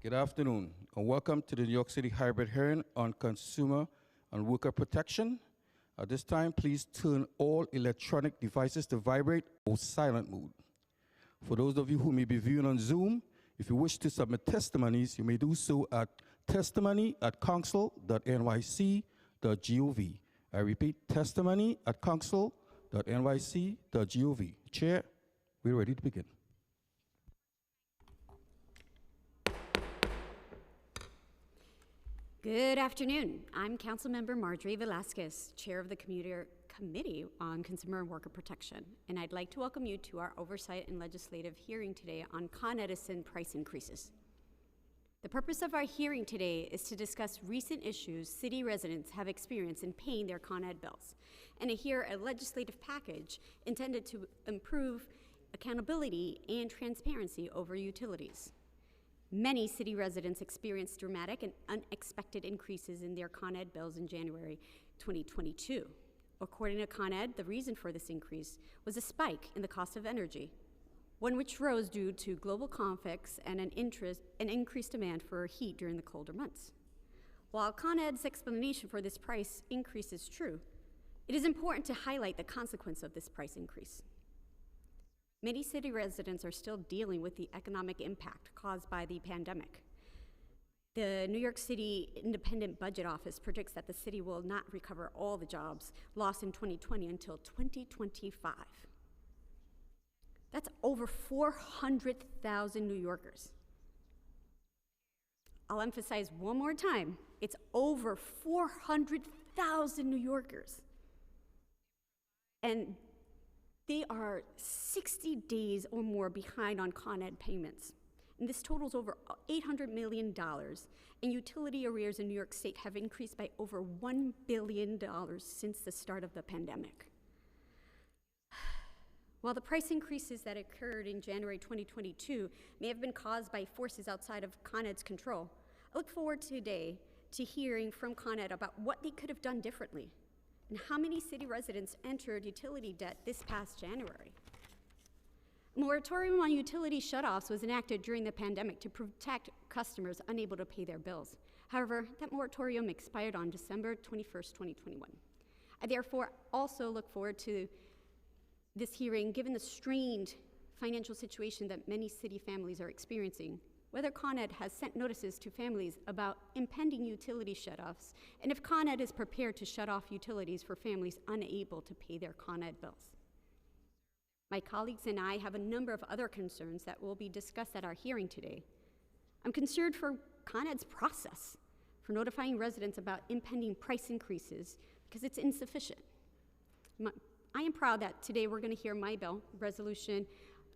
Good afternoon, and welcome to the New York City hybrid hearing on consumer and worker protection. At this time, please turn all electronic devices to vibrate or silent mode. For those of you who may be viewing on Zoom, if you wish to submit testimonies, you may do so at testimony@council.nyc.gov. I repeat, testimony@council.nyc.gov. Chair, we're ready to begin. Good afternoon. I'm Councilmember Marjorie Velasquez, Chair of the Committee on Consumer and Worker Protection, and I'd like to welcome you to our oversight and legislative hearing today on Con Edison price increases. The purpose of our hearing today is to discuss recent issues city residents have experienced in paying their Con Ed bills, and to hear a legislative package intended to improve accountability and transparency over utilities. Many city residents experienced dramatic and unexpected increases in their Con Ed bills in January 2022. According to Con Ed, the reason for this increase was a spike in the cost of energy, one which rose due to global conflicts and an increased demand for heat during the colder months. While Con Ed's explanation for this price increase is true, it is important to highlight the consequence of this price increase. Many city residents are still dealing with the economic impact caused by the pandemic. The New York City Independent Budget Office predicts that the city will not recover all the jobs lost in 2020 until 2025. That's over 400,000 New Yorkers. I'll emphasize one more time, it's over 400,000 New Yorkers. And they are 60 days or more behind on Con Ed payments. And this totals over $800 million, and utility arrears in New York State have increased by over $1 billion since the start of the pandemic. While the price increases that occurred in January 2022 may have been caused by forces outside of Con Ed's control, I look forward today to hearing from Con Ed about what they could have done differently and how many city residents entered utility debt this past January. A moratorium on utility shutoffs was enacted during the pandemic to protect customers unable to pay their bills. However, that moratorium expired on December 21st, 2021. I therefore also look forward to this hearing, given the strained financial situation that many city families are experiencing, whether Con Ed has sent notices to families about impending utility shutoffs, and if Con Ed is prepared to shut off utilities for families unable to pay their Con Ed bills. My colleagues and I have a number of other concerns that will be discussed at our hearing today. I'm concerned for Con Ed's process for notifying residents about impending price increases because it's insufficient. I am proud that today we're going to hear my bill, Resolution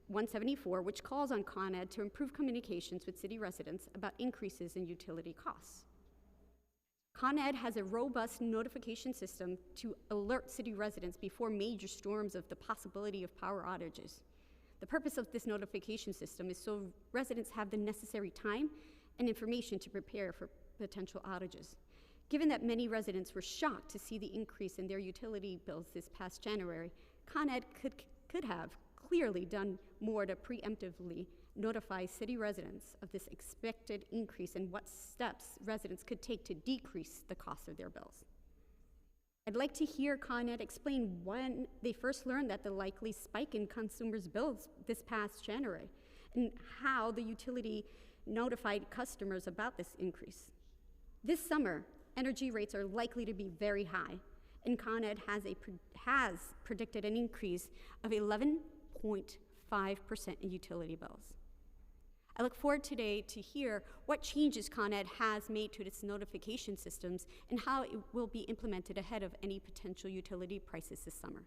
174, which calls on Con Ed to improve communications with city residents about increases in utility costs. Con Ed has a robust notification system to alert city residents before major storms of the possibility of power outages. The purpose of this notification system is so residents have the necessary time and information to prepare for potential outages. Given that many residents were shocked to see the increase in their utility bills this past January, Con Ed could have clearly done more to preemptively notify city residents of this expected increase and what steps residents could take to decrease the cost of their bills. I'd like to hear Con Ed explain when they first learned that the likely spike in consumers' bills this past January, and how the utility notified customers about this increase. This summer, energy rates are likely to be very high, and Con Ed has predicted an increase of 11.5% in utility bills. I look forward today to hear what changes Con Ed has made to its notification systems and how it will be implemented ahead of any potential utility prices this summer.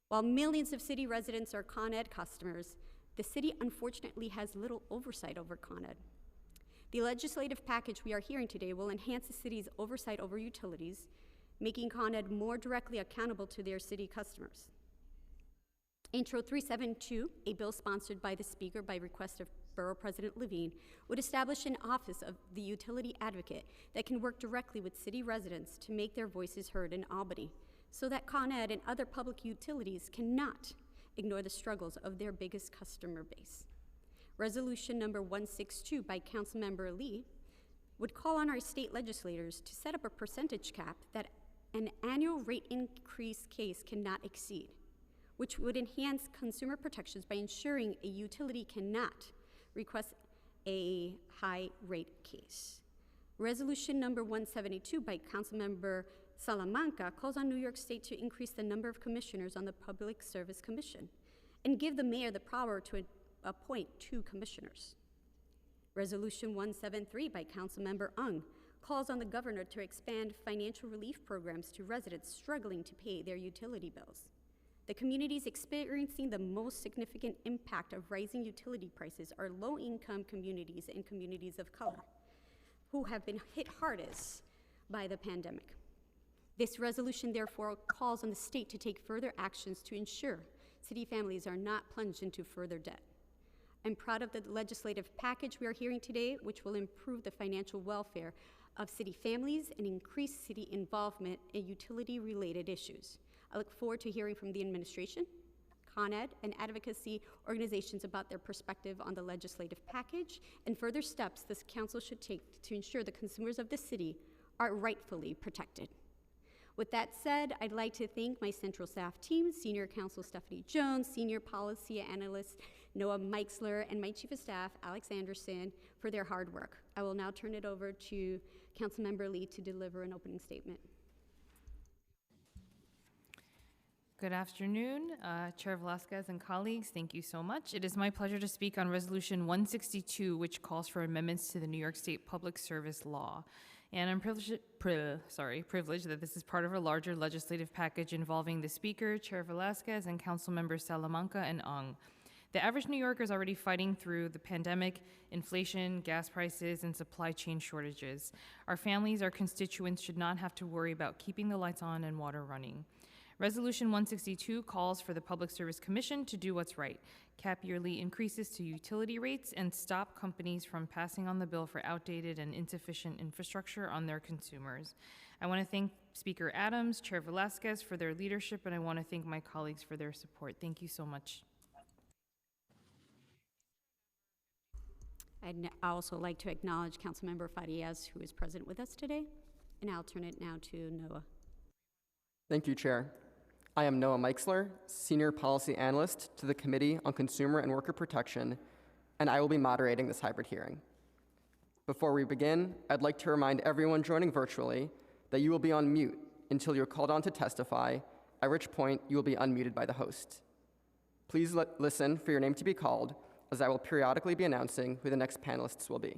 While millions of city residents are Con Ed customers, the city unfortunately has little oversight over Con Ed. The legislative package we are hearing today will enhance the city's oversight over utilities, making Con Ed more directly accountable to their city customers. Intro 372, a bill sponsored by the Speaker by request of Borough President Levine, would establish an office of the utility advocate that can work directly with city residents to make their voices heard in Albany, so that Con Ed and other public utilities cannot ignore the struggles of their biggest customer base. Resolution number 162 by Councilmember Lee would call on our state legislators to set up a percentage cap that an annual rate increase case cannot exceed, which would enhance consumer protections by ensuring a utility cannot request a high rate case. Resolution number 172 by Councilmember Salamanca calls on New York State to increase the number of commissioners on the Public Service Commission and give the mayor the power to appoint 2 commissioners. Resolution 173 by Councilmember Ung calls on the governor to expand financial relief programs to residents struggling to pay their utility bills. The communities experiencing the most significant impact of rising utility prices are low-income communities and communities of color, who have been hit hardest by the pandemic. This resolution therefore calls on the state to take further actions to ensure city families are not plunged into further debt. I'm proud of the legislative package we are hearing today, which will improve the financial welfare of city families and increase city involvement in utility-related issues. I look forward to hearing from the administration, Con Ed, and advocacy organizations about their perspective on the legislative package and further steps this council should take to ensure the consumers of the city are rightfully protected. With that said, I'd like to thank my central staff team, Senior Counsel Stephanie Jones, Senior Policy Analyst Noah Meixler, and my Chief of Staff, Alex Anderson, for their hard work. I will now turn it over to Councilmember Lee to deliver an opening statement. Good afternoon, Chair Velasquez and colleagues. Thank you so much. It is my pleasure to speak on Resolution 162, which calls for amendments to the New York State Public Service Law. And I'm privileged that this is part of a larger legislative package involving the Speaker, Chair Velasquez, and Council Members Salamanca and Ung. The average New Yorker is already fighting through the pandemic, inflation, gas prices, and supply chain shortages. Our families, our constituents should not have to worry about keeping the lights on and water running. Resolution 162 calls for the Public Service Commission to do what's right, cap yearly increases to utility rates, and stop companies from passing on the bill for outdated and insufficient infrastructure on their consumers. I want to thank Speaker Adams, Chair Velasquez for their leadership, and I want to thank my colleagues for their support. Thank you so much. I'd also like to acknowledge Councilmember Farias, who is present with us today, and I'll turn it now to Noah. Thank you, Chair. I am Noah Meixler, Senior Policy Analyst to the Committee on Consumer and Worker Protection, and I will be moderating this hybrid hearing. Before we begin, I'd like to remind everyone joining virtually that you will be on mute until you're called on to testify, at which point you will be unmuted by the host. Please listen for your name to be called, as I will periodically be announcing who the next panelists will be.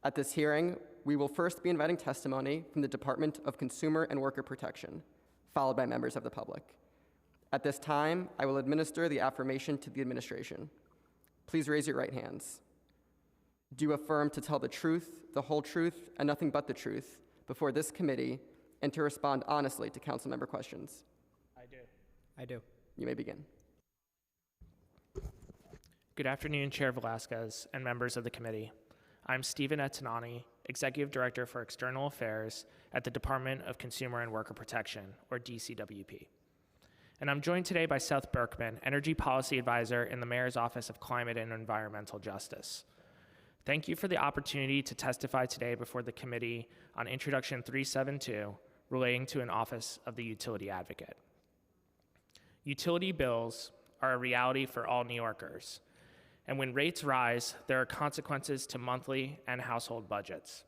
At this hearing, we will first be inviting testimony from the Department of Consumer and Worker Protection, followed by members of the public. At this time, I will administer the affirmation to the administration. Please raise your right hands. Do you affirm to tell the truth, the whole truth, and nothing but the truth before this committee, and to respond honestly to council member questions? I do. I do. You may begin. Good afternoon, Chair Velasquez and members of the committee. I'm Stephen Etanani, Executive Director for External Affairs at the Department of Consumer and Worker Protection, or DCWP. And I'm joined today by Seth Berkman, Energy Policy Advisor in the Mayor's Office of Climate and Environmental Justice. Thank you for the opportunity to testify today before the committee on Introduction 372 relating to an Office of the Utility Advocate. Utility bills are a reality for all New Yorkers. And when rates rise, there are consequences to monthly and household budgets.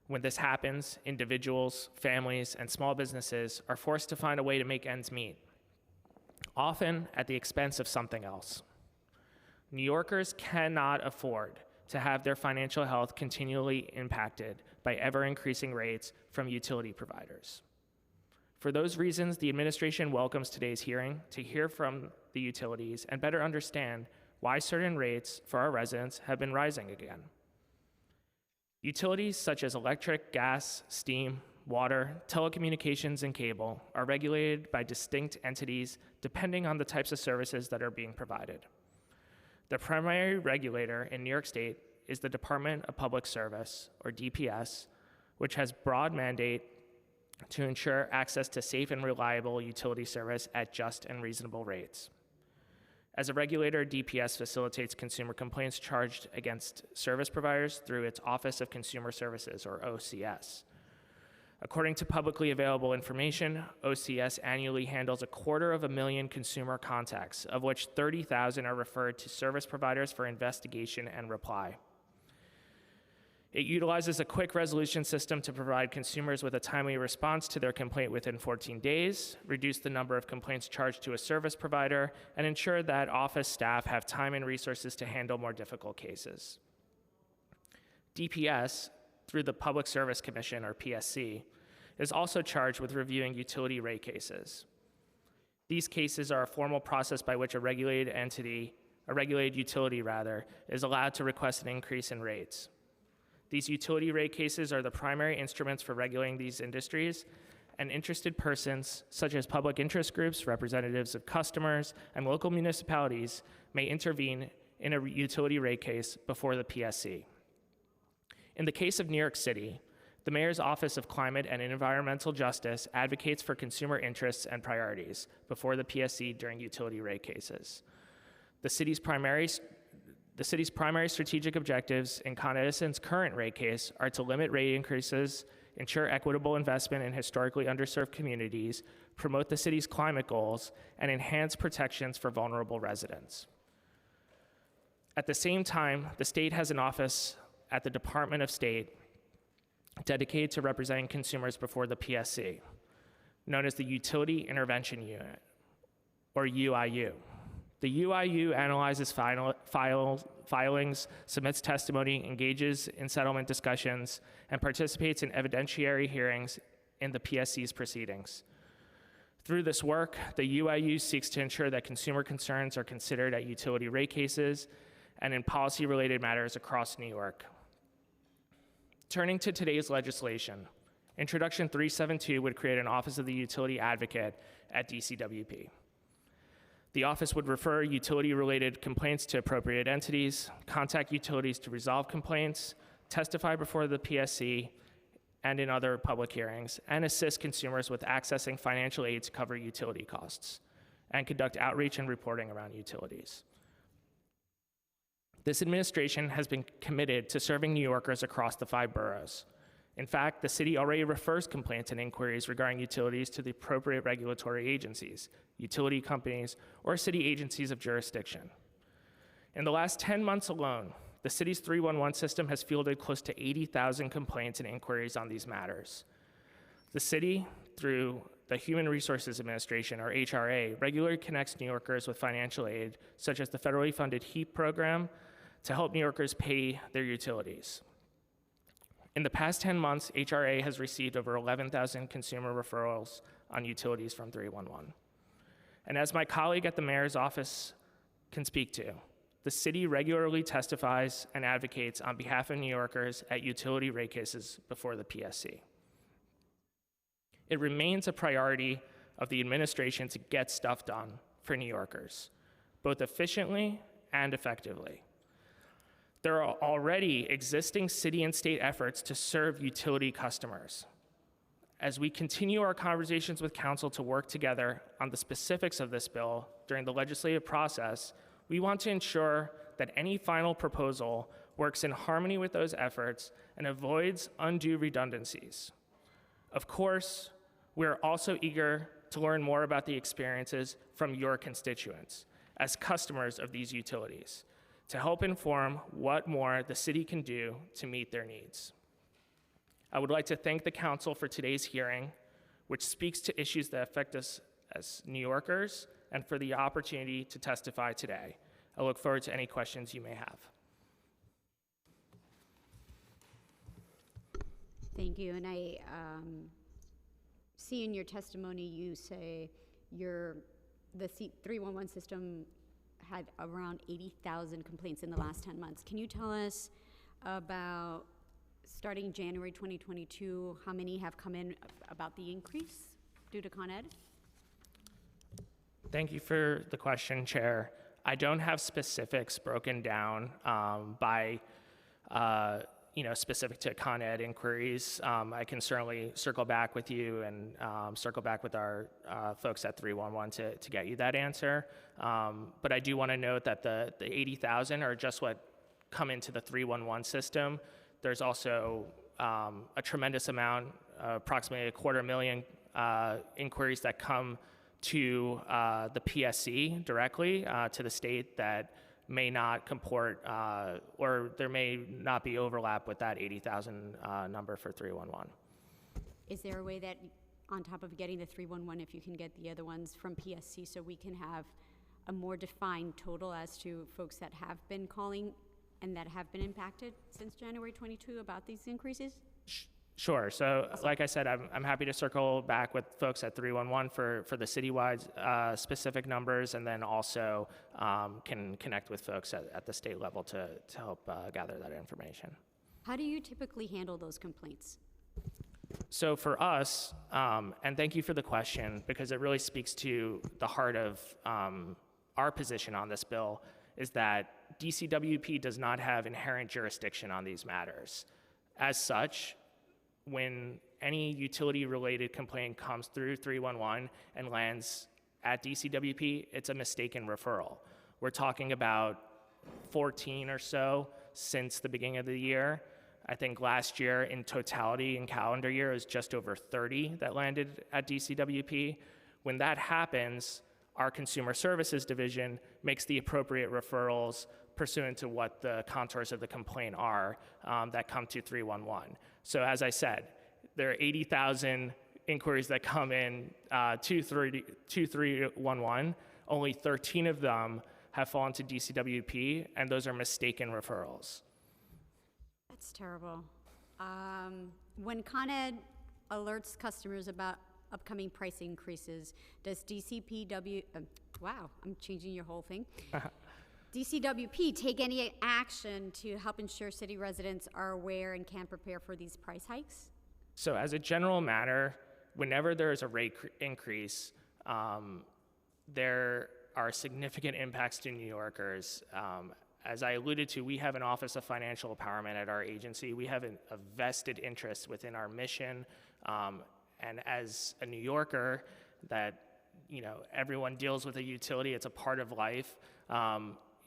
When this happens, individuals, families, and small businesses are forced to find a way to make ends meet, often at the expense of something else. New Yorkers cannot afford to have their financial health continually impacted by ever-increasing rates from utility providers. For those reasons, the administration welcomes today's hearing to hear from the utilities and better understand why certain rates for our residents have been rising again. Utilities such as electric, gas, steam, water, telecommunications, and cable are regulated by distinct entities depending on the types of services that are being provided. The primary regulator in New York State is the Department of Public Service, or DPS, which has broad mandate to ensure access to safe and reliable utility service at just and reasonable rates. As a regulator, DPS facilitates consumer complaints charged against service providers through its Office of Consumer Services, or OCS. According to publicly available information, OCS annually handles 250,000 consumer contacts, of which 30,000 are referred to service providers for investigation and reply. It utilizes a quick resolution system to provide consumers with a timely response to their complaint within 14 days, reduce the number of complaints charged to a service provider, and ensure that office staff have time and resources to handle more difficult cases. DPS, through the Public Service Commission, or PSC, is also charged with reviewing utility rate cases. These cases are a formal process by which a regulated utility, is allowed to request an increase in rates. These utility rate cases are the primary instruments for regulating these industries, and interested persons, such as public interest groups, representatives of customers, and local municipalities, may intervene in a utility rate case before the PSC. In the case of New York City, the Mayor's Office of Climate and Environmental Justice advocates for consumer interests and priorities before the PSC during utility rate cases. The city's primary strategic objectives in Con Edison's current rate case are to limit rate increases, ensure equitable investment in historically underserved communities, promote the city's climate goals, and enhance protections for vulnerable residents. At the same time, the state has an office at the Department of State dedicated to representing consumers before the PSC, known as the Utility Intervention Unit, or UIU. The UIU analyzes filings, submits testimony, engages in settlement discussions, and participates in evidentiary hearings in the PSC's proceedings. Through this work, the UIU seeks to ensure that consumer concerns are considered at utility rate cases and in policy-related matters across New York. Turning to today's legislation, Introduction 372 would create an Office of the Utility Advocate at DCWP. The office would refer utility-related complaints to appropriate entities, contact utilities to resolve complaints, testify before the PSC and in other public hearings, and assist consumers with accessing financial aid to cover utility costs, and conduct outreach and reporting around utilities. This administration has been committed to serving New Yorkers across the 5 boroughs. In fact, the city already refers complaints and inquiries regarding utilities to the appropriate regulatory agencies, utility companies, or city agencies of jurisdiction. In the last 10 months alone, the city's 311 system has fielded close to 80,000 complaints and inquiries on these matters. The city, through the Human Resources Administration, or HRA, regularly connects New Yorkers with financial aid, such as the federally funded HEAP program, to help New Yorkers pay their utilities. In the past 10 months, HRA has received over 11,000 consumer referrals on utilities from 311. And as my colleague at the mayor's office can speak to, the city regularly testifies and advocates on behalf of New Yorkers at utility rate cases before the PSC. It remains a priority of the administration to get stuff done for New Yorkers, both efficiently and effectively. There are already existing city and state efforts to serve utility customers. As we continue our conversations with council to work together on the specifics of this bill during the legislative process, we want to ensure that any final proposal works in harmony with those efforts and avoids undue redundancies. Of course, we are also eager to learn more about the experiences from your constituents as customers of these utilities, to help inform what more the city can do to meet their needs. I would like to thank the council for today's hearing, which speaks to issues that affect us as New Yorkers, and for the opportunity to testify today. I look forward to any questions you may have. Thank you, and I see in your testimony you say the 311 system had around 80,000 complaints in the last 10 months. Can you tell us about, starting January 2022, how many have come in, about the increase due to Con Ed? Thank you for the question, Chair. I don't have specifics broken down by specific to Con Ed inquiries, I can certainly circle back with you and circle back with our folks at 311 to get you that answer. But I do want to note that the 80,000 are just what come into the 311 system. There's also a tremendous amount, approximately 250,000 inquiries that come to the PSC directly to the state that may not comport, or there may not be overlap with that 80,000 number for 311. Is there a way that, on top of getting the 311, if you can get the other ones from PSC, so we can have a more defined total as to folks that have been calling and that have been impacted since January 22 about these increases? Sure. So, like I said, I'm happy to circle back with folks at 311 for the citywide specific numbers, and then also can connect with folks at the state level to help gather that information. How do you typically handle those complaints? So for us, and thank you for the question, because it really speaks to the heart of our position on this bill, is that DCWP does not have inherent jurisdiction on these matters. As such, when any utility-related complaint comes through 311 and lands at DCWP, it's a mistaken referral. We're talking about 14 or so since the beginning of the year. I think last year in totality, in calendar year, it was just over 30 that landed at DCWP. When that happens, our Consumer Services Division makes the appropriate referrals pursuant to what the contours of the complaint are that come to 311. So as I said, there are 80,000 inquiries that come in to 311. Only 13 of them have fallen to DCWP, and those are mistaken referrals. That's terrible. When Con Ed alerts customers about upcoming price increases, does DCPW, wow, I'm changing your whole thing. DCWP take any action to help ensure city residents are aware and can prepare for these price hikes? So as a general matter, whenever there is a rate increase, there are significant impacts to New Yorkers. As I alluded to, we have an Office of Financial Empowerment at our agency. We have a vested interest within our mission. And as a New Yorker, that everyone deals with a utility, it's a part of life.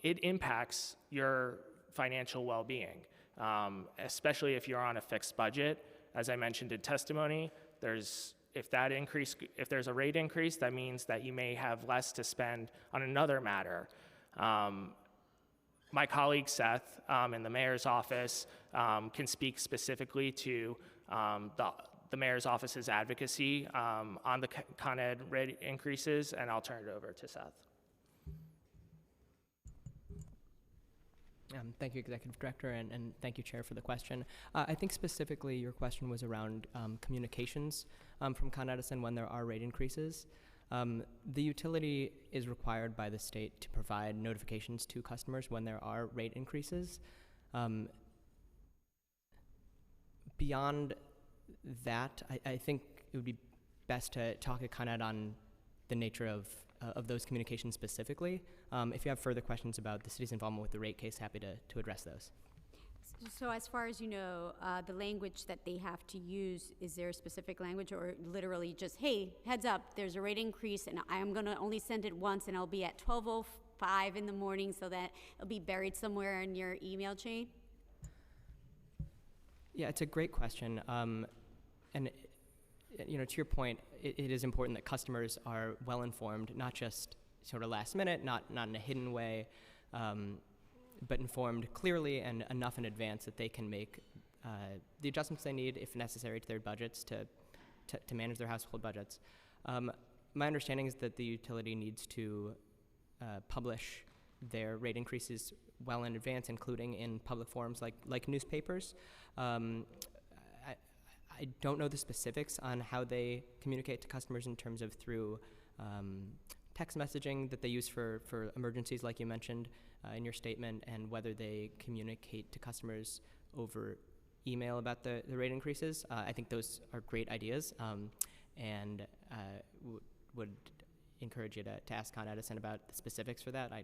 It impacts your financial well-being, especially if you're on a fixed budget. As I mentioned in testimony, if there's a rate increase, that means that you may have less to spend on another matter. My colleague Seth in the mayor's office can speak specifically to the mayor's office's advocacy on the Con Ed rate increases, and I'll turn it over to Seth. Thank you, Executive Director, and thank you, Chair, for the question. I think specifically your question was around communications from Con Edison when there are rate increases. The utility is required by the state to provide notifications to customers when there are rate increases. Beyond that, I think it would be best to talk to Con Ed on the nature of those communications specifically. If you have further questions about the city's involvement with the rate case, happy to address those. So as far as you know, the language that they have to use, is there a specific language, or literally just, hey, heads up, there's a rate increase and I'm gonna only send it once and I'll be at 12:05 in the morning so that it'll be buried somewhere in your email chain? Yeah, it's a great question. And to your point, it is important that customers are well informed, not just sort of last minute, not in a hidden way, but informed clearly and enough in advance that they can make the adjustments they need, if necessary, to their budgets to manage their household budgets. My understanding is that the utility needs to publish their rate increases well in advance, including in public forums like newspapers. I don't know the specifics on how they communicate to customers in terms of through text messaging that they use for emergencies, like you mentioned in your statement, and whether they communicate to customers over email about the rate increases. I think those are great ideas, and would encourage you to ask Con Edison about the specifics for that. I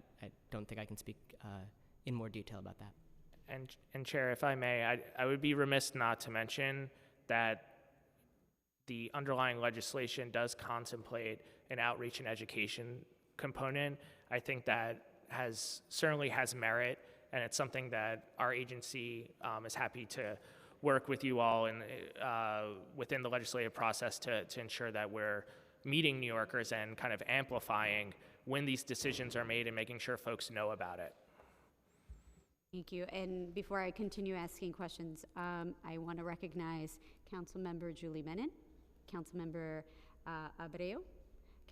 don't think I can speak in more detail about that. And Chair, if I may, I would be remiss not to mention that the underlying legislation does contemplate an outreach and education component. I think that certainly has merit, and it's something that our agency is happy to work with you all in, within the legislative process to ensure that we're meeting New Yorkers and kind of amplifying when these decisions are made and making sure folks know about it. Thank you. And before I continue asking questions, I want to recognize Councilmember Julie Menon, Councilmember Abreu,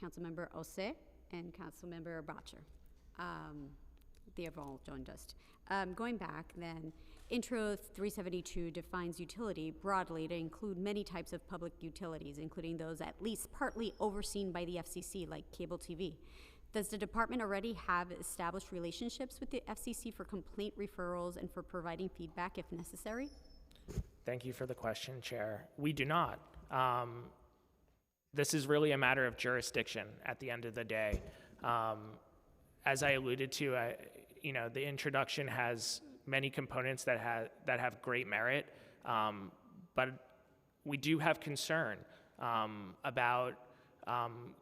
Councilmember Ose, and Councilmember Bracher. They have all joined us. Going back then, Intro 372 defines utility broadly to include many types of public utilities, including those at least partly overseen by the FCC, like cable TV. Does the department already have established relationships with the FCC for complaint referrals and for providing feedback if necessary? Thank you for the question, Chair. We do not. This is really a matter of jurisdiction at the end of the day. As I alluded to, the introduction has many components that have great merit, but we do have concern about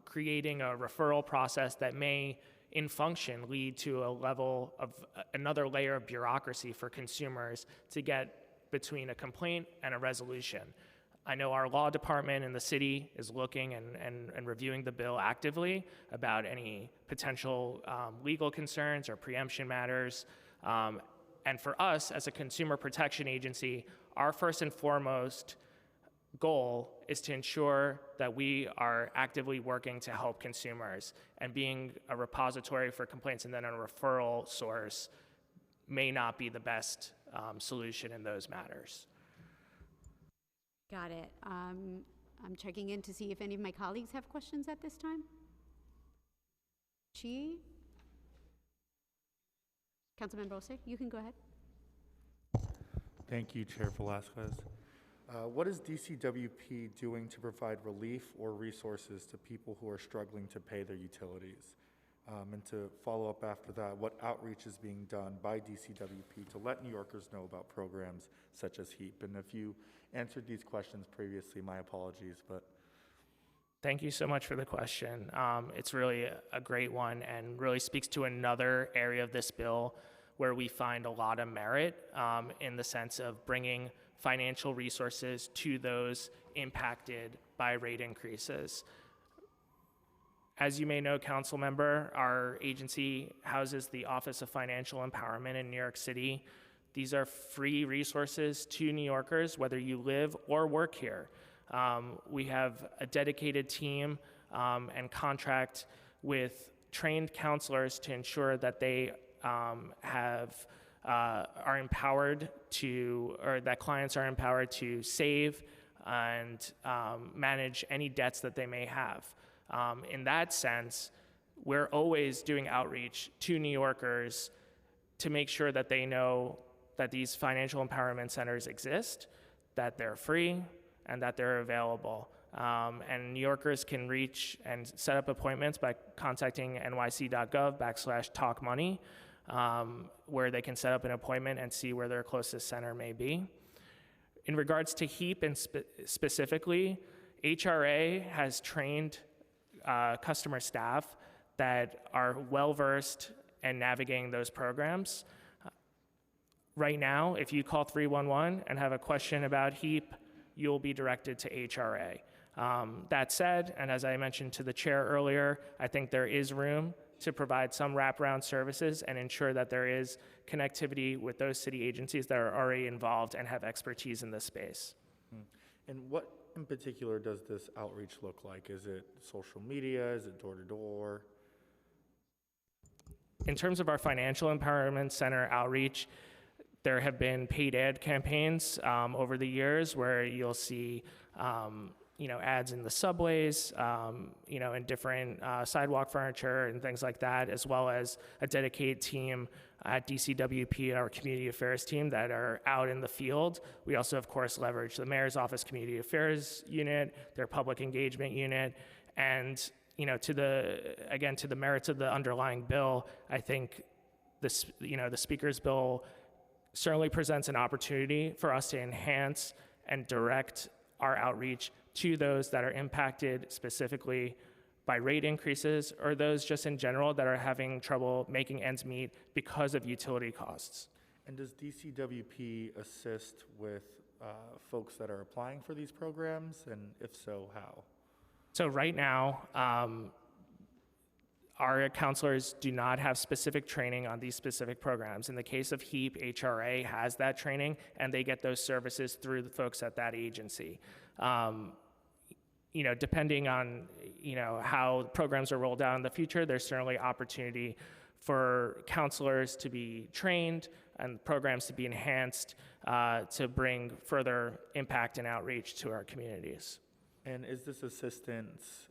creating a referral process that may, in function, lead to a level of another layer of bureaucracy for consumers to get between a complaint and a resolution. I know our law department in the city is looking and reviewing the bill actively about any potential legal concerns or preemption matters. And for us, as a consumer protection agency, our first and foremost goal is to ensure that we are actively working to help consumers, and being a repository for complaints and then a referral source may not be the best solution in those matters. Got it. I'm checking in to see if any of my colleagues have questions at this time. Councilmember Ose, you can go ahead. Thank you, Chair Velasquez. What is DCWP doing to provide relief or resources to people who are struggling to pay their utilities? And to follow up after that, what outreach is being done by DCWP to let New Yorkers know about programs such as HEAP? And if you answered these questions previously, my apologies, but. Thank you so much for the question. It's really a great one and really speaks to another area of this bill where we find a lot of merit in the sense of bringing financial resources to those impacted by rate increases. As you may know, Council Member, our agency houses the Office of Financial Empowerment in New York City. These are free resources to New Yorkers, whether you live or work here. We have a dedicated team and contract with trained counselors to ensure that they are empowered to, or that clients are empowered to save and manage any debts that they may have. In that sense, we're always doing outreach to New Yorkers to make sure that they know that these financial empowerment centers exist, that they're free, and that they're available. And New Yorkers can reach and set up appointments by contacting nyc.gov/talkmoney, where they can set up an appointment and see where their closest center may be. In regards to HEAP and specifically, HRA has trained customer staff that are well-versed in navigating those programs. Right now, if you call 311 and have a question about HEAP, you'll be directed to HRA. That said, and as I mentioned to the chair earlier, I think there is room to provide some wraparound services and ensure that there is connectivity with those city agencies that are already involved and have expertise in this space. And what in particular does this outreach look like? Is it social media? Is it door-to-door? In terms of our Financial Empowerment Center outreach, there have been paid ad campaigns over the years where you'll see ads in the subways, in different sidewalk furniture and things like that, as well as a dedicated team at DCWP and our community affairs team that are out in the field. We also, of course, leverage the Mayor's Office Community Affairs Unit, their Public Engagement Unit, and to the merits of the underlying bill, I think the Speaker's bill certainly presents an opportunity for us to enhance and direct our outreach to those that are impacted specifically by rate increases, or those just in general that are having trouble making ends meet because of utility costs. And does DCWP assist with folks that are applying for these programs, and if so, how? So right now, our counselors do not have specific training on these specific programs. In the case of HEAP, HRA has that training, and they get those services through the folks at that agency. Depending on, how programs are rolled out in the future, there's certainly opportunity for counselors to be trained and programs to be enhanced to bring further impact and outreach to our communities. And is this assistance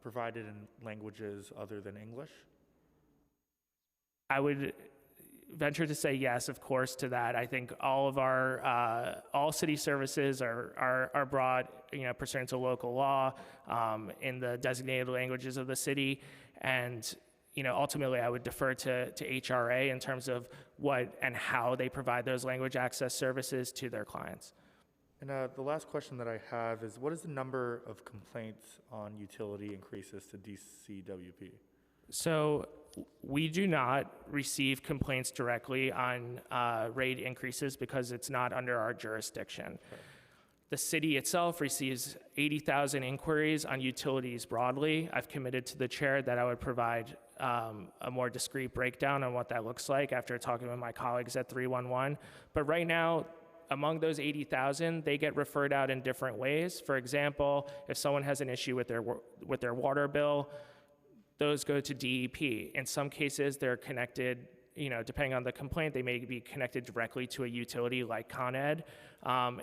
provided in languages other than English? I would venture to say yes, of course, to that. I think all of our all city services are brought, pursuant to local law in the designated languages of the city, and ultimately I would defer to HRA in terms of what and how they provide those language access services to their clients. And the last question that I have is, what is the number of complaints on utility increases to DCWP? So we do not receive complaints directly on rate increases because it's not under our jurisdiction. Okay. The city itself receives 80,000 inquiries on utilities broadly. I've committed to the chair that I would provide a more discrete breakdown on what that looks like after talking with my colleagues at 311. But right now, among those 80,000, they get referred out in different ways. For example, if someone has an issue with their water bill, those go to DEP. In some cases, they're connected, depending on the complaint, they may be connected directly to a utility like Con Ed.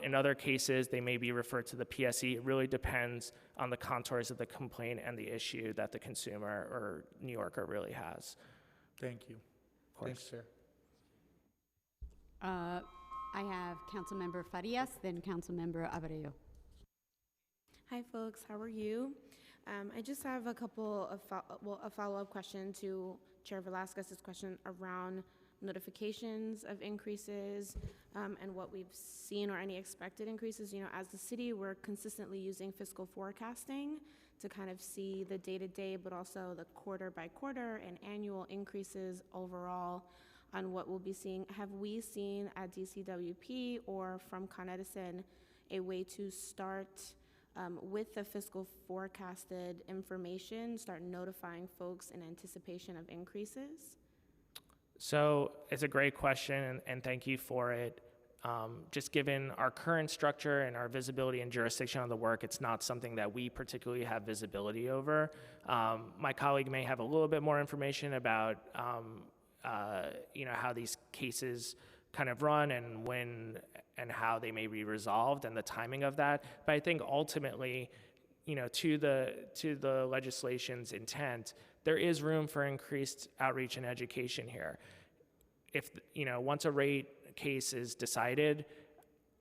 In other cases, they may be referred to the PSE. It really depends on the contours of the complaint and the issue that the consumer or New Yorker really has. Thank you. Of course. Thanks, Chair. I have Councilmember Farias, then Councilmember Abreu. Hi, folks. How are you? I just have a couple of a follow-up question to Chair Velasquez's question around notifications of increases and what we've seen or any expected increases. As the city, we're consistently using fiscal forecasting to kind of see the day-to-day, but also the quarter-by-quarter and annual increases overall on what we'll be seeing. Have we seen at DCWP or from Con Edison a way to start with the fiscal forecasted information, start notifying folks in anticipation of increases? So it's a great question, and thank you for it. Just given our current structure and our visibility and jurisdiction on the work, it's not something that we particularly have visibility over. My colleague may have a little bit more information about how these cases kind of run and when and how they may be resolved and the timing of that. But I think ultimately, to the legislation's intent, there is room for increased outreach and education here. If, once a rate case is decided,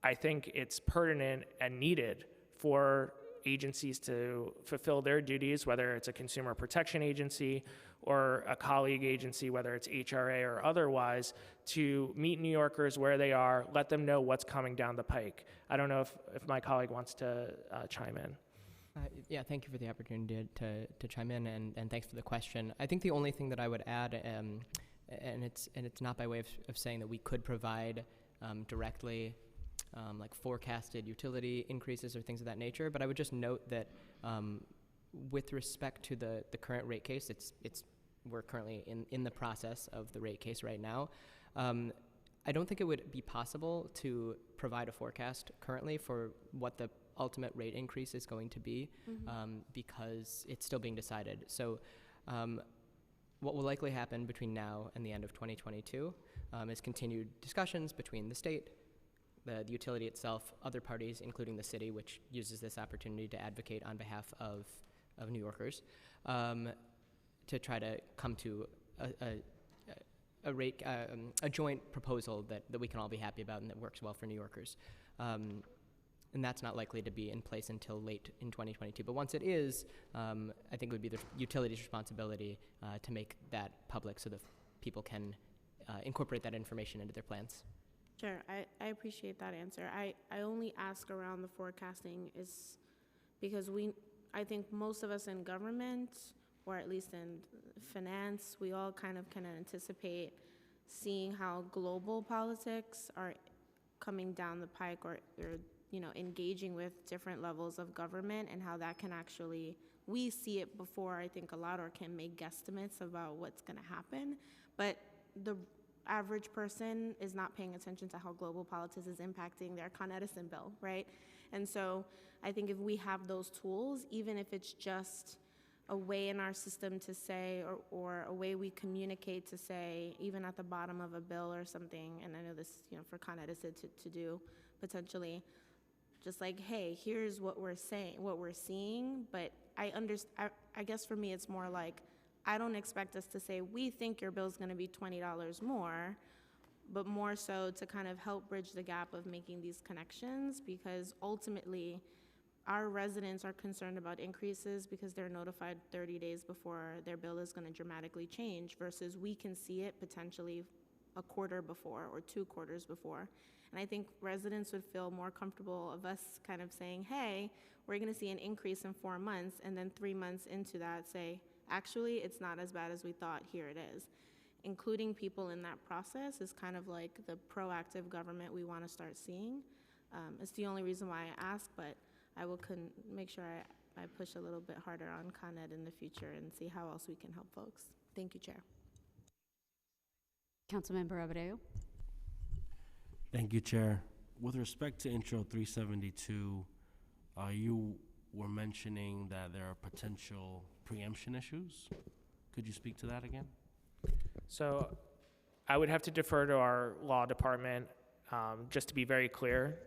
I think it's pertinent and needed for agencies to fulfill their duties, whether it's a consumer protection agency or a colleague agency, whether it's HRA or otherwise, to meet New Yorkers where they are, let them know what's coming down the pike. I don't know if my colleague wants to chime in. Yeah, thank you for the opportunity to chime in, and thanks for the question. I think the only thing that I would add, and it's not by way of saying that we could provide directly like forecasted utility increases or things of that nature, but I would just note that with respect to the current rate case, we're currently in the process of the rate case right now. I don't think it would be possible to provide a forecast currently for what the ultimate rate increase is going to be, because it's still being decided. So what will likely happen between now and the end of 2022 is continued discussions between the state, the utility itself, other parties, including the city, which uses this opportunity to advocate on behalf of New Yorkers, to try to come to a joint proposal that we can all be happy about and that works well for New Yorkers. And that's not likely to be in place until late in 2022. But once it is, I think it would be the utility's responsibility to make that public so that people can incorporate that information into their plans. Sure, I appreciate that answer. I only ask around the forecasting is because I think most of us in government, or at least in finance, we all kind of can anticipate seeing how global politics are coming down the pike, or engaging with different levels of government, and how that can actually, we see it before, I think, a lot, or can make guesstimates about what's going to happen. But the average person is not paying attention to how global politics is impacting their Con Edison bill, right? And so I think if we have those tools, even if it's just a way in our system to say, or a way we communicate to say, even at the bottom of a bill or something, and I know this, for Con Edison to do potentially, just like, hey, here's what we're saying, what we're seeing. But I guess for me, it's more like, I don't expect us to say, we think your bill's gonna be $20 more, but more so to kind of help bridge the gap of making these connections, because ultimately, our residents are concerned about increases because they're notified 30 days before their bill is gonna dramatically change, versus we can see it potentially a quarter before or 2 quarters before. And I think residents would feel more comfortable of us kind of saying, hey, we're gonna see an increase in 4 months, and then 3 months into that say, actually, it's not as bad as we thought, here it is. Including people in that process is kind of like the proactive government we wanna start seeing. It's the only reason why I ask, but I will make sure I push a little bit harder on Con Ed in the future and see how else we can help folks. Thank you, Chair. Councilmember Abreu. Thank you, Chair. With respect to Intro 372, you were mentioning that there are potential preemption issues. Could you speak to that again? So I would have to defer to our law department. Just to be very clear,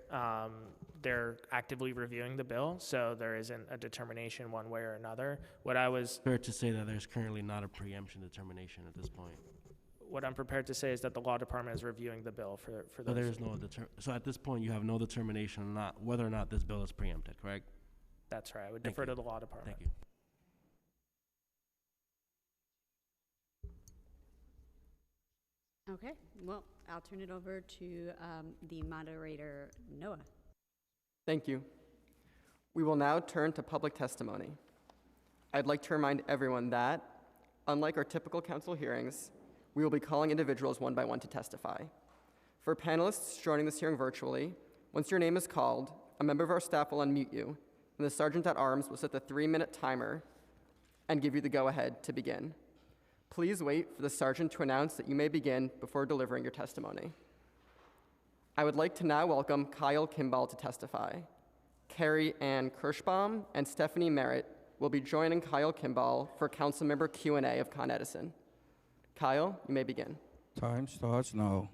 they're actively reviewing the bill, so there isn't a determination one way or another. Fair to say that there's currently not a preemption determination at this point. What I'm prepared to say is that the law department is reviewing the bill for So those. there's no so at this point you have no determination on whether or not this bill is preempted, correct? That's right. I would Thank defer you. to the law department. Thank you. Okay, well, I'll turn it over to the moderator, Noah. Thank you. We will now turn to public testimony. I'd like to remind everyone that, unlike our typical council hearings, we will be calling individuals one by one to testify. For panelists joining this hearing virtually, once your name is called, a member of our staff will unmute you, and the Sergeant at Arms will set the 3-minute timer and give you the go-ahead to begin. Please wait for the sergeant to announce that you may begin before delivering your testimony. I would like to now welcome Kyle Kimball to testify. Carrie Ann Kirschbaum and Stephanie Merritt will be joining Kyle Kimball for Councilmember Q&A of Con Edison. Kyle, you may begin. Time starts now.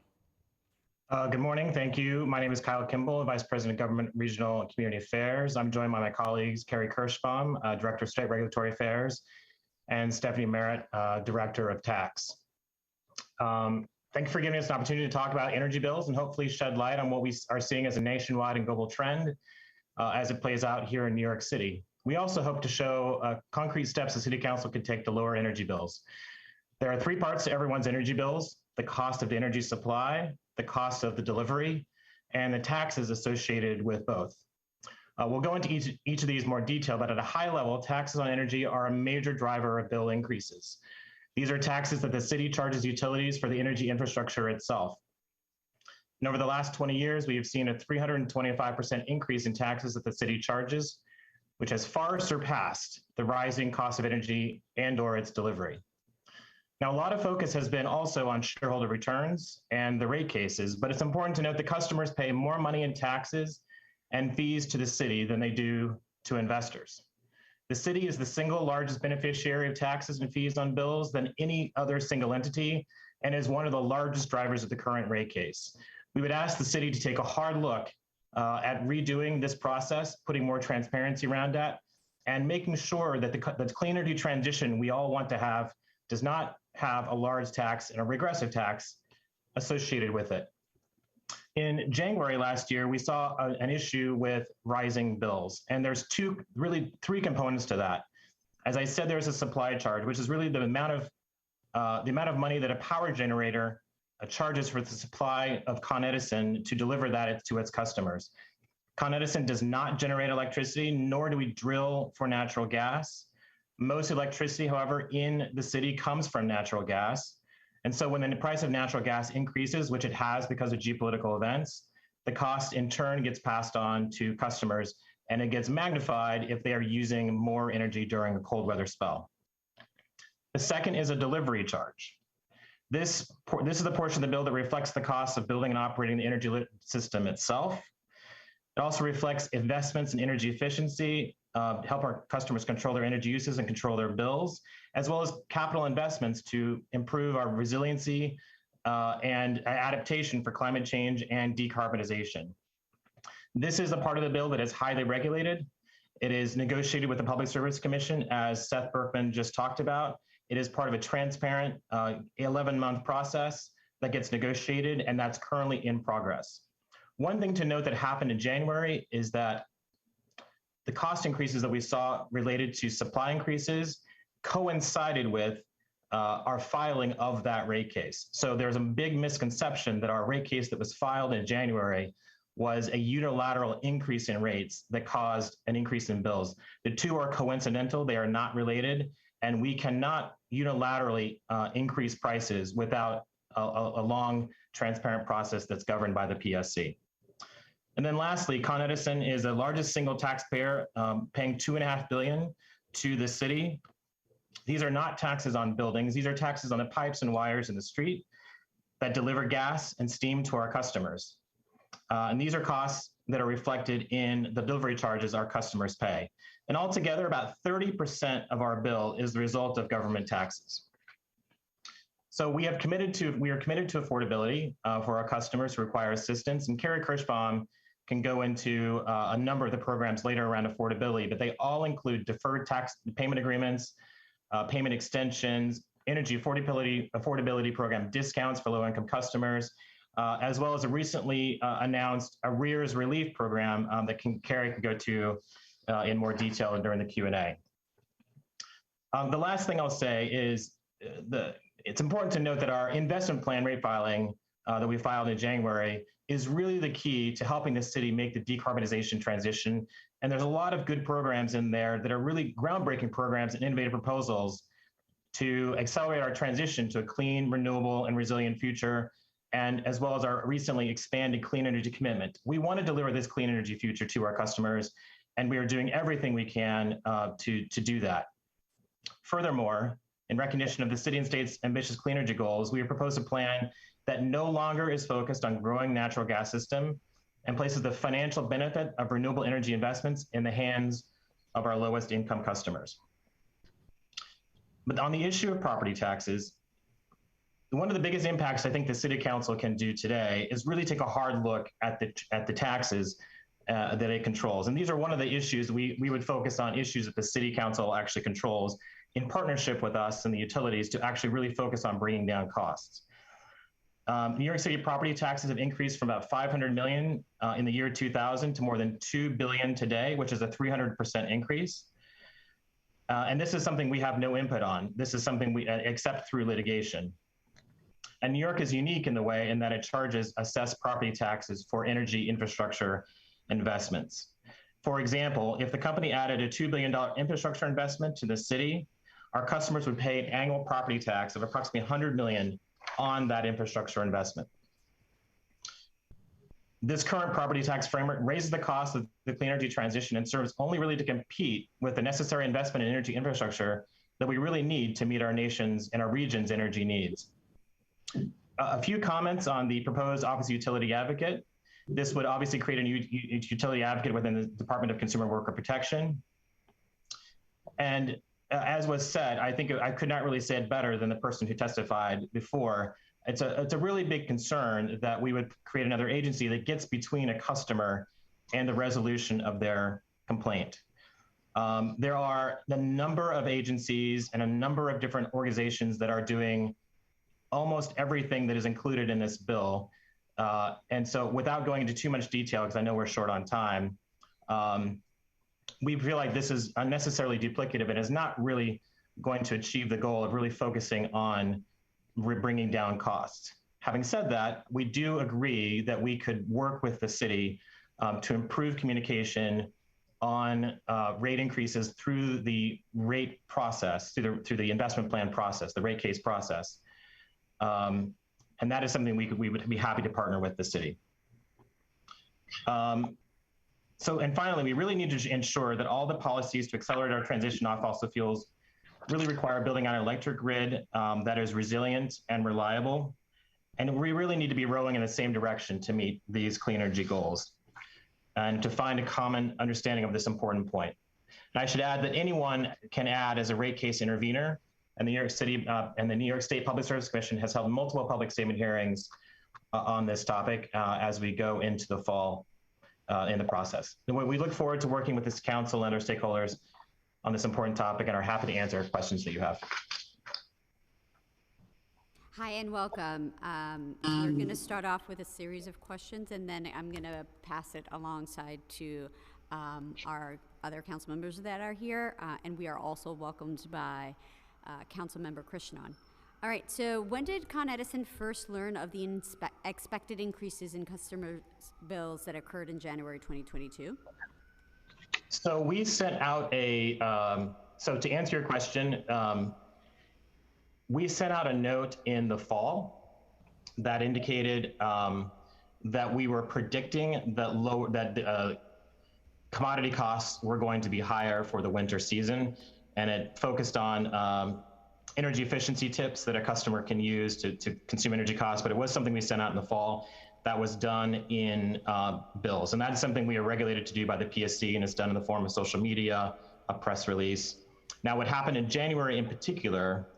Good morning, thank you. My name is Kyle Kimball, Vice President of Government, Regional, and Community Affairs. I'm joined by my colleagues, Carrie Kirschbaum, Director of State Regulatory Affairs, and Stephanie Merritt, Director of Tax. Thank you for giving us an opportunity to talk about energy bills and hopefully shed light on what we are seeing as a nationwide and global trend as it plays out here in New York City. We also hope to show concrete steps the City Council can take to lower energy bills. There are 3 parts to everyone's energy bills: the cost of the energy supply, the cost of the delivery, and the taxes associated with both. We'll go into each of these more detail, but at a high level, taxes on energy are a major driver of bill increases. These are taxes that the city charges utilities for the energy infrastructure itself. And over the last 20 years, we have seen a 325% increase in taxes that the city charges, which has far surpassed the rising cost of energy and/or its delivery. Now, a lot of focus has been also on shareholder returns and the rate cases, but it's important to note that customers pay more money in taxes and fees to the city than they do to investors. The city is the single largest beneficiary of taxes and fees on bills than any other single entity, and is one of the largest drivers of the current rate case. We would ask the city to take a hard look at redoing this process, putting more transparency around that, and making sure that the clean energy transition we all want to have does not have a large tax and a regressive tax associated with it. In January last year, we saw an issue with rising bills, and there's really three components to that. As I said, there's a supply charge, which is really the amount of money that a power generator charges for the supply of Con Edison to deliver that to its customers. Con Edison does not generate electricity, nor do we drill for natural gas. Most electricity, however, in the city comes from natural gas. And so when the price of natural gas increases, which it has because of geopolitical events, the cost in turn gets passed on to customers, and it gets magnified if they are using more energy during a cold weather spell. The second is a delivery charge. This is the portion of the bill that reflects the cost of building and operating the energy system itself. It also reflects investments in energy efficiency, help our customers control their energy uses and control their bills, as well as capital investments to improve our resiliency and adaptation for climate change and decarbonization. This is a part of the bill that is highly regulated. It is negotiated with the Public Service Commission, as Seth Berkman just talked about. It is part of a transparent 11-month process that gets negotiated, and that's currently in progress. One thing to note that happened in January is that the cost increases that we saw related to supply increases coincided with our filing of that rate case. So there's a big misconception that our rate case that was filed in January was a unilateral increase in rates that caused an increase in bills. The two are coincidental, they are not related, and we cannot unilaterally increase prices without a long, transparent process that's governed by the PSC. And then lastly, Con Edison is the largest single taxpayer, paying $2.5 billion to the city. These are not taxes on buildings. These are taxes on the pipes and wires in the street that deliver gas and steam to our customers. And these are costs that are reflected in the delivery charges our customers pay. And altogether, about 30% of our bill is the result of government taxes. So we are committed to affordability for our customers who require assistance. And Carrie Kirschbaum can go into a number of the programs later around affordability, but they all include deferred tax payment agreements, payment extensions, energy affordability program discounts for low-income customers, as well as a recently announced arrears relief program that Carrie can go to in more detail during the Q&A. The last thing I'll say is it's important to note that our investment plan rate filing that we filed in January is really the key to helping the city make the decarbonization transition. And there's a lot of good programs in there that are really groundbreaking programs and innovative proposals to accelerate our transition to a clean, renewable, and resilient future, and as well as our recently expanded clean energy commitment. We want to deliver this clean energy future to our customers, and we are doing everything we can to do that. Furthermore, in recognition of the city and state's ambitious clean energy goals, we have proposed a plan that no longer is focused on growing natural gas system and places the financial benefit of renewable energy investments in the hands of our lowest income customers. But on the issue of property taxes, one of the biggest impacts I think the City Council can do today is really take a hard look at the taxes that it controls. And these are one of the issues we would focus on, issues that the City Council actually controls in partnership with us and the utilities to actually really focus on bringing down costs. New York City property taxes have increased from about $500 million in the year 2000 to more than $2 billion today, which is a 300% increase. And this is something we have no input on. This is something we accept through litigation. And New York is unique in the way in that it charges assessed property taxes for energy infrastructure investments. For example, if the company added a $2 billion infrastructure investment to the city, our customers would pay an annual property tax of approximately $100 million on that infrastructure investment. This current property tax framework raises the cost of the clean energy transition and serves only really to compete with the necessary investment in energy infrastructure that we really need to meet our nation's and our region's energy needs. A few comments on the proposed Office of Utility Advocate. This would obviously create a new utility advocate within the Department of Consumer and Worker Protection. And as was said, I think I could not really say it better than the person who testified before. It's a really big concern that we would create another agency that gets between a customer and the resolution of their complaint. There are a number of agencies and a number of different organizations that are doing almost everything that is included in this bill. And so without going into too much detail, because I know we're short on time, we feel like this is unnecessarily duplicative and is not really going to achieve the goal of really focusing on bringing down costs. Having said that, we do agree that we could work with the city to improve communication on rate increases through the rate process, through the investment plan process, the rate case process. And that is something we would be happy to partner with the city. And finally, we really need to ensure that all the policies to accelerate our transition off fossil fuels really require building on an electric grid that is resilient and reliable. And we really need to be rowing in the same direction to meet these clean energy goals and to find a common understanding of this important point. And I should add that anyone can add as a rate case intervener, and the New York City and the New York State Public Service Commission has held multiple public statement hearings on this topic as we go into the fall in the process. We look forward to working with this council and our stakeholders on this important topic and are happy to answer questions that you have. Hi and welcome. We're going to start off with a series of questions, and then I'm going to pass it alongside to our other council members that are here, and we are also welcomed by Council Member Krishnan. All right, so when did Con Edison first learn of the expected increases in customer bills that occurred in January 2022? So we sent out a, so to answer your question, we sent out a note in the fall that indicated that we were predicting that commodity costs were going to be higher for the winter season, and it focused on energy efficiency tips that a customer can use to consume energy costs, but it was something we sent out in the fall that was done in bills. And that's something we are regulated to do by the PSC, and it's done in the form of social media, a press release. Now, what happened in January in particular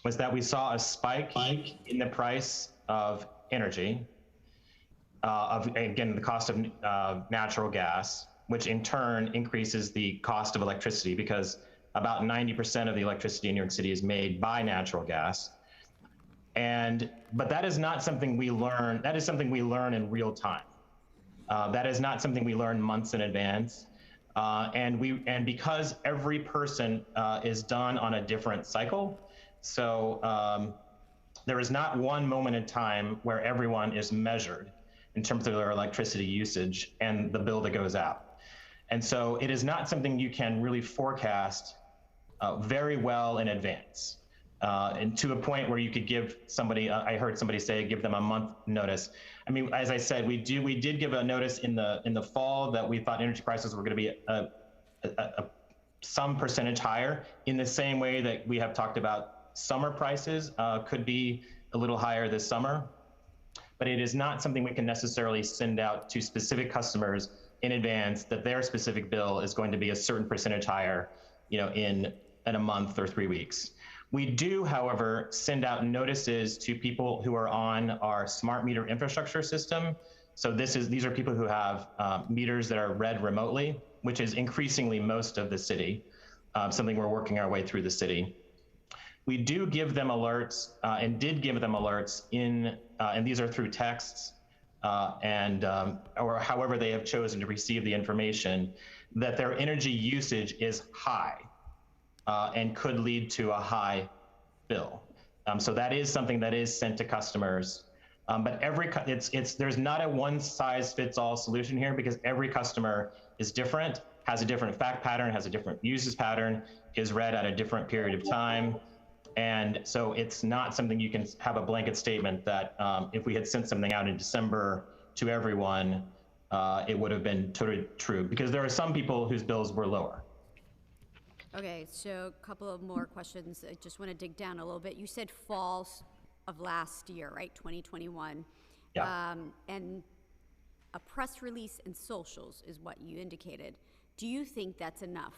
was that we saw a spike in the price of energy, again, the cost of natural gas, which in turn increases the cost of electricity because about 90% of the electricity in New York City is made by natural gas. But that is not something we learn, that is something we learn in real time. That is not something we learn months in advance. And because every person is done on a different cycle, so there is not one moment in time where everyone is measured in terms of their electricity usage and the bill that goes out. And so it is not something you can really forecast very well in advance. And to a point where you could give somebody, I heard somebody say, give them a month notice. I mean, as I said, we did give a notice in the fall that we thought energy prices were going to be some percentage higher, in the same way that we have talked about summer prices could be a little higher this summer. But it is not something we can necessarily send out to specific customers in advance that their specific bill is going to be a certain percentage higher, in a month or 3 weeks. We do, however, send out notices to people who are on our smart meter infrastructure system. So these are people who have meters that are read remotely, which is increasingly most of the city, something we're working our way through the city. We do give them alerts and did give them alerts and these are through texts or however they have chosen to receive the information, that their energy usage is high and could lead to a high bill. So that is something that is sent to customers. But there's not a one size fits all solution here, because every customer is different, has a different fact pattern, has a different uses pattern, is read at a different period of time. And so it's not something you can have a blanket statement that if we had sent something out in December to everyone, it would have been totally true, because there are some people whose bills were lower. Okay, so a couple of more questions. I just want to dig down a little bit. You said fall of last year, right? 2021. Yeah. And a press release and socials is what you indicated. Do you think that's enough?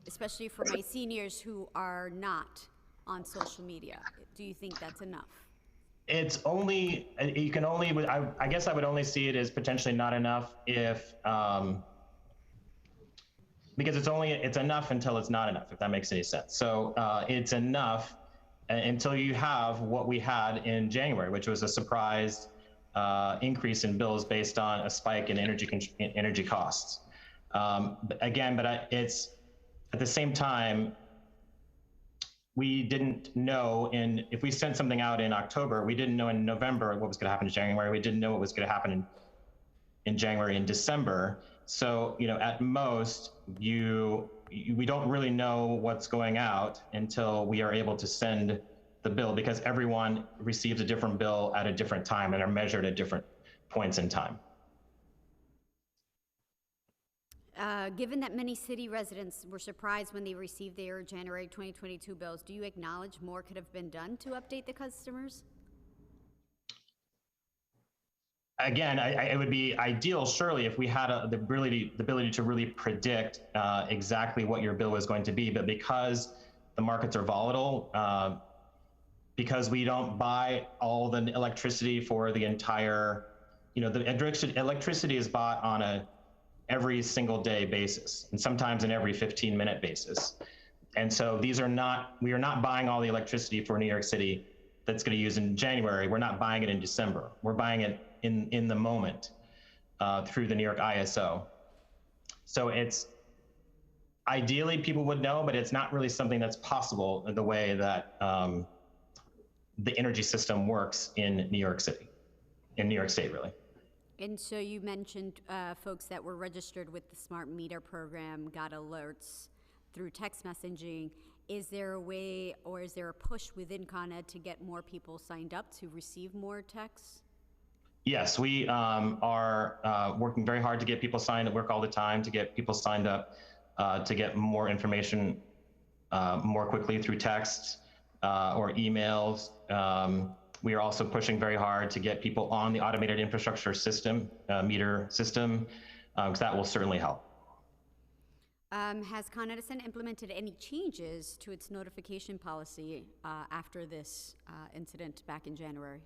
Especially for my seniors who are not on social media. Do you think that's enough? It's only, you can only, I guess I would only see it as potentially not enough if, because it's enough until it's not enough, if that makes any sense. So it's enough until you have what we had in January, which was a surprise increase in bills based on a spike in energy costs. Again, but it's at the same time, we didn't know if we sent something out in October, we didn't know in November what was going to happen in January. We didn't know what was going to happen in January and December. So, at most, we don't really know what's going out until we are able to send the bill, because everyone receives a different bill at a different time and are measured at different points in time. Given that many city residents were surprised when they received their January 2022 bills, do you acknowledge more could have been done to update the customers? Again, it would be ideal, surely, if we had the ability to really predict exactly what your bill was going to be. But because the markets are volatile, because we don't buy all the electricity for the entire, the electricity is bought on every single day basis, and sometimes an every 15-minute basis. And so we are not buying all the electricity for New York City that's going to use in January. We're not buying it in December. We're buying it in the moment through the New York ISO. So it's ideally people would know, but it's not really something that's possible in the way that the energy system works in New York City, in New York State, really. And so you mentioned folks that were registered with the smart meter program got alerts through text messaging. Is there a way, or is there a push within Con Ed to get more people signed up to receive more texts? Yes, we are working very hard to get people signed up, work all the time to get people signed up, to get more information more quickly through text or emails. We are also pushing very hard to get people on the automated infrastructure system, meter system, because that will certainly help. Has Con Edison implemented any changes to its notification policy after this incident back in January?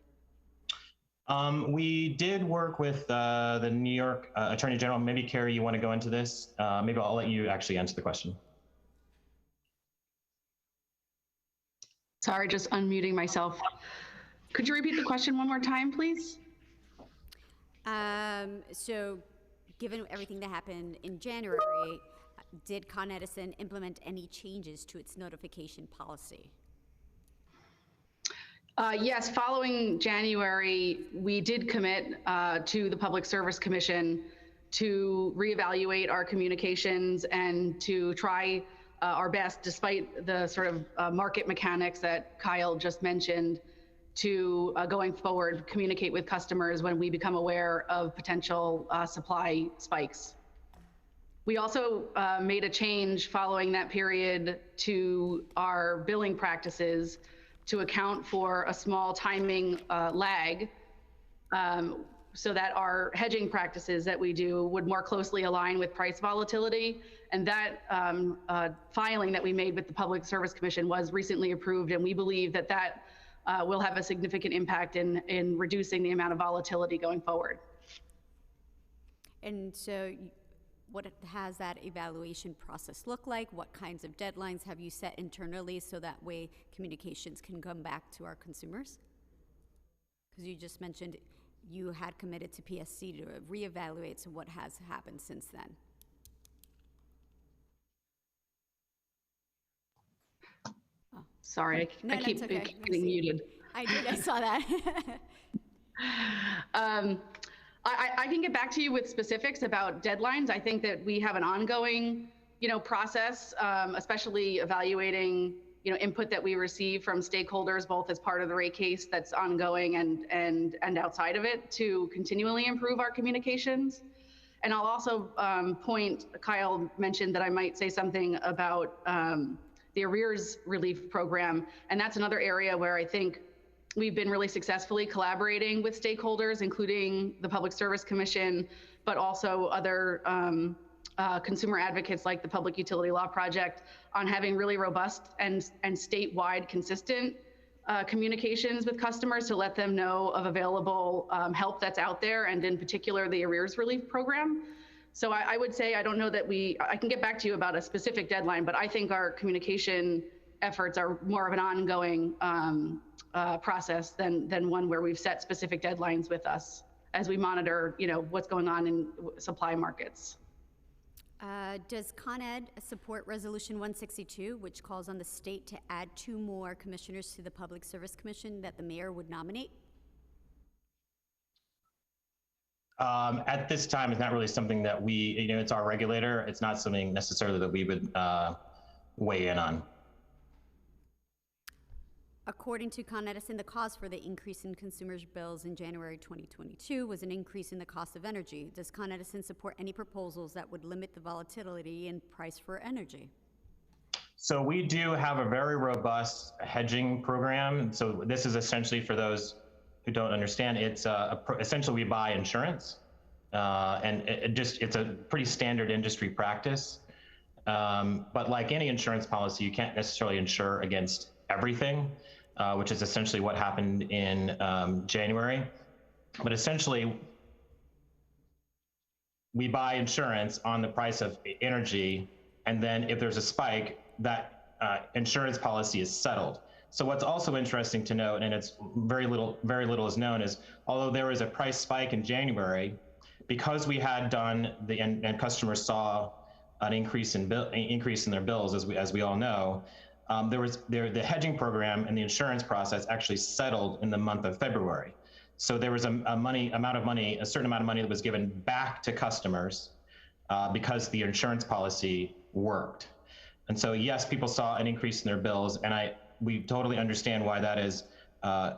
We did work with the New York Attorney General. Maybe, Carrie, you want to go into this? Maybe I'll let you actually answer the question. Sorry, just unmuting myself. Could you repeat the question one more time, please? So, given everything that happened in January, did Con Edison implement any changes to its notification policy? Yes, following January, we did commit to the Public Service Commission to reevaluate our communications and to try our best, despite the sort of market mechanics that Kyle just mentioned, to going forward communicate with customers when we become aware of potential supply spikes. We also made a change following that period to our billing practices to account for a small timing lag, so that our hedging practices that we do would more closely align with price volatility. And that filing that we made with the Public Service Commission was recently approved, and we believe that that will have a significant impact in reducing the amount of volatility going forward. And so what has that evaluation process look like? What kinds of deadlines have you set internally so that way communications can come back to our consumers? Because you just mentioned you had committed to PSC to reevaluate, so what has happened since then? Oh. Sorry, I keep okay. getting muted. I saw that. I can get back to you with specifics about deadlines. I think that we have an ongoing, process, especially evaluating, input that we receive from stakeholders, both as part of the rate case that's ongoing and outside of it, to continually improve our communications. And I'll also Kyle mentioned that I might say something about the arrears relief program, and that's another area where I think we've been really successfully collaborating with stakeholders, including the Public Service Commission, but also other consumer advocates like the Public Utility Law Project, on having really robust and statewide consistent communications with customers to let them know of available help that's out there, and in particular the arrears relief program. So I would say, I don't know that I can get back to you about a specific deadline, but I think our communication efforts are more of an ongoing process than one where we've set specific deadlines with us as we monitor, what's going on in supply markets. Does Con Ed support Resolution 162, which calls on the state to add 2 more commissioners to the Public Service Commission that the mayor would nominate? At this time, it's not really something that it's our regulator. It's not something necessarily that we would weigh in on. According to Con Edison, the cause for the increase in consumers' bills in January 2022 was an increase in the cost of energy. Does Con Edison support any proposals that would limit the volatility in price for energy? So we do have a very robust hedging program. So this is essentially, for those who don't understand, it's essentially we buy insurance, and it's a pretty standard industry practice. But like any insurance policy, you can't necessarily insure against everything, which is essentially what happened in January. But essentially, we buy insurance on the price of energy, and then if there's a spike, that insurance policy is settled. So what's also interesting to note, and it's very little is known, is although there was a price spike in January, because we had done and customers saw an increase in their bills, as we all know, the hedging program and the insurance process actually settled in the month of February. So there was a certain amount of money that was given back to customers because the insurance policy worked. And so yes, people saw an increase in their bills, and we totally understand why that is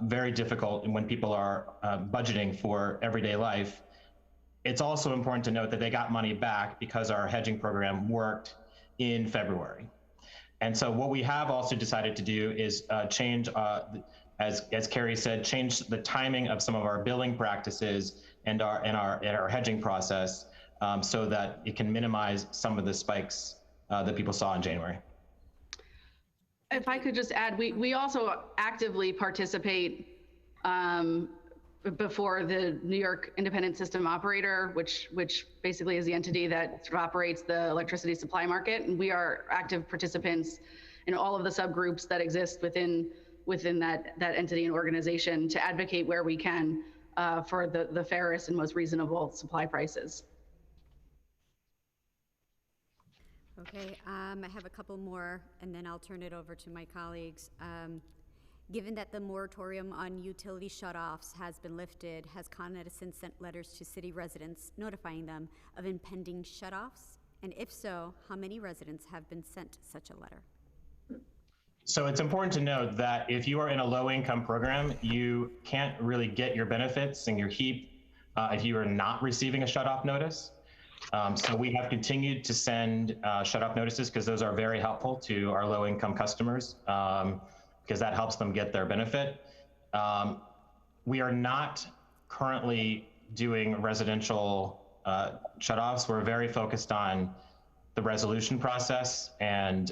very difficult when people are budgeting for everyday life. It's also important to note that they got money back because our hedging program worked in February. And so what we have also decided to do is change, as Carrie said, change the timing of some of our billing practices and our hedging process so that it can minimize some of the spikes that people saw in January. If I could just add, we also actively participate before the New York Independent System Operator, which basically is the entity that sort of operates the electricity supply market. And we are active participants in all of the subgroups that exist within that entity and organization to advocate where we can for the fairest and most reasonable supply prices. Okay, I have a couple more, and then I'll turn it over to my colleagues. Given that the moratorium on utility shutoffs has been lifted, has Con Edison sent letters to city residents notifying them of impending shutoffs? And if so, how many residents have been sent such a letter? So it's important to note that if you are in a low-income program, you can't really get your benefits and your HEAP if you are not receiving a shutoff notice. So we have continued to send shutoff notices because those are very helpful to our low-income customers because that helps them get their benefit. We are not currently doing residential shutoffs. We're very focused on the resolution process and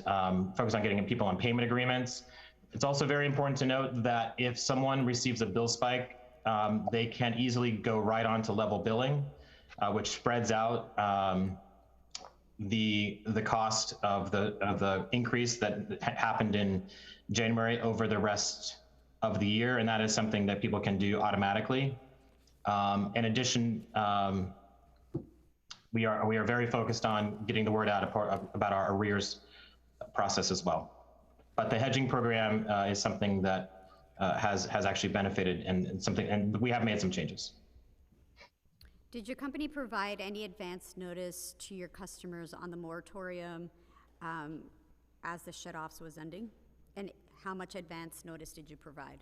focused on getting people on payment agreements. It's also very important to note that if someone receives a bill spike, they can easily go right on to level billing, which spreads out the cost of the increase that happened in January over the rest of the year, and that is something that people can do automatically. In addition, we are very focused on getting the word out about our arrears process as well. But the hedging program is something that has actually benefited and we have made some changes. Did your company provide any advance notice to your customers on the moratorium as the shutoffs was ending? And how much advance notice did you provide?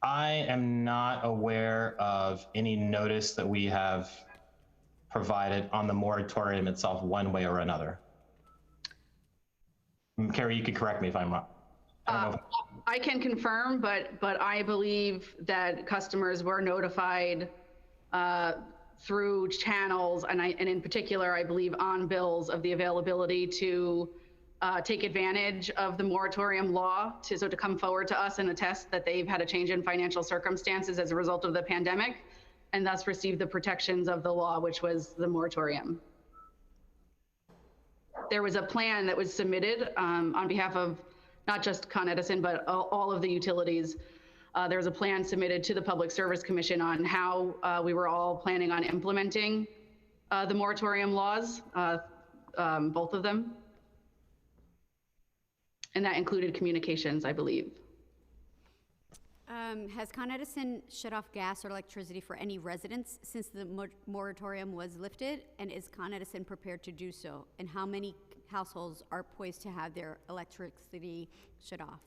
I am not aware of any notice that we have provided on the moratorium itself one way or another. Carrie, you could correct me if I'm wrong. I can confirm, but I believe that customers were notified through channels, and in particular, I believe on bills, of the availability to take advantage of the moratorium law to come forward to us and attest that they've had a change in financial circumstances as a result of the pandemic, and thus receive the protections of the law, which was the moratorium. There was a plan that was submitted on behalf of not just Con Edison, but all of the utilities. There was a plan submitted to the Public Service Commission on how we were all planning on implementing the moratorium laws, both of them. And that included communications, I believe. Has Con Edison shut off gas or electricity for any residents since the moratorium was lifted? And is Con Edison prepared to do so? And how many households are poised to have their electricity shut off?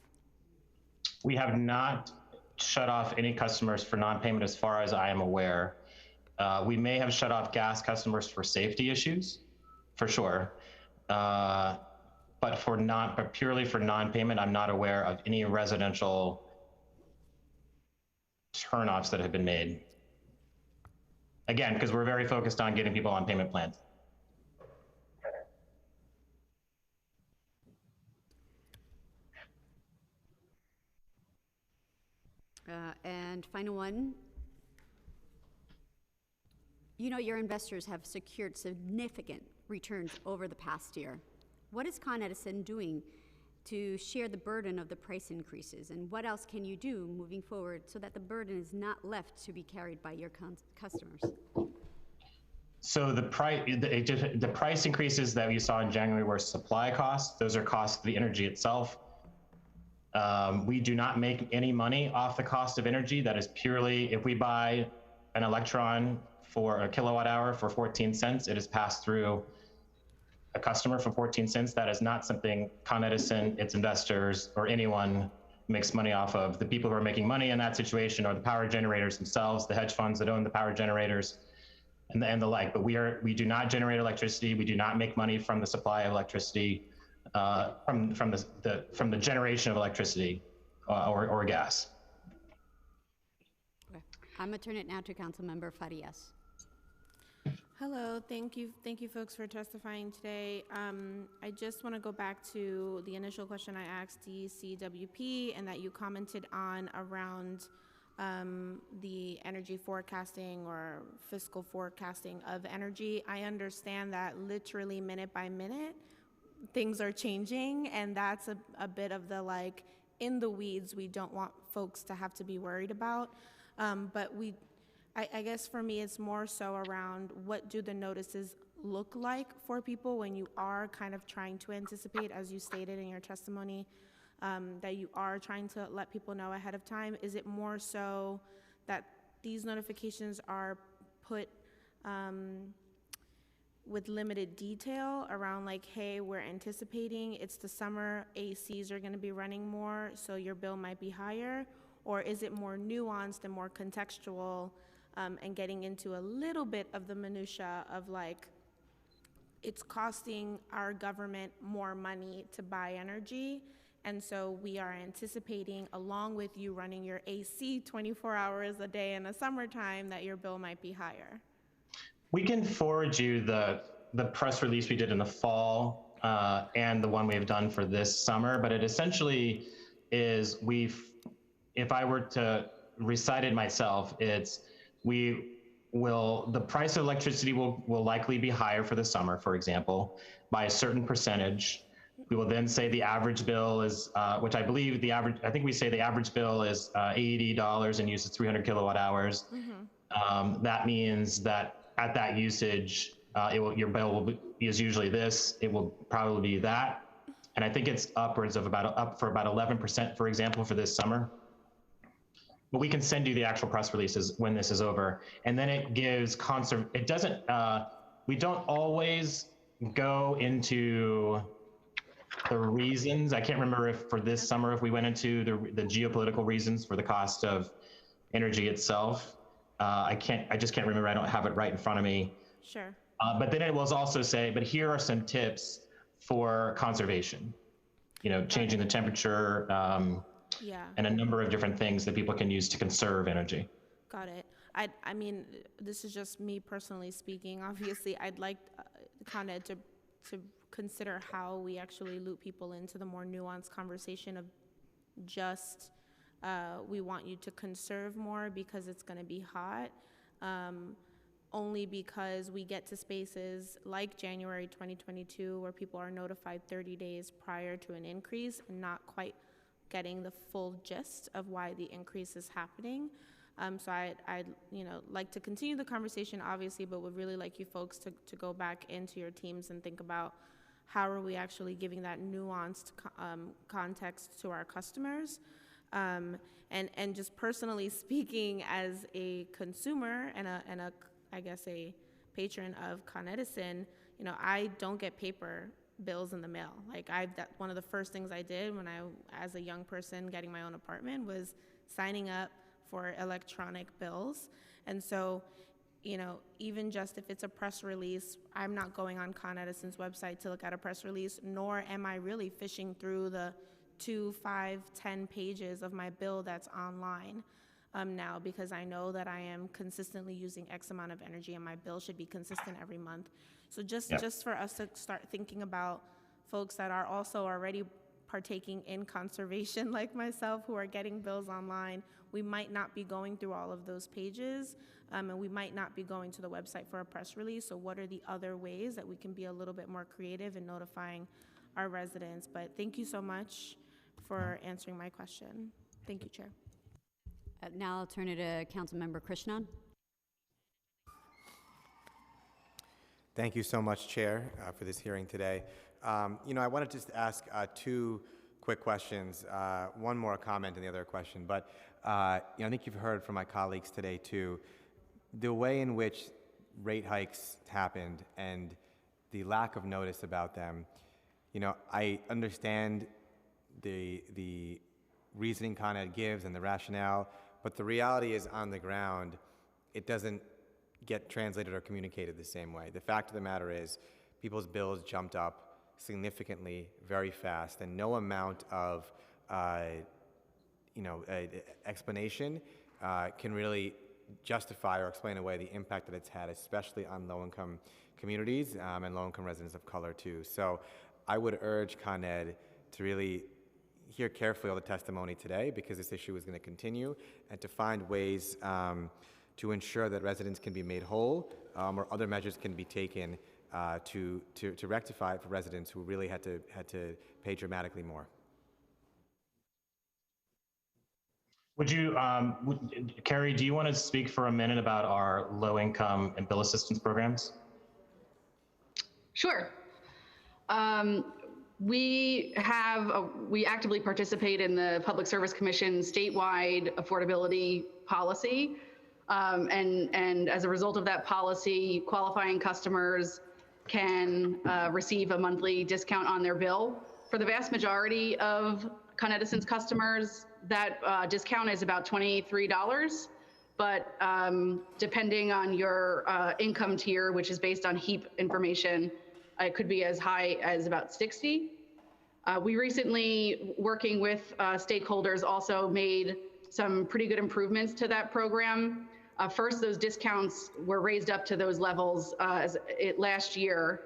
We have not shut off any customers for non-payment as far as I am aware. We may have shut off gas customers for safety issues, for sure. But purely for non-payment, I'm not aware of any residential turnoffs that have been made. Again, because we're very focused on getting people on payment plans. And final one. You know, your investors have secured significant returns over the past year. What is Con Edison doing to share the burden of the price increases? And what else can you do moving forward so that the burden is not left to be carried by your customers? So the price increases that we saw in January were supply costs. Those are costs of the energy itself. We do not make any money off the cost of energy. That is purely, if we buy an electron for a kilowatt hour for 14 cents, it is passed through a customer for 14 cents. That is not something Con Edison, its investors, or anyone makes money off of. The people who are making money in that situation are the power generators themselves, the hedge funds that own the power generators, and the like. But we do not generate electricity. We do not make money from the supply of electricity, from the generation of electricity or gas. Okay. I'm gonna turn it now to Councilmember Farias. Hello, thank you folks for testifying today. I just want to go back to the initial question I asked DCWP and that you commented on around the energy forecasting or fiscal forecasting of energy. I understand that literally minute by minute, things are changing, and that's a bit of the like in the weeds we don't want folks to have to be worried about. But I guess for me, it's more so around what do the notices look like for people when you are kind of trying to anticipate, as you stated in your testimony, that you are trying to let people know ahead of time. Is it more so that these notifications are put with limited detail around like, hey, we're anticipating it's the summer, ACs are gonna be running more, so your bill might be higher? Or is it more nuanced and more contextual and getting into a little bit of the minutia of like, it's costing our government more money to buy energy, and so we are anticipating, along with you running your AC 24 hours a day in the summertime, that your bill might be higher? We can forward you the press release we did in the fall and the one we've done for this summer, but it essentially is if I were to recite it myself, it's the price of electricity will likely be higher for the summer, for example, by a certain percentage. We will then say the average bill is, which I believe I think we say the average bill is $80 and uses 300 kilowatt hours. Mm-hmm. That means that at that usage, your bill is usually this, it will probably be that. And I think it's upwards of up for about 11%, for example, for this summer. But we can send you the actual press releases when this is over. And then it gives it doesn't, we don't always go into the reasons. I can't remember if for this summer, if we went into the geopolitical reasons for the cost of energy itself. I just can't remember. I don't have it right in front of me. Sure. But then it will also say, but here are some tips for conservation. Changing the temperature, and a number of different things that people can use to conserve energy. Got it. I mean, this is just me personally speaking. Obviously, I'd like Con Ed to consider how we actually loop people into the more nuanced conversation of just we want you to conserve more because it's going to be hot. Only because we get to spaces like January 2022 where people are notified 30 days prior to an increase and not quite getting the full gist of why the increase is happening. So I'd like to continue the conversation, obviously, but would really like you folks to go back into your teams and think about how are we actually giving that nuanced context to our customers. And just personally speaking, as a consumer and a I guess a patron of Con Edison, I don't get paper bills in the mail. Like one of the first things I did when as a young person getting my own apartment was signing up for electronic bills. And so, even just if it's a press release, I'm not going on Con Edison's website to look at a press release, nor am I really fishing through the 2, 5, 10 pages of my bill that's online now, because I know that I am consistently using X amount of energy and my bill should be consistent every month. So just for us to start thinking about folks that are also already partaking in conservation like myself, who are getting bills online, we might not be going through all of those pages, and we might not be going to the website for a press release. So what are the other ways that we can be a little bit more creative in notifying our residents? But thank you so much for answering my question. Thank you, Chair. Now I'll turn it to Councilmember Krishnan. Thank you so much, Chair, for this hearing today. I wanted to just ask 2 quick questions, one more comment and the other question. But I think you've heard from my colleagues today too, the way in which rate hikes happened and the lack of notice about them. I understand the reasoning Con Ed gives and the rationale, but the reality is on the ground, it doesn't get translated or communicated the same way. The fact of the matter is, people's bills jumped up significantly, very fast, and no amount of explanation can really justify or explain away the impact that it's had, especially on low-income communities and low-income residents of color too. So I would urge Con Ed to really hear carefully all the testimony today, because this issue is going to continue, and to find ways to ensure that residents can be made whole, or other measures can be taken to rectify it for residents who really had to pay dramatically more. Would you, Carrie, do you want to speak for a minute about our low-income and bill assistance programs? Sure. We actively participate in the Public Service Commission's statewide affordability policy. And as a result of that policy, qualifying customers can receive a monthly discount on their bill. For the vast majority of Con Edison's customers, that discount is about $23. But depending on your income tier, which is based on HEAP information, it could be as high as about $60. We recently, working with stakeholders, also made some pretty good improvements to that program. First, those discounts were raised up to those levels last year,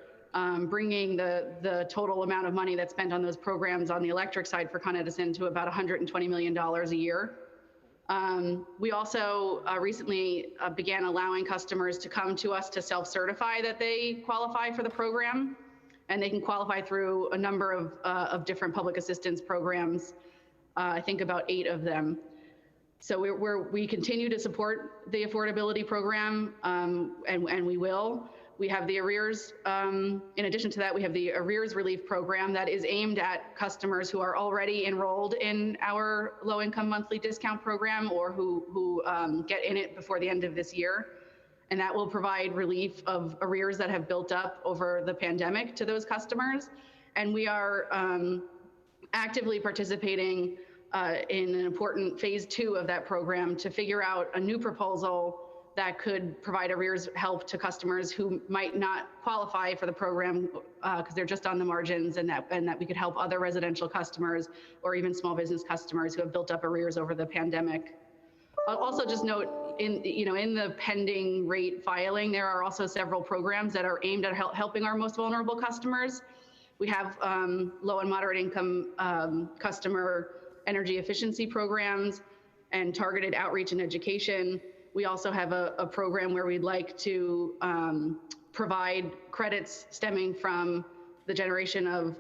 bringing the total amount of money that's spent on those programs on the electric side for Con Edison to about $120 million a year. We also recently began allowing customers to come to us to self-certify that they qualify for the program, and they can qualify through a number of different public assistance programs, I think about 8 of them. So we continue to support the affordability program, and we will. We have the arrears. In addition to that, we have the arrears relief program that is aimed at customers who are already enrolled in our low-income monthly discount program, or who get in it before the end of this year. And that will provide relief of arrears that have built up over the pandemic to those customers. And we are actively participating in an important phase 2 of that program to figure out a new proposal that could provide arrears help to customers who might not qualify for the program because they're just on the margins, and that we could help other residential customers or even small business customers who have built up arrears over the pandemic. I'll also just note, in the pending rate filing, there are also several programs that are aimed at helping our most vulnerable customers. We have low and moderate income customer energy efficiency programs and targeted outreach and education. We also have a program where we'd like to provide credits stemming from the generation of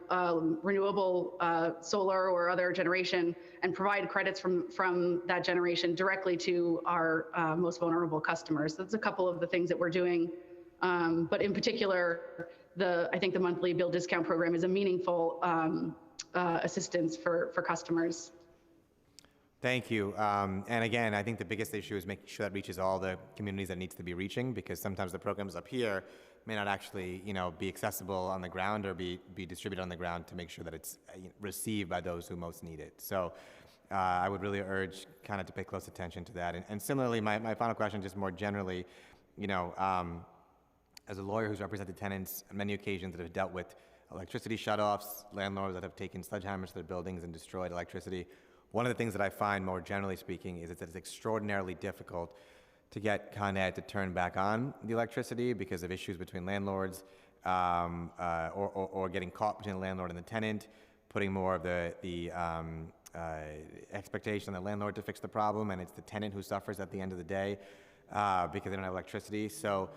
renewable solar or other generation and provide credits from that generation directly to our most vulnerable customers. That's a couple of the things that we're doing. But in particular, I think the monthly bill discount program is a meaningful assistance for customers. Thank you. And again, I think the biggest issue is making sure that reaches all the communities that it needs to be reaching, because sometimes the programs up here may not actually, be accessible on the ground or be distributed on the ground to make sure that it's received by those who most need it. So I would really urge kind of to pay close attention to that. And similarly, my final question, just more generally, as a lawyer who's represented tenants on many occasions that have dealt with electricity shutoffs, landlords that have taken sledgehammers to their buildings and destroyed electricity, one of the things that I find, more generally speaking, is that it's extraordinarily difficult to get Con Ed to turn back on the electricity because of issues between landlords or getting caught between the landlord and the tenant, putting more of the expectation on the landlord to fix the problem, and it's the tenant who suffers at the end of the day because they don't have electricity. So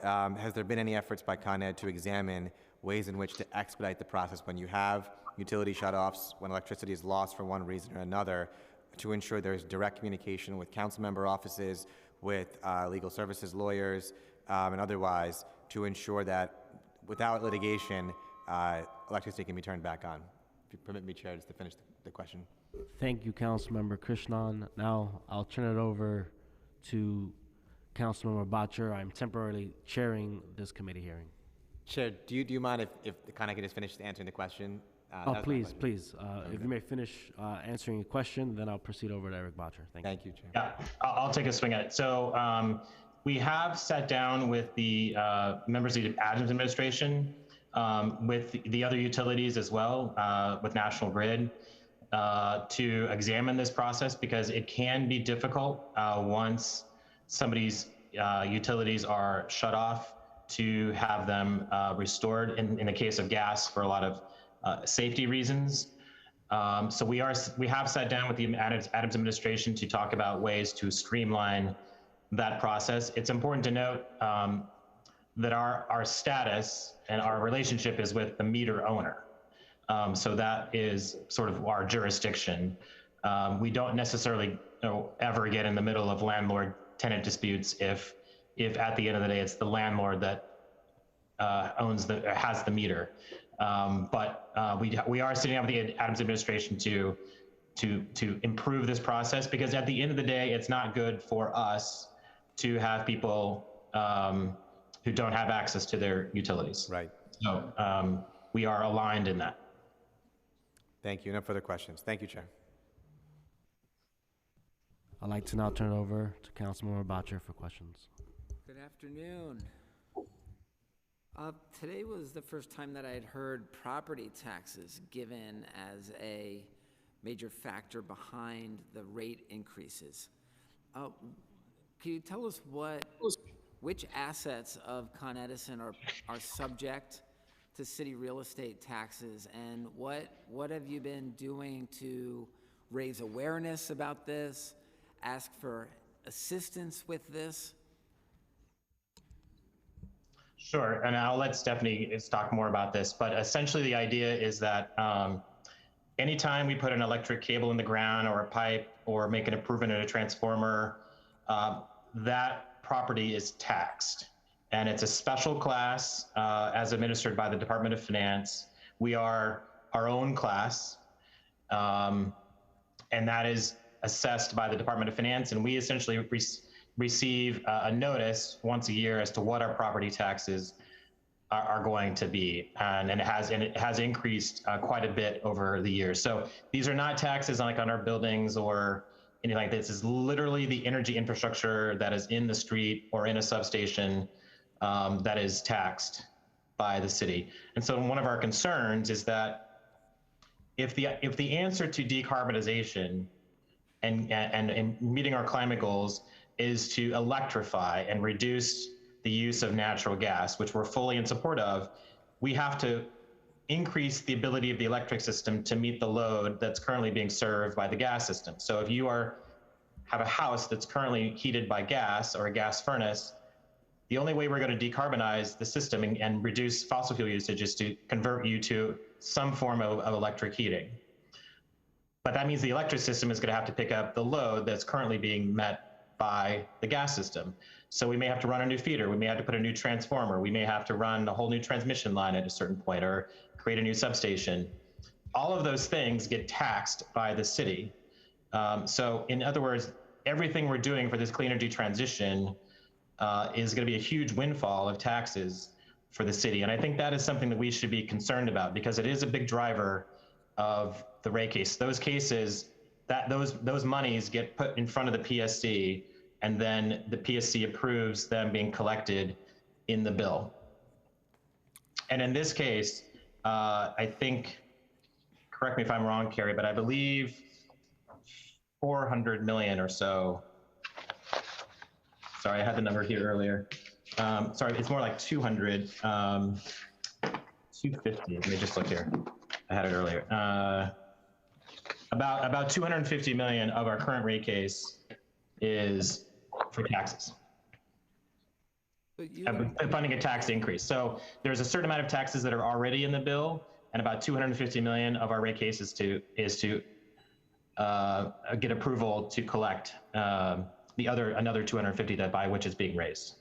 has there been any efforts by Con Ed to examine ways in which to expedite the process when you have utility shutoffs, when electricity is lost for one reason or another, to ensure there's direct communication with council member offices, with legal services lawyers, and otherwise, to ensure that without litigation, electricity can be turned back on? If you permit me, Chair, just to finish the question. Thank you, Councilmember Krishnan. Now I'll turn it over to Councilmember Bottcher. I'm temporarily chairing this committee hearing. Chair, do you mind if Con Ed can just finish answering the question? Please. If you may finish answering your question, then I'll proceed over to Eric Bottcher. Thank you, Chair. Yeah, I'll take a swing at it. So we have sat down with the members of the Adams administration, with the other utilities as well, with National Grid, to examine this process, because it can be difficult once somebody's utilities are shut off to have them restored, in the case of gas, for a lot of safety reasons. So we have sat down with the Adams administration to talk about ways to streamline that process. It's important to note that our status and our relationship is with the meter owner. So that is sort of our jurisdiction. We don't necessarily ever get in the middle of landlord-tenant disputes if at the end of the day it's the landlord that has the meter. But we are sitting down with the Adams administration to improve this process, because at the end of the day, it's not good for us to have people who don't have access to their utilities. Right. So we are aligned in that. Thank you. No further questions. Thank you, Chair. I'd like to now turn it over to Councilmember Bottcher for questions. Good afternoon. Today was the first time that I had heard property taxes given as a major factor behind the rate increases. Can you tell us which assets of Con Edison are subject to city real estate taxes, and what have you been doing to raise awareness about this, ask for assistance with this? Sure, and I'll let Stephanie talk more about this, but essentially the idea is that anytime we put an electric cable in the ground or a pipe or make an improvement in a transformer, that property is taxed. And it's a special class as administered by the Department of Finance. We are our own class, and that is assessed by the Department of Finance, and we essentially receive a notice once a year as to what our property taxes are going to be, and it has increased quite a bit over the years. So these are not taxes on our buildings or anything like this. It's literally the energy infrastructure that is in the street or in a substation that is taxed by the city. And so one of our concerns is that if the answer to decarbonization and meeting our climate goals is to electrify and reduce the use of natural gas, which we're fully in support of, we have to increase the ability of the electric system to meet the load that's currently being served by the gas system. So if you have a house that's currently heated by gas or a gas furnace, the only way we're going to decarbonize the system and reduce fossil fuel usage is to convert you to some form of electric heating. But that means the electric system is going to have to pick up the load that's currently being met by the gas system. So we may have to run a new feeder, we may have to put a new transformer, we may have to run a whole new transmission line at a certain point, or create a new substation. All of those things get taxed by the city. So in other words, everything we're doing for this clean energy transition is going to be a huge windfall of taxes for the city. And I think that is something that we should be concerned about, because it is a big driver of the rate case. Those cases, those monies get put in front of the PSC, and then the PSC approves them being collected in the bill. And in this case, I think, correct me if I'm wrong, Carrie, but I believe 400 million or so. Sorry, I had the number here earlier. Sorry, it's more like 200, 250. Let me just look here. I had it earlier. About 250 million of our current rate case is for taxes. Funding a tax increase. So there's a certain amount of taxes that are already in the bill, and about 250 million of our rate case is to get approval to collect another 250 that by which is being raised.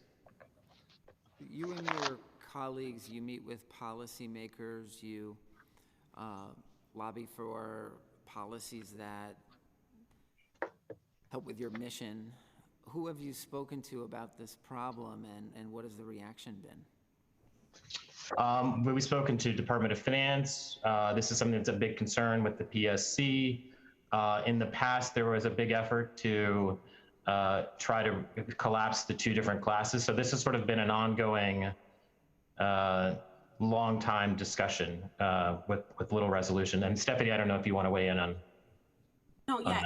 You and your colleagues, you meet with policymakers, you lobby for policies that help with your mission. Who have you spoken to about this problem, and what has the reaction been? We've spoken to Department of Finance. This is something that's a big concern with the PSC. In the past, there was a big effort to try to collapse the two different classes. So this has sort of been an ongoing, long time discussion with little resolution. And Stephanie, I don't know if you want to weigh in on. No, yeah,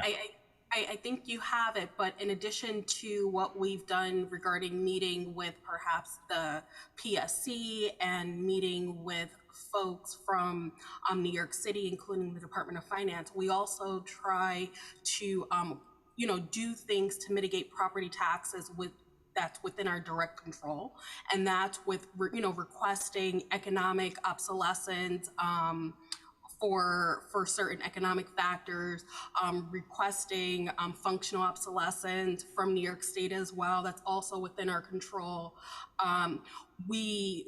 I think you have it, but in addition to what we've done regarding meeting with perhaps the PSC and meeting with folks from New York City, including the Department of Finance, we also try to, do things to mitigate property taxes that's within our direct control, and that's with, requesting economic obsolescence, for certain economic factors, requesting functional obsolescence from New York State as well. That's also within our control. We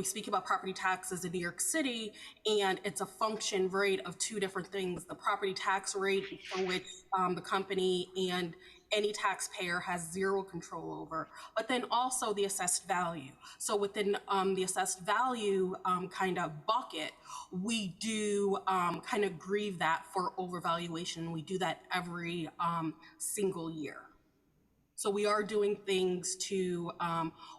speak about property taxes in New York City, and it's a function rate of two different things: the property tax rate, for which the company and any taxpayer has zero control over, but then also the assessed value. So within the assessed value kind of bucket, we do kind of grieve that for overvaluation. We do that every single year. So we are doing things to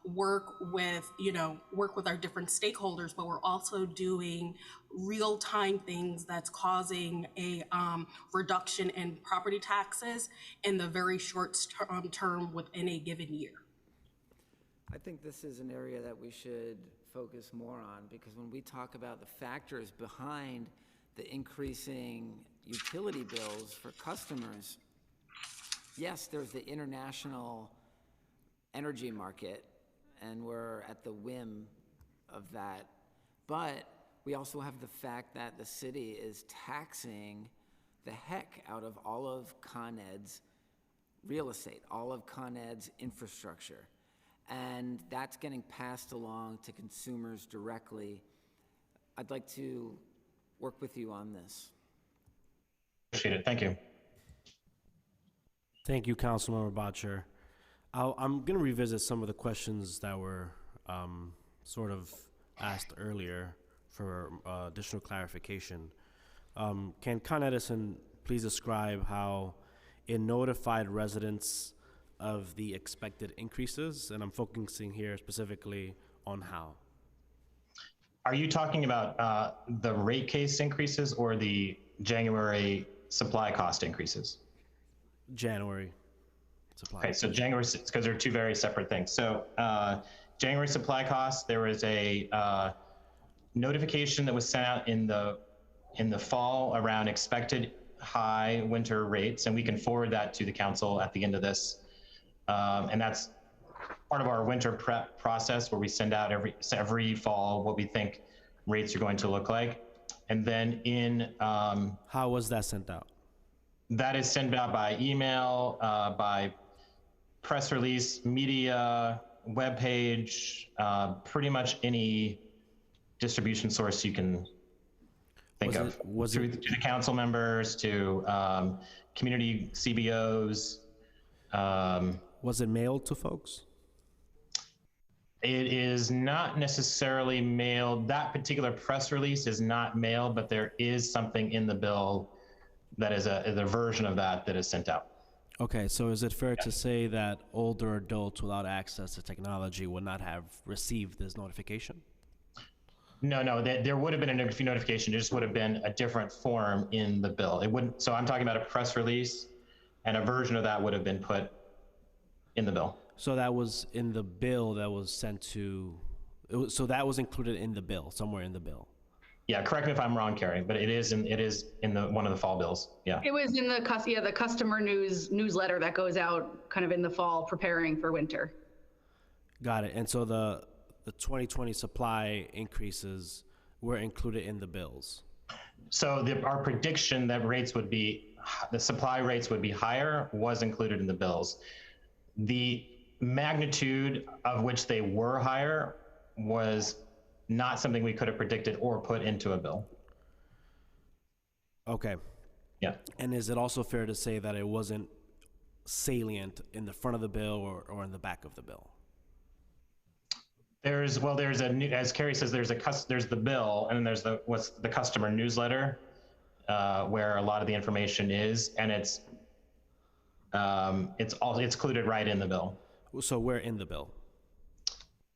work with our different stakeholders, but we're also doing real-time things that's causing a reduction in property taxes in the very short term within a given year. I think this is an area that we should focus more on, because when we talk about the factors behind the increasing utility bills for customers, yes, there's the international energy market, and we're at the whim of that. But we also have the fact that the city is taxing the heck out of all of Con Ed's real estate, all of Con Ed's infrastructure. And that's getting passed along to consumers directly. I'd like to work with you on this. Appreciate it. Thank you. Thank you, Councilmember Bottcher. I'm going to revisit some of the questions that were sort of asked earlier for additional clarification. Can Con Edison please describe how it notified residents of the expected increases? And I'm focusing here specifically on how. Are you talking about the rate case increases or the January supply cost increases? January supply. Okay, so January, because they're two very separate things. So January supply costs, there was a notification that was sent out in the fall around expected high winter rates, and we can forward that to the council at the end of this. And that's part of our winter prep process where we send out every fall what we think rates are going to look like. And then how was that sent out? That is sent out by email, by press release, media, webpage, pretty much any distribution source you can think of. To the council members, to community CBOs. Was it mailed to folks? It is not necessarily mailed. That particular press release is not mailed, but there is something in the bill that is a version of that is sent out. Okay, so is it fair to say that older adults without access to technology would not have received this notification? No, there would have been a notification. It just would have been a different form in the bill. It wouldn't. So I'm talking about a press release, and a version of that would have been put in the bill. So that was in the bill that was sent to. So that was included in the bill, somewhere in the bill. Yeah, correct me if I'm wrong, Carrie, but it is in the one of the fall bills. Yeah. It was in the customer newsletter that goes out kind of in the fall, preparing for winter. Got it. And so the 2020 supply increases were included in the bills. So our prediction that the supply rates would be higher was included in the bills. The magnitude of which they were higher was not something we could have predicted or put into a bill. Okay. Yeah. And is it also fair to say that it wasn't salient in the front of the bill or in the back of the bill? As Carrie says, there's the bill, and then there's the customer newsletter, where a lot of the information is, and it's included right in the bill. So where in the bill?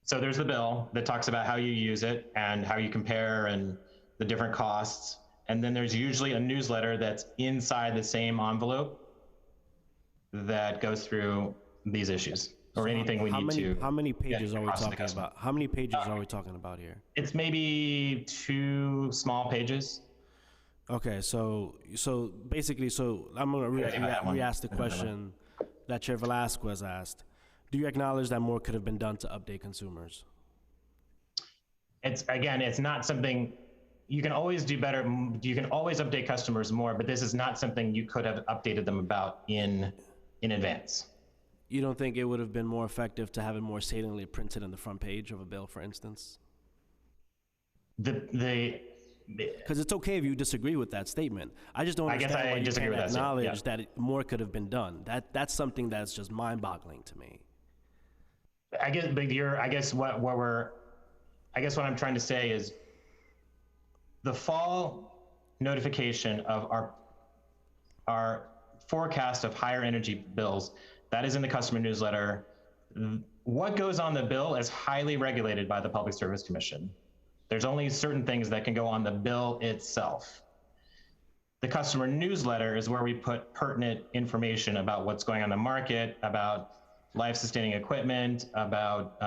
So there's the bill that talks about how you use it and how you compare and the different costs. And then there's usually a newsletter that's inside the same envelope that goes through these issues or anything we need to. How many pages are we talking about? How many pages are we talking about here? It's maybe 2 small pages. Okay, so basically, I'm going to re-ask the question that Chair Velasquez asked. Do you acknowledge that more could have been done to update consumers? It's not something you can always do better. You can always update customers more, but this is not something you could have updated them about in advance. You don't think it would have been more effective to have it more saliently printed in the front page of a bill, for instance? Because it's okay if you disagree with that statement. I just don't understand why you can't acknowledge that more could have been done. That's something that's just mind-boggling to me. I guess what I'm trying to say is the fall notification of our forecast of higher energy bills, that is in the customer newsletter. What goes on the bill is highly regulated by the Public Service Commission. There's only certain things that can go on the bill itself. The customer newsletter is where we put pertinent information about what's going on in the market, about life-sustaining equipment, about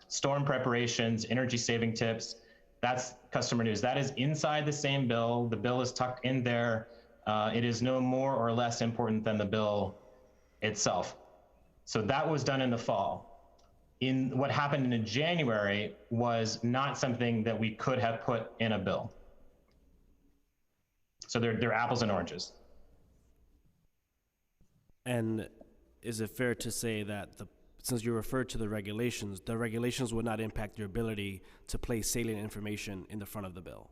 storm preparations, energy-saving tips. That's customer news. That is inside the same bill. The bill is tucked in there. It is no more or less important than the bill itself. So that was done in the fall. In what happened in January was not something that we could have put in a bill. So they're apples and oranges. And is it fair to say that since you referred to the regulations would not impact your ability to place salient information in the front of the bill?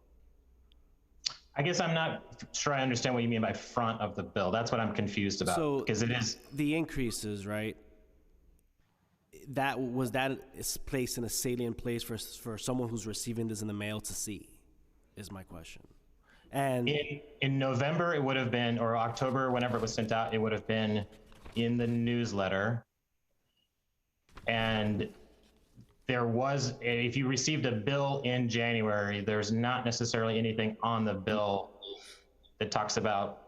I guess I'm not sure I understand what you mean by front of the bill. That's what I'm confused about. So because it is the increases, right? That is placed in a salient place for someone who's receiving this in the mail to see, is my question. And in November it would have been, or October, whenever it was sent out, it would have been in the newsletter. And if you received a bill in January, there's not necessarily anything on the bill that talks about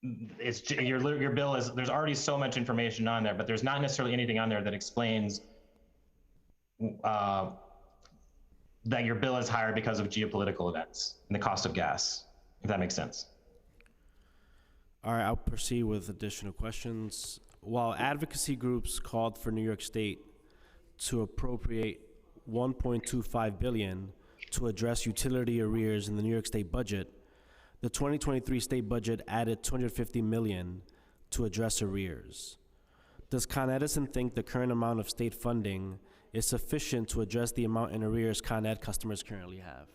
your bill is, there's already so much information on there, but there's not necessarily anything on there that explains that your bill is higher because of geopolitical events and the cost of gas, if that makes sense. All right, I'll proceed with additional questions. while advocacy groups called for New York State to appropriate $1.25 billion to address utility arrears in the New York State budget, the 2023 state budget added $250 million to address arrears. Does Con Edison think the current amount of state funding is sufficient to address the amount in arrears Con Ed customers currently have?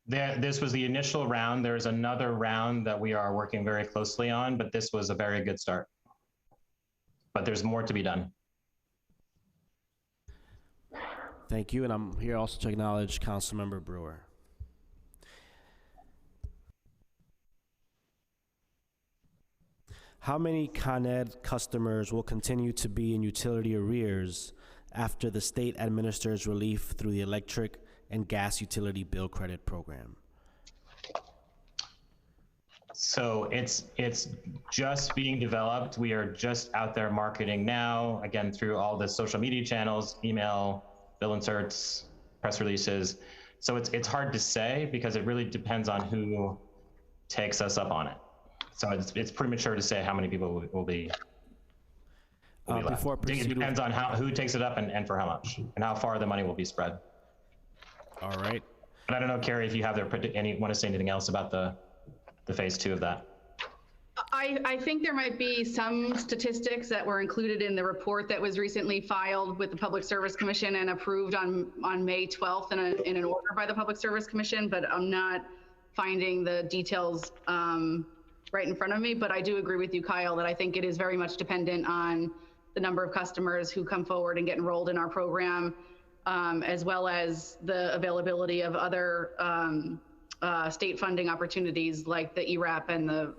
This was the initial round. There's another round that we are working very closely on, but this was a very good start. But there's more to be done. Thank you, and I'm here also to acknowledge Councilmember Brewer. How many Con Ed customers will continue to be in utility arrears after the state administers relief through the electric and gas utility bill credit program? So it's just being developed. We are just out there marketing now, again, through all the social media channels, email, bill inserts, press releases. So it's hard to say because it really depends on who takes us up on it. So it's premature to say how many people will be left. It depends on who takes it up and for how much, and how far the money will be spread. All right. And I don't know, Carrie, if you have want to say anything else about the phase 2 of that. I think there might be some statistics that were included in the report that was recently filed with the Public Service Commission and approved on May 12th in an order by the Public Service Commission, but I'm not finding the details right in front of me. But I do agree with you, Kyle, that I think it is very much dependent on the number of customers who come forward and get enrolled in our program, as well as the availability of other state funding opportunities like the ERAP and the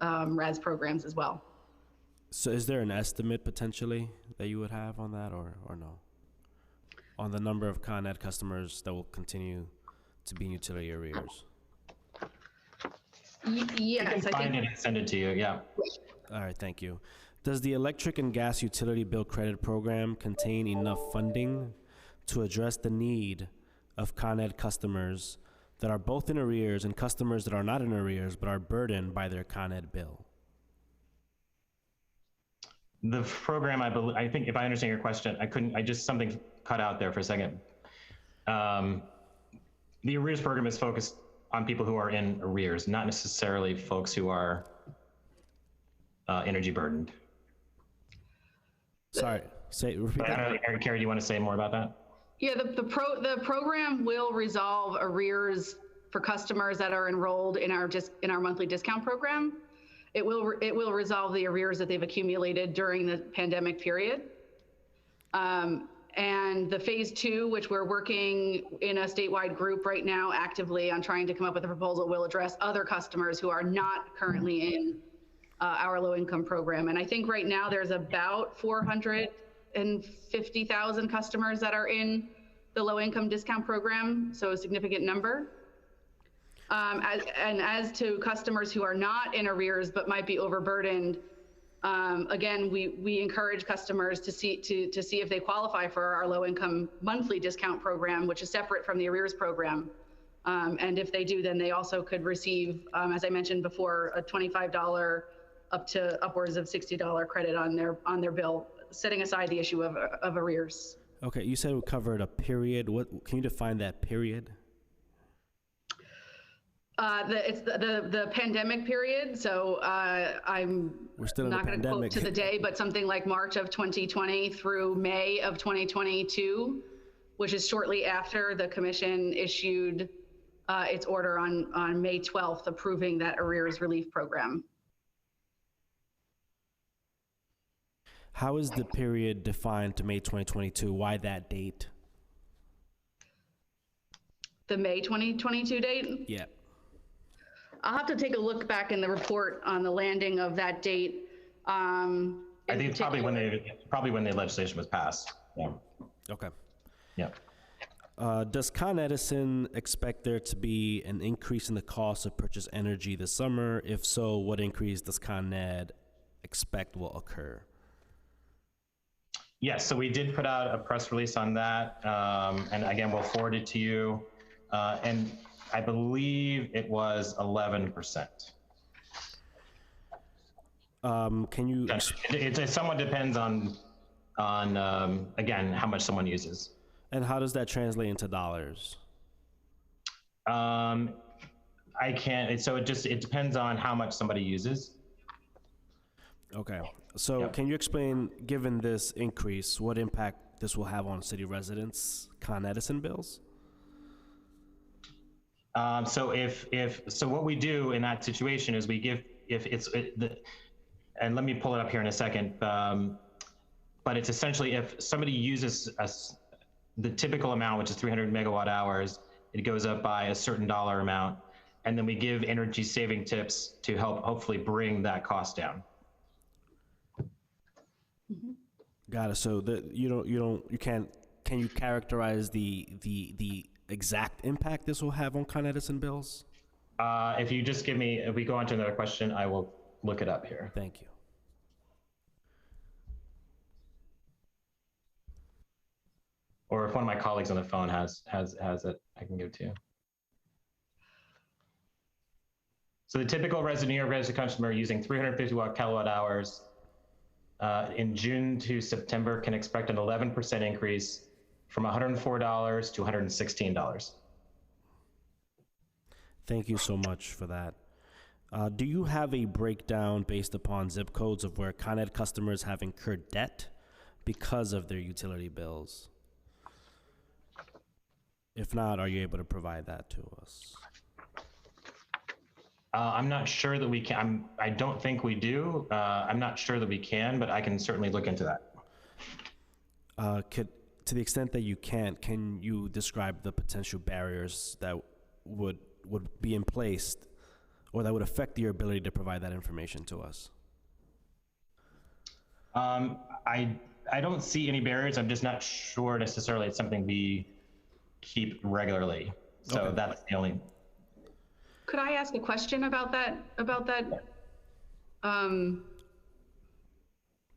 RAS programs as well. So is there an estimate potentially that you would have on that or no? On the number of Con Ed customers that will continue to be in utility arrears? Yes, I can find it and send it to you, yeah. All right, thank you. Does the electric and gas utility bill credit program contain enough funding to address the need of Con Ed customers that are both in arrears and customers that are not in arrears but are burdened by their Con Ed bill? The program, I think if I understand your question, something cut out there for a second. The arrears program is focused on people who are in arrears, not necessarily folks who are energy burdened. Sorry, repeat that. Carrie, do you want to say more about that? Yeah, the program will resolve arrears for customers that are enrolled in our monthly discount program. It will resolve the arrears that they've accumulated during the pandemic period. And the phase 2, which we're working in a statewide group right now actively on trying to come up with a proposal, will address other customers who are not currently in our low income program. And I think right now there's about 450,000 customers that are in the low income discount program, so a significant number. As to customers who are not in arrears but might be overburdened, again, we encourage customers to see if they qualify for our low income monthly discount program, which is separate from the arrears program. And if they do, then they also could receive, as I mentioned before, a $25 up to upwards of $60 credit on their bill, setting aside the issue of arrears. Okay, you said we covered a period. What can you define that period? It's the pandemic period. So We're still not going to quote to the day, but something like March of 2020 through May of 2022, which is shortly after the commission issued its order on May 12th approving that arrears relief program. How is the period defined to May 2022? Why that date? The May 2022 date? Yeah. I'll have to take a look back in the report on the landing of that date. I think it's probably when the legislation was passed. Yeah. Okay. Yeah. Does Con Edison expect there to be an increase in the cost of purchased energy this summer? If so, what increase does Con Ed expect will occur? Yes, so we did put out a press release on that, and again, we'll forward it to you. And I believe it was 11%. Can you? It somewhat depends on again, how much someone uses. And how does that translate into dollars? I can't, so it depends on how much somebody uses. Okay, so Yep. Can you explain, given this increase, what impact this will have on city residents' Con Edison bills? So what we do in that situation is we give, and let me pull it up here in a second, but it's essentially if somebody uses the typical amount, which is 300 megawatt hours, it goes up by a certain dollar amount, and then we give energy saving tips to help hopefully bring that cost down. Got it. So can you characterize the exact impact this will have on Con Edison bills? If we go on to another question, I will look it up here. Thank you. Or if one of my colleagues on the phone has it, I can give it to you. So the typical New York resident customer using 350 kilowatt hours in June to September can expect an 11% increase from $104 to $116. Thank you so much for that. Do you have a breakdown based upon zip codes of where Con Ed customers have incurred debt because of their utility bills? If not, are you able to provide that to us? I'm not sure that we can. I don't think we do. I'm not sure that we can, but I can certainly look into that. To the extent that you can you describe the potential barriers that would be in place or that would affect your ability to provide that information to us? I don't see any barriers. I'm just not sure necessarily it's something we keep regularly. So Okay. That's the only. Could I ask a question about that?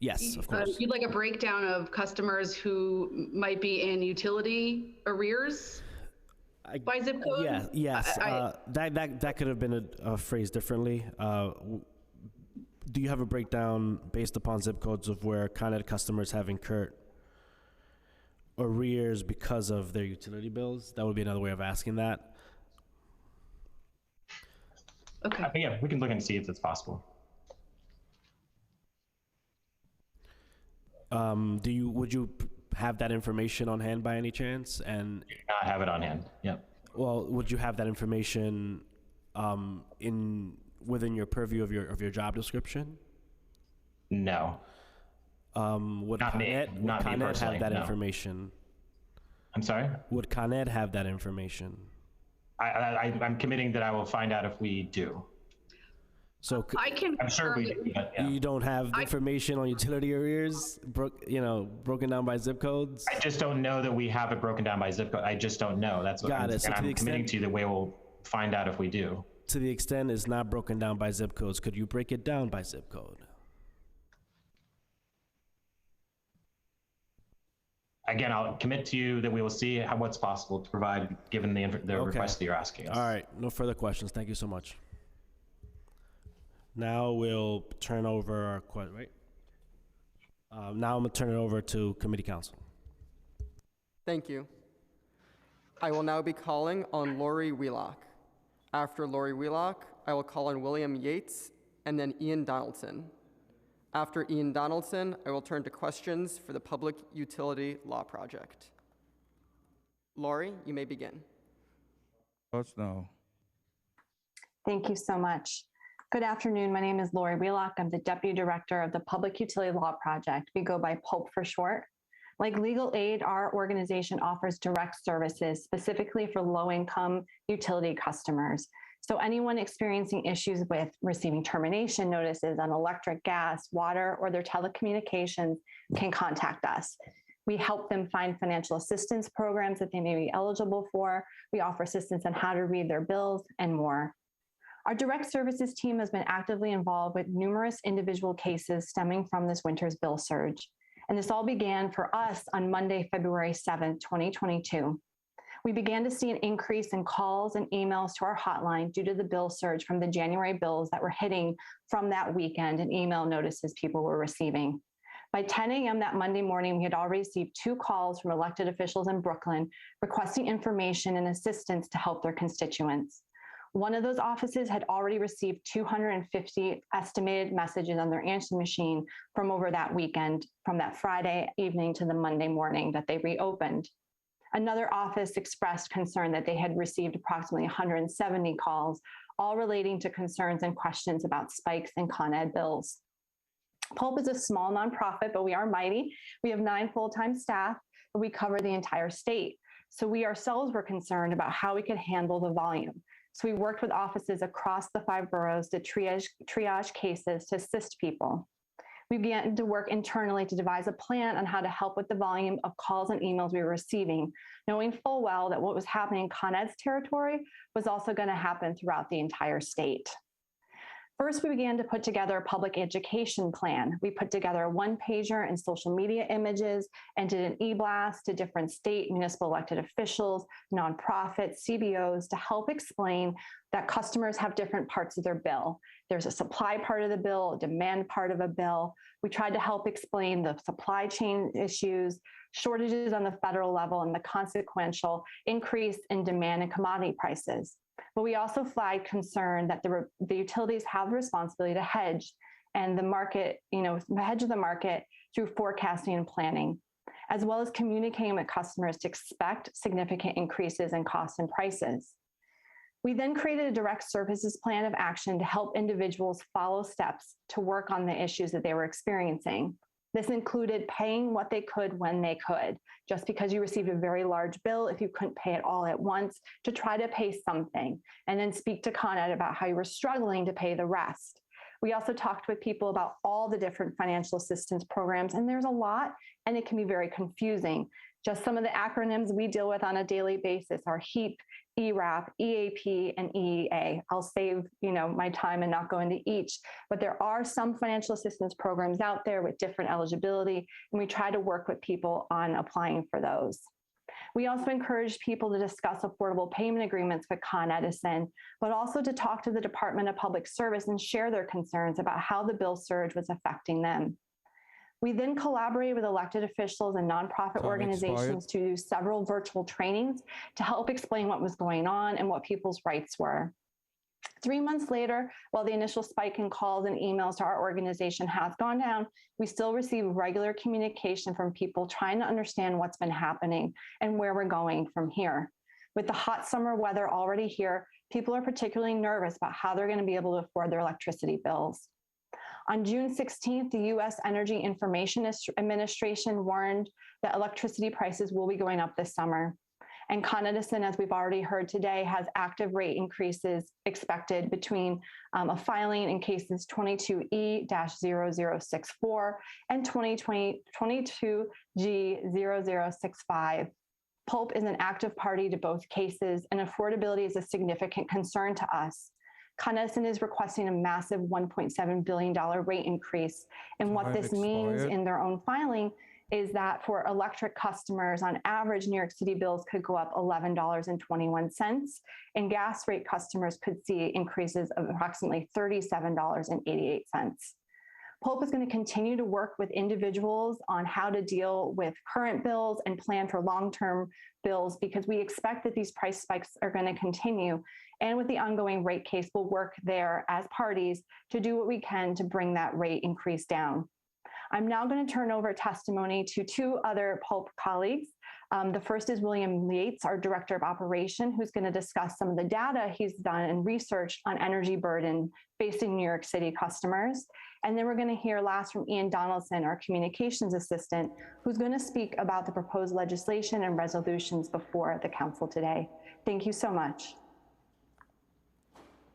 Yes, of course. You'd like a breakdown of customers who might be in utility arrears by zip code? Yeah, yes. That could have been phrased differently. Do you have a breakdown based upon zip codes of where Con Ed customers have incurred arrears because of their utility bills? That would be another way of asking that. Okay. Yeah, we can look and see if it's possible. Would you have that information on hand by any chance? And not have it on hand. Yep. Well, would you have that information within your purview of your job description? No. Would Not Con me. Ed Not me have personally, that no. information? I'm sorry? Would Con Ed have that information? I'm committing that I will find out if we do. So I'm sure we do, but yeah. You don't have information on utility arrears, broken down by zip codes? I just don't know that we have it broken down by zip code. I just don't know. That's what Got it. So to the I'm committing extent- to the way we'll find out if we do. To the extent it's not broken down by zip codes, could you break it down by zip code? Again, I'll commit to you that we will see what's possible to provide given the request that you're asking us. All right, no further questions. Thank you so much. Now we'll turn over our now I'm gonna turn it over to committee counsel. Thank you. I will now be calling on Lori Wheelock. After Lori Wheelock, I will call on William Yates and then Ian Donaldson. After Ian Donaldson, I will turn to questions for the Public Utility Law Project. Lori, you may begin. Votes no. Thank you so much. Good afternoon. My name is Lori Wheelock. I'm the Deputy Director of the Public Utility Law Project. We go by PULP for short. Like Legal Aid, our organization offers direct services specifically for low-income utility customers. So anyone experiencing issues with receiving termination notices on electric, gas, water, or their telecommunications can contact us. We help them find financial assistance programs that they may be eligible for. We offer assistance on how to read their bills and more. Our direct services team has been actively involved with numerous individual cases stemming from this winter's bill surge. And this all began for us on Monday, February 7th, 2022. We began to see an increase in calls and emails to our hotline due to the bill surge from the January bills that were hitting from that weekend and email notices people were receiving. By 10 a.m. that Monday morning, we had already received 2 calls from elected officials in Brooklyn requesting information and assistance to help their constituents. One of those offices had already received 250 estimated messages on their answering machine from over that weekend, from that Friday evening to the Monday morning that they reopened. Another office expressed concern that they had received approximately 170 calls, all relating to concerns and questions about spikes in Con Ed bills. Pulp is a small nonprofit, but we are mighty. We have 9 full-time staff, but we cover the entire state. So we ourselves were concerned about how we could handle the volume. So we worked with offices across the 5 boroughs to triage cases to assist people. We began to work internally to devise a plan on how to help with the volume of calls and emails we were receiving, knowing full well that what was happening in Con Ed's territory was also going to happen throughout the entire state. First, we began to put together a public education plan. We put together a 1-pager and social media images and did an e-blast to different state municipal elected officials, nonprofits, CBOs to help explain that customers have different parts of their bill. There's a supply part of the bill, a demand part of a bill. We tried to help explain the supply chain issues, shortages on the federal level, and the consequential increase in demand and commodity prices. But we also flagged concern that the utilities have the responsibility to hedge and the market, hedge the market through forecasting and planning, as well as communicating with customers to expect significant increases in costs and prices. We then created a direct services plan of action to help individuals follow steps to work on the issues that they were experiencing. This included paying what they could when they could. Just because you received a very large bill, if you couldn't pay it all at once, to try to pay something, and then speak to Con Ed about how you were struggling to pay the rest. We also talked with people about all the different financial assistance programs, and there's a lot, and it can be very confusing. Just some of the acronyms we deal with on a daily basis are HEAP, ERAP, EAP, and EEA. I'll save my time and not go into each, but there are some financial assistance programs out there with different eligibility, and we try to work with people on applying for those. We also encourage people to discuss affordable payment agreements with Con Edison, but also to talk to the Department of Public Service and share their concerns about how the bill surge was affecting them. We then collaborated with elected officials and nonprofit organizations to do several virtual trainings to help explain what was going on and what people's rights were. 3 months later, while the initial spike in calls and emails to our organization has gone down, we still receive regular communication from people trying to understand what's been happening and where we're going from here. With the hot summer weather already here, people are particularly nervous about how they're going to be able to afford their electricity bills. On June 16th, the U.S. Energy Information Administration warned that electricity prices will be going up this summer. And Con Edison, as we've already heard today, has active rate increases expected between a filing in cases 22E-0064 and 22G0065. Pulp is an active party to both cases, and affordability is a significant concern to us. Con Edison is requesting a massive $1.7 billion rate increase. And what this means in their own filing is that for electric customers, on average, New York City bills could go up $11.21, and gas rate customers could see increases of approximately $37.88. Pulp is going to continue to work with individuals on how to deal with current bills and plan for long-term bills, because we expect that these price spikes are going to continue. And with the ongoing rate case, we'll work there as parties to do what we can to bring that rate increase down. I'm now going to turn over testimony to 2 other Pulp colleagues. The first is William Yates, our Director of Operation, who's going to discuss some of the data he's done and research on energy burden facing New York City customers. And then we're going to hear last from Ian Donaldson, our Communications Assistant, who's going to speak about the proposed legislation and resolutions before the Council today. Thank you so much.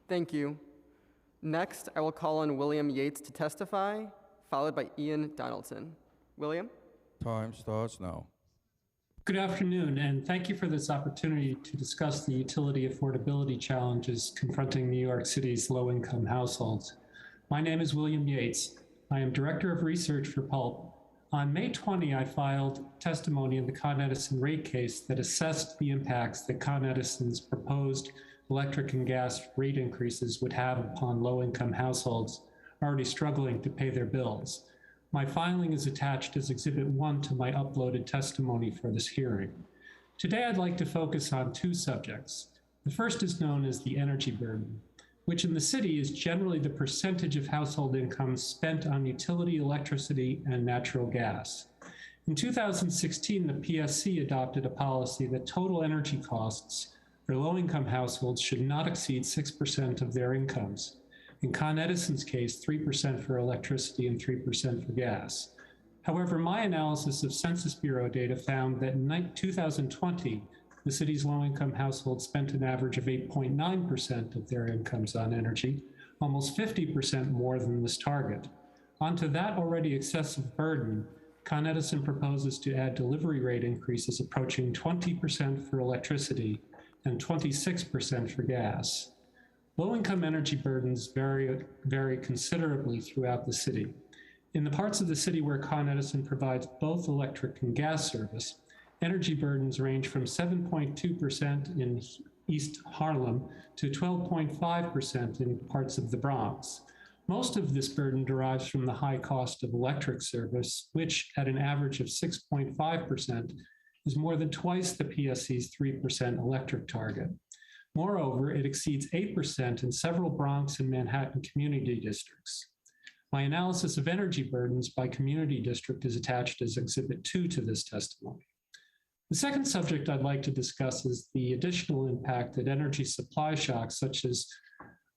Thank you. Next, I will call on William Yates to testify, followed by Ian Donaldson. William? Time starts now. Good afternoon, and thank you for this opportunity to discuss the utility affordability challenges confronting New York City's low-income households. My name is William Yates. I am Director of Research for Pulp. On May 20, I filed testimony in the Con Edison rate case that assessed the impacts that Con Edison's proposed electric and gas rate increases would have upon low-income households already struggling to pay their bills. My filing is attached as Exhibit 1 to my uploaded testimony for this hearing. Today, I'd like to focus on two subjects. The first is known as the energy burden, which in the city is generally the percentage of household income spent on utility, electricity, and natural gas. In 2016, the PSC adopted a policy that total energy costs for low-income households should not exceed 6% of their incomes. In Con Edison's case, 3% for electricity and 3% for gas. However, my analysis of Census Bureau data found that in 2020, the city's low-income households spent an average of 8.9% of their incomes on energy, almost 50% more than this target. Onto that already excessive burden, Con Edison proposes to add delivery rate increases approaching 20% for electricity and 26% for gas. Low-income energy burdens vary considerably throughout the city. In the parts of the city where Con Edison provides both electric and gas service, energy burdens range from 7.2% in East Harlem to 12.5% in parts of the Bronx. Most of this burden derives from the high cost of electric service, which at an average of 6.5% is more than twice the PSC's 3% electric target. Moreover, it exceeds 8% in several Bronx and Manhattan community districts. My analysis of energy burdens by community district is attached as Exhibit 2 to this testimony. The second subject I'd like to discuss is the additional impact that energy supply shocks, such as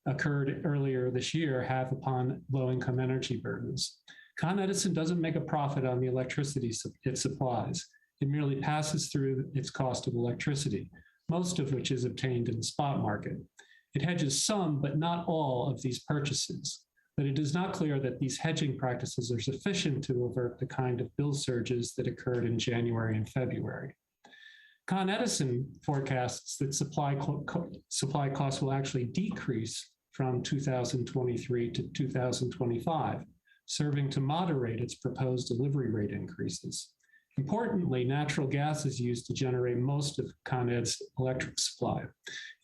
occurred earlier this year, have upon low-income energy burdens. Con Edison doesn't make a profit on the electricity it supplies. It merely passes through its cost of electricity, most of which is obtained in the spot market. It hedges some, but not all, of these purchases. But it is not clear that these hedging practices are sufficient to avert the kind of bill surges that occurred in January and February. Con Edison forecasts that supply costs will actually decrease from 2023 to 2025, serving to moderate its proposed delivery rate increases. Importantly, natural gas is used to generate most of Con Ed's electric supply.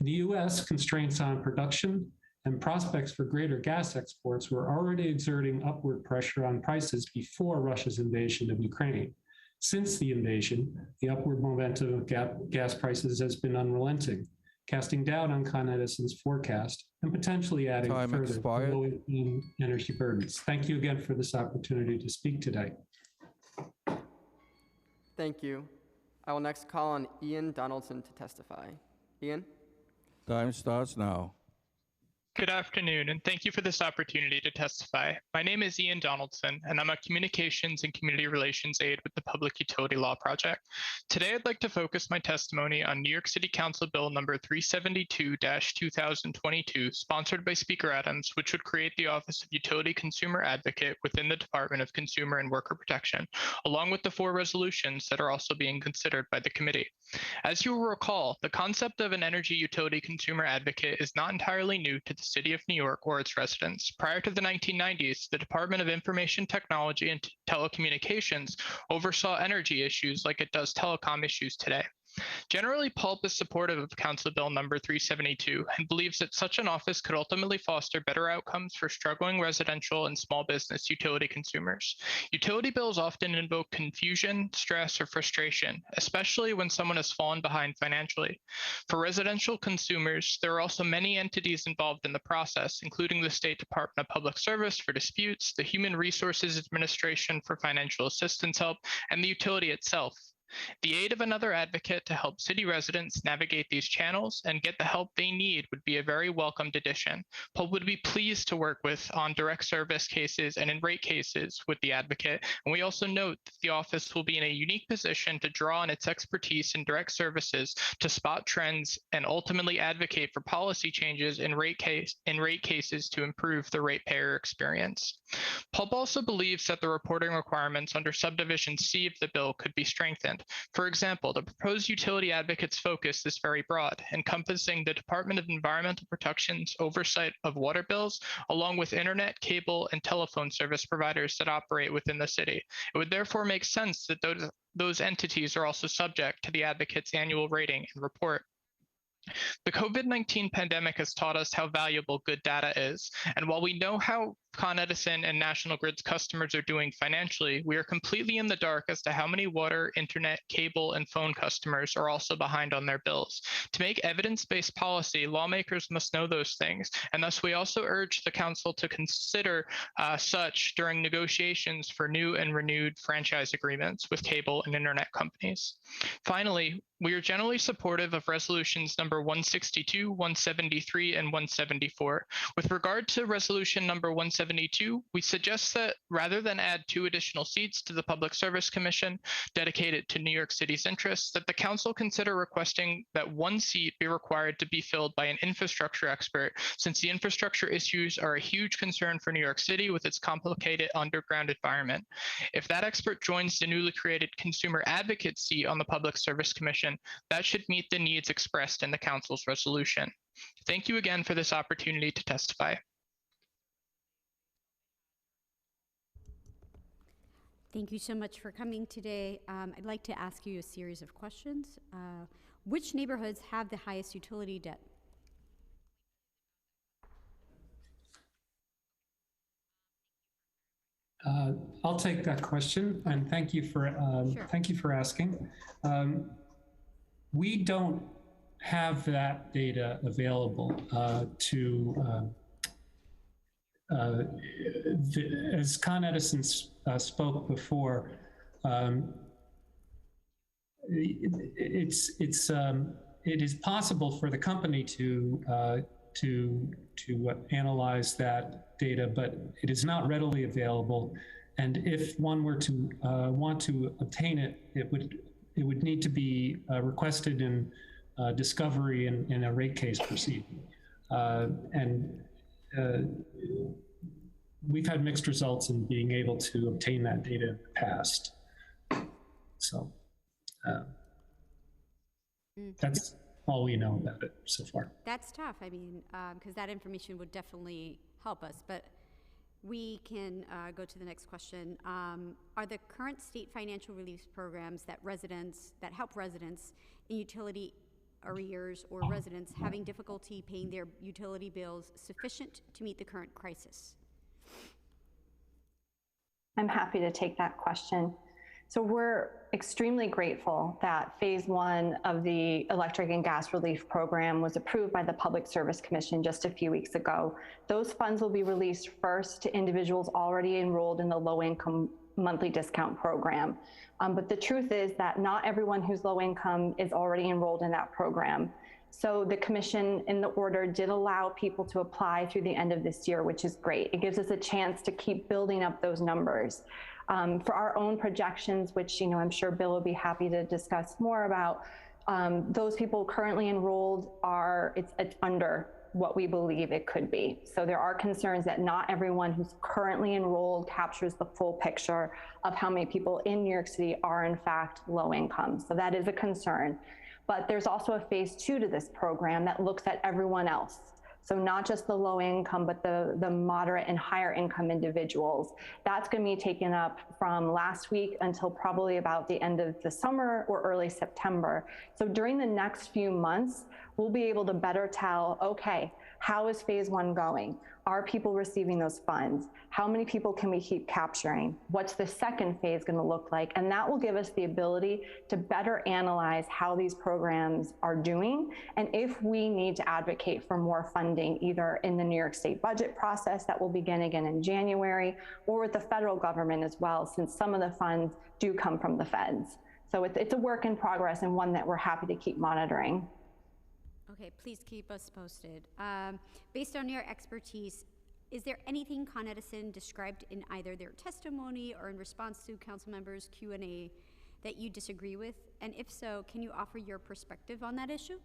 In the US, constraints on production and prospects for greater gas exports were already exerting upward pressure on prices before Russia's invasion of Ukraine. Since the invasion, the upward momentum of gas prices has been unrelenting, casting doubt on Con Edison's forecast and potentially adding further low energy burdens. Thank you again for this opportunity to speak today. Thank you. I will next call on Ian Donaldson to testify. Ian? Time starts now. Good afternoon, and thank you for this opportunity to testify. My name is Ian Donaldson, and I'm a Communications and Community Relations Aide with the Public Utility Law Project. Today, I'd like to focus my testimony on New York City Council Bill number 372-2022, sponsored by Speaker Adams, which would create the Office of Utility Consumer Advocate within the Department of Consumer and Worker Protection, along with the 4 resolutions that are also being considered by the committee. As you will recall, the concept of an energy utility consumer advocate is not entirely new to the City of New York or its residents. Prior to the 1990s, the Department of Information Technology and Telecommunications oversaw energy issues like it does telecom issues today. Generally, PULP is supportive of Council Bill number 372 and believes that such an office could ultimately foster better outcomes for struggling residential and small business utility consumers. Utility bills often invoke confusion, stress, or frustration, especially when someone has fallen behind financially. For residential consumers, there are also many entities involved in the process, including the State Department of Public Service for disputes, the Human Resources Administration for financial assistance help, and the utility itself. The aid of another advocate to help city residents navigate these channels and get the help they need would be a very welcomed addition. PULP would be pleased to work with on direct service cases and in rate cases with the advocate, and we also note that the office will be in a unique position to draw on its expertise in direct services to spot trends and ultimately advocate for policy changes in rate cases to improve the ratepayer experience. PULP also believes that the reporting requirements under subdivision C of the bill could be strengthened. understand. For example, the proposed utility advocate's focus is very broad, encompassing the Department of Environmental Protection's oversight of water bills, along with internet, cable, and telephone service providers that operate within the city. It would therefore make sense that those entities are also subject to the advocate's annual rating and report. The COVID-19 pandemic has taught us how valuable good data is, and while we know how Con Edison and National Grid's customers are doing financially, we are completely in the dark as to how many water, internet, cable, and phone customers are also behind on their bills. To make evidence-based policy, lawmakers must know those things, and thus we also urge the Council to consider such during negotiations for new and renewed franchise agreements with cable and internet companies. Finally, we are generally supportive of resolutions number 162, 173, and 174. With regard to resolution number 172, we suggest that rather than add 2 additional seats to the Public Service Commission dedicated to New York City's interests, that the Council consider requesting that 1 seat be required to be filled by an infrastructure expert, since the infrastructure issues are a huge concern for New York City with its complicated underground environment. If that expert joins the newly created consumer advocate seat on the Public Service Commission, that should meet the needs expressed in the Council's resolution. Thank you again for this opportunity to testify. Thank you so much for coming today. I'd like to ask you a series of questions. Which neighborhoods have the highest utility debt? I'll take that question, and thank you for asking. We don't have that data available as Con Edison spoke before. It is possible for the company to analyze that data, but it is not readily available. And if one were to want to obtain it, it would need to be requested in discovery in a rate case proceeding. We've had mixed results in being able to obtain that data in the past. So that's all we know about it so far. That's tough. I mean, because that information would definitely help us. But we can go to the next question. Are the current state financial relief programs that help residents in utility arrears or residents having difficulty paying their utility bills sufficient to meet the current crisis? I'm happy to take that question. So we're extremely grateful that phase 1 of the electric and gas relief program was approved by the Public Service Commission just a few weeks ago. Those funds will be released first to individuals already enrolled in the low-income monthly discount program. But the truth is that not everyone who's low income is already enrolled in that program. So the commission in the order did allow people to apply through the end of this year, which is great. It gives us a chance to keep building up those numbers. For our own projections, which I'm sure Bill will be happy to discuss more about, those people currently enrolled it's under what we believe it could be. So there are concerns that not everyone who's currently enrolled captures the full picture of how many people in New York City are in fact low income. So that is a concern. But there's also a phase 2 to this program that looks at everyone else. So not just the low income, but the moderate and higher income individuals. That's going to be taken up from last week until probably about the end of the summer or early September. So during the next few months, we'll be able to better tell, okay, how is phase 1 going? Are people receiving those funds? How many people can we keep capturing? What's the second phase going to look like? And that will give us the ability to better analyze how these programs are doing, and if we need to advocate for more funding, either in the New York State budget process that will begin again in January, or with the federal government as well, since some of the funds do come from the feds. So it's a work in progress, and one that we're happy to keep monitoring. Okay, please keep us posted. Based on your expertise, is there anything Con Edison described in either their testimony or in response to council members' Q&A that you disagree with? And if so, can you offer your perspective on that issue?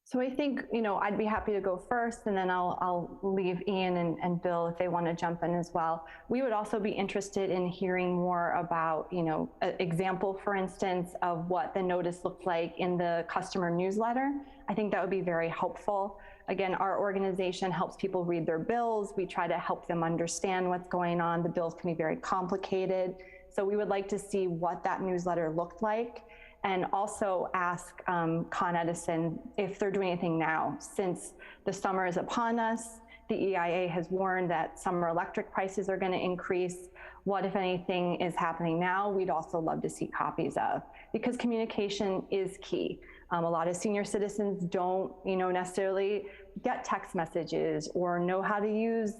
So I think, I'd be happy to go first, and then I'll leave Ian and Bill if they want to jump in as well. We would also be interested in hearing more about, an example, for instance, of what the notice looked like in the customer newsletter. I think that would be very helpful. Again, our organization helps people read their bills. We try to help them understand what's going on. The bills can be very complicated. So we would like to see what that newsletter looked like, and also ask Con Edison if they're doing anything now. Since the summer is upon us, the EIA has warned that summer electric prices are going to increase. What, if anything, is happening now? We'd also love to see copies of, because communication is key. A lot of senior citizens don't, necessarily get text messages or know how to use,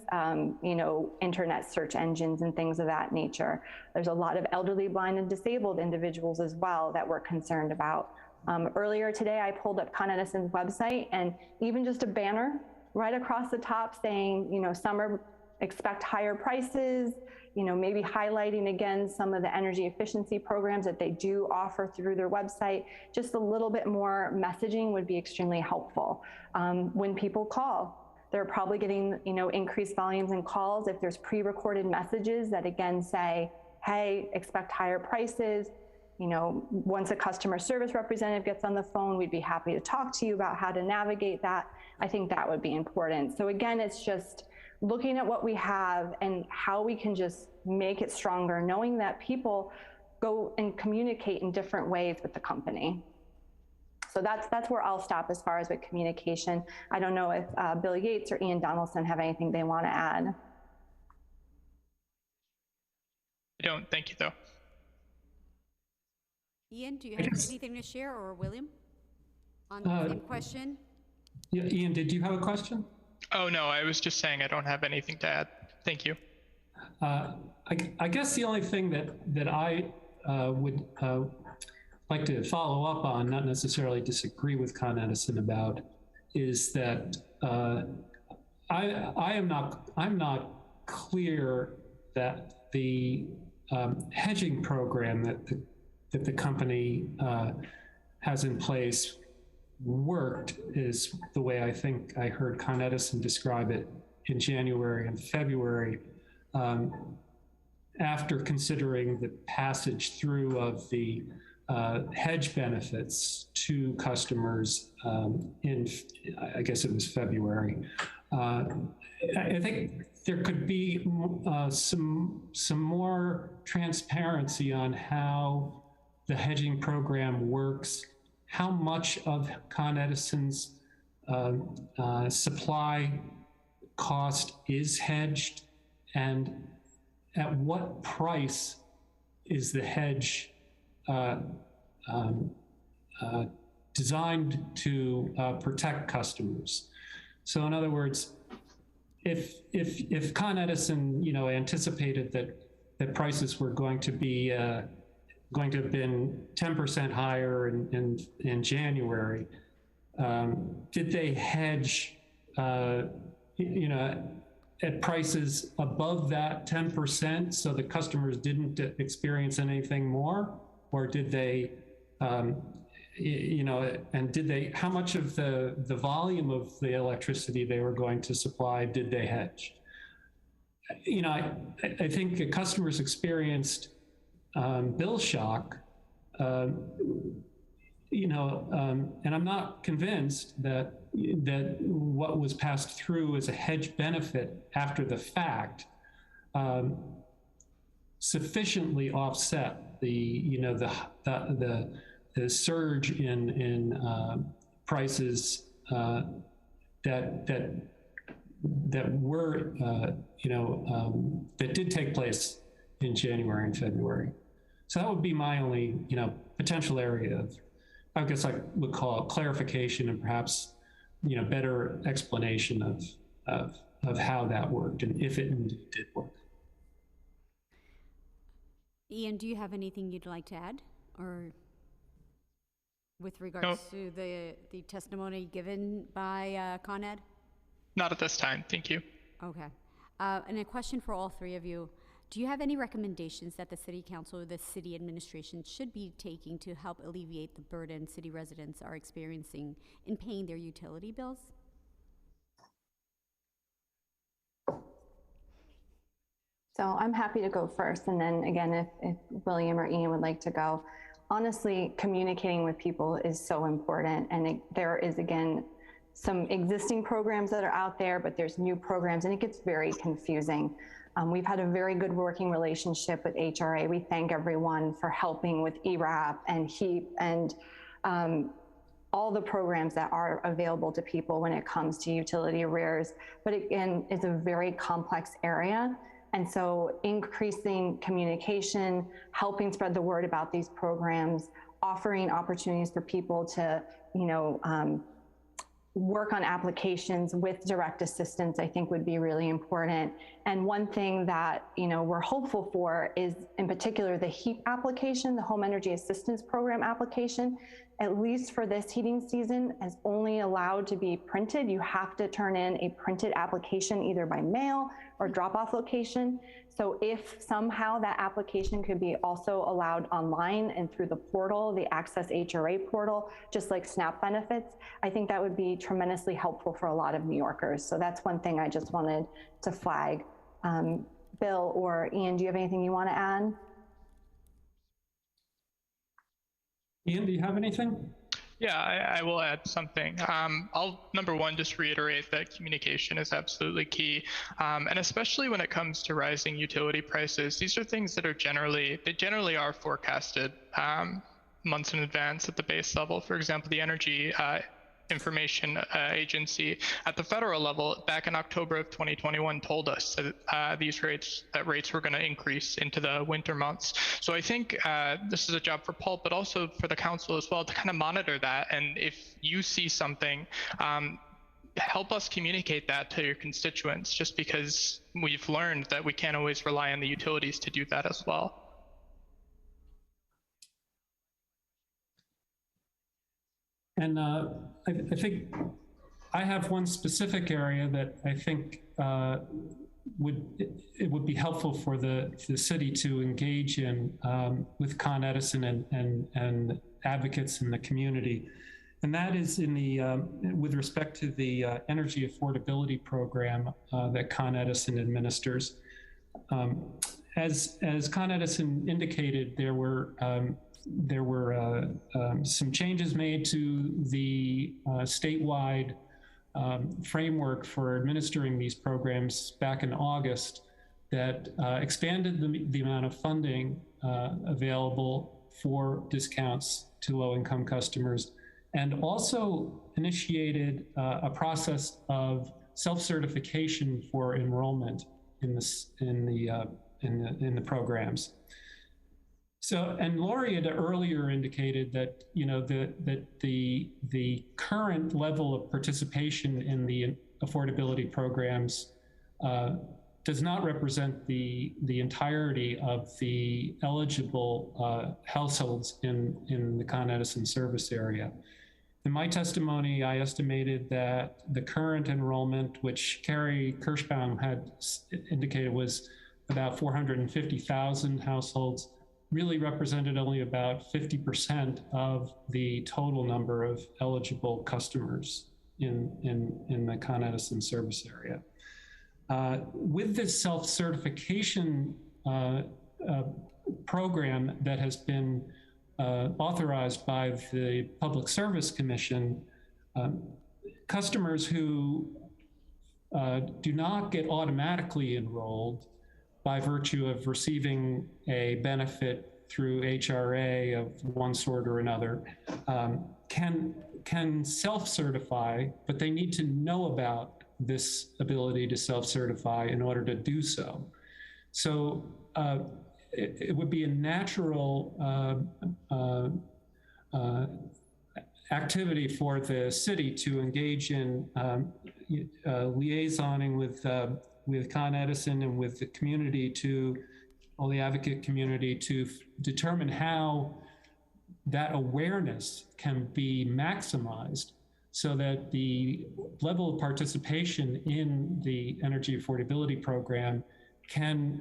internet search engines and things of that nature. There's a lot of elderly, blind, and disabled individuals as well that we're concerned about. Earlier today, I pulled up Con Edison's website, and even just a banner right across the top saying, summer, expect higher prices, maybe highlighting again some of the energy efficiency programs that they do offer through their website. Just a little bit more messaging would be extremely helpful. When people call, they're probably getting, increased volumes in calls. If there's pre-recorded messages that again say, hey, expect higher prices, once a customer service representative gets on the phone, we'd be happy to talk to you about how to navigate that. I think that would be important. So again, it's just looking at what we have and how we can just make it stronger, knowing that people go and communicate in different ways with the company. So that's where I'll stop as far as with communication. I don't know if Bill Yates or Ian Donaldson have anything they want to add. I don't. Thank you, though. Ian, do you have anything to share, or William, on the same question? Yeah, Ian, did you have a question? Oh, no, I was just saying I don't have anything to add. Thank you. I guess the only thing that I would like to follow up on, not necessarily disagree with Con Edison about, is that I'm not clear that the hedging program that the company has in place worked is the way I think I heard Con Edison describe it in January and February, after considering the passage through of the hedge benefits to customers I guess it was February. I think there could be some more transparency on how the hedging program works, how much of Con Edison's supply cost is hedged, and at what price is the hedge designed to protect customers. So in other words, if Con Edison, anticipated that prices were going to have been 10% higher in January, did they hedge, at prices above that 10% so the customers didn't experience anything more? Or did they, and did they, how much of the volume of the electricity they were going to supply did they hedge? I think customers experienced bill shock, and I'm not convinced that what was passed through as a hedge benefit after the fact sufficiently offset the surge in prices that were that did take place in January and February. So that would be my only potential area of, I guess I would call it clarification and perhaps better explanation of how that worked and if it indeed did work. Ian, do you have anything you'd like to add, or with regards to the testimony given by Con Ed? Not at this time, thank you. Okay. And a question for all three of you. Do you have any recommendations that the City Council or the City Administration should be taking to help alleviate the burden city residents are experiencing in paying their utility bills? So I'm happy to go first, and then again, if William or Ian would like to go. Honestly, communicating with people is so important, and there is, again, some existing programs that are out there, but there's new programs, and it gets very confusing. We've had a very good working relationship with HRA. We thank everyone for helping with ERAP and HEAP and all the programs that are available to people when it comes to utility arrears. But again, it's a very complex area. And so increasing communication, helping spread the word about these programs, offering opportunities for people to, work on applications with direct assistance, I think would be really important. And one thing that, we're hopeful for is, in particular, the HEAP application, the Home Energy Assistance Program application, at least for this heating season, is only allowed to be printed. You have to turn in a printed application either by mail or drop-off location. So if somehow that application could be also allowed online and through the portal, the Access HRA portal, just like SNAP benefits, I think that would be tremendously helpful for a lot of New Yorkers. So that's one thing I just wanted to flag. Bill or Ian, do you have anything you want to add? Ian, do you have anything? Yeah, I will add something. I'll, number one, just reiterate that communication is absolutely key. And especially when it comes to rising utility prices, these are things that are generally are forecasted months in advance at the base level. For example, the Energy Information Agency at the federal level back in October of 2021 told us that rates were going to increase into the winter months. So I think this is a job for Pulp, but also for the council as well, to kind of monitor that. And if you see something, help us communicate that to your constituents, just because we've learned that we can't always rely on the utilities to do that as well. And I think I have one specific area that I think it would be helpful for the city to engage in with Con Edison and advocates in the community. And that is in the with respect to the energy affordability program that Con Edison administers. As Con Edison indicated, there were some changes made to the statewide framework for administering these programs back in August that expanded the amount of funding available for discounts to low-income customers, and also initiated a process of self-certification for enrollment in the programs. So, and Lori had earlier indicated that the current level of participation in the affordability programs does not represent the entirety of the eligible households in the Con Edison service area. In my testimony, I estimated that the current enrollment, which Carrie Kirschbaum had indicated was about 450,000 households, really represented only about 50% of the total number of eligible customers in the Con Edison service area. With this self-certification program that has been authorized by the Public Service Commission, customers who do not get automatically enrolled by virtue of receiving a benefit through HRA of one sort or another, can self-certify, but they need to know about this ability to self-certify in order to do so. So it would be a natural activity for the city to engage in liaisoning with Con Edison and with the community, all the advocate community, to determine how that awareness can be maximized so that the level of participation in the energy affordability program can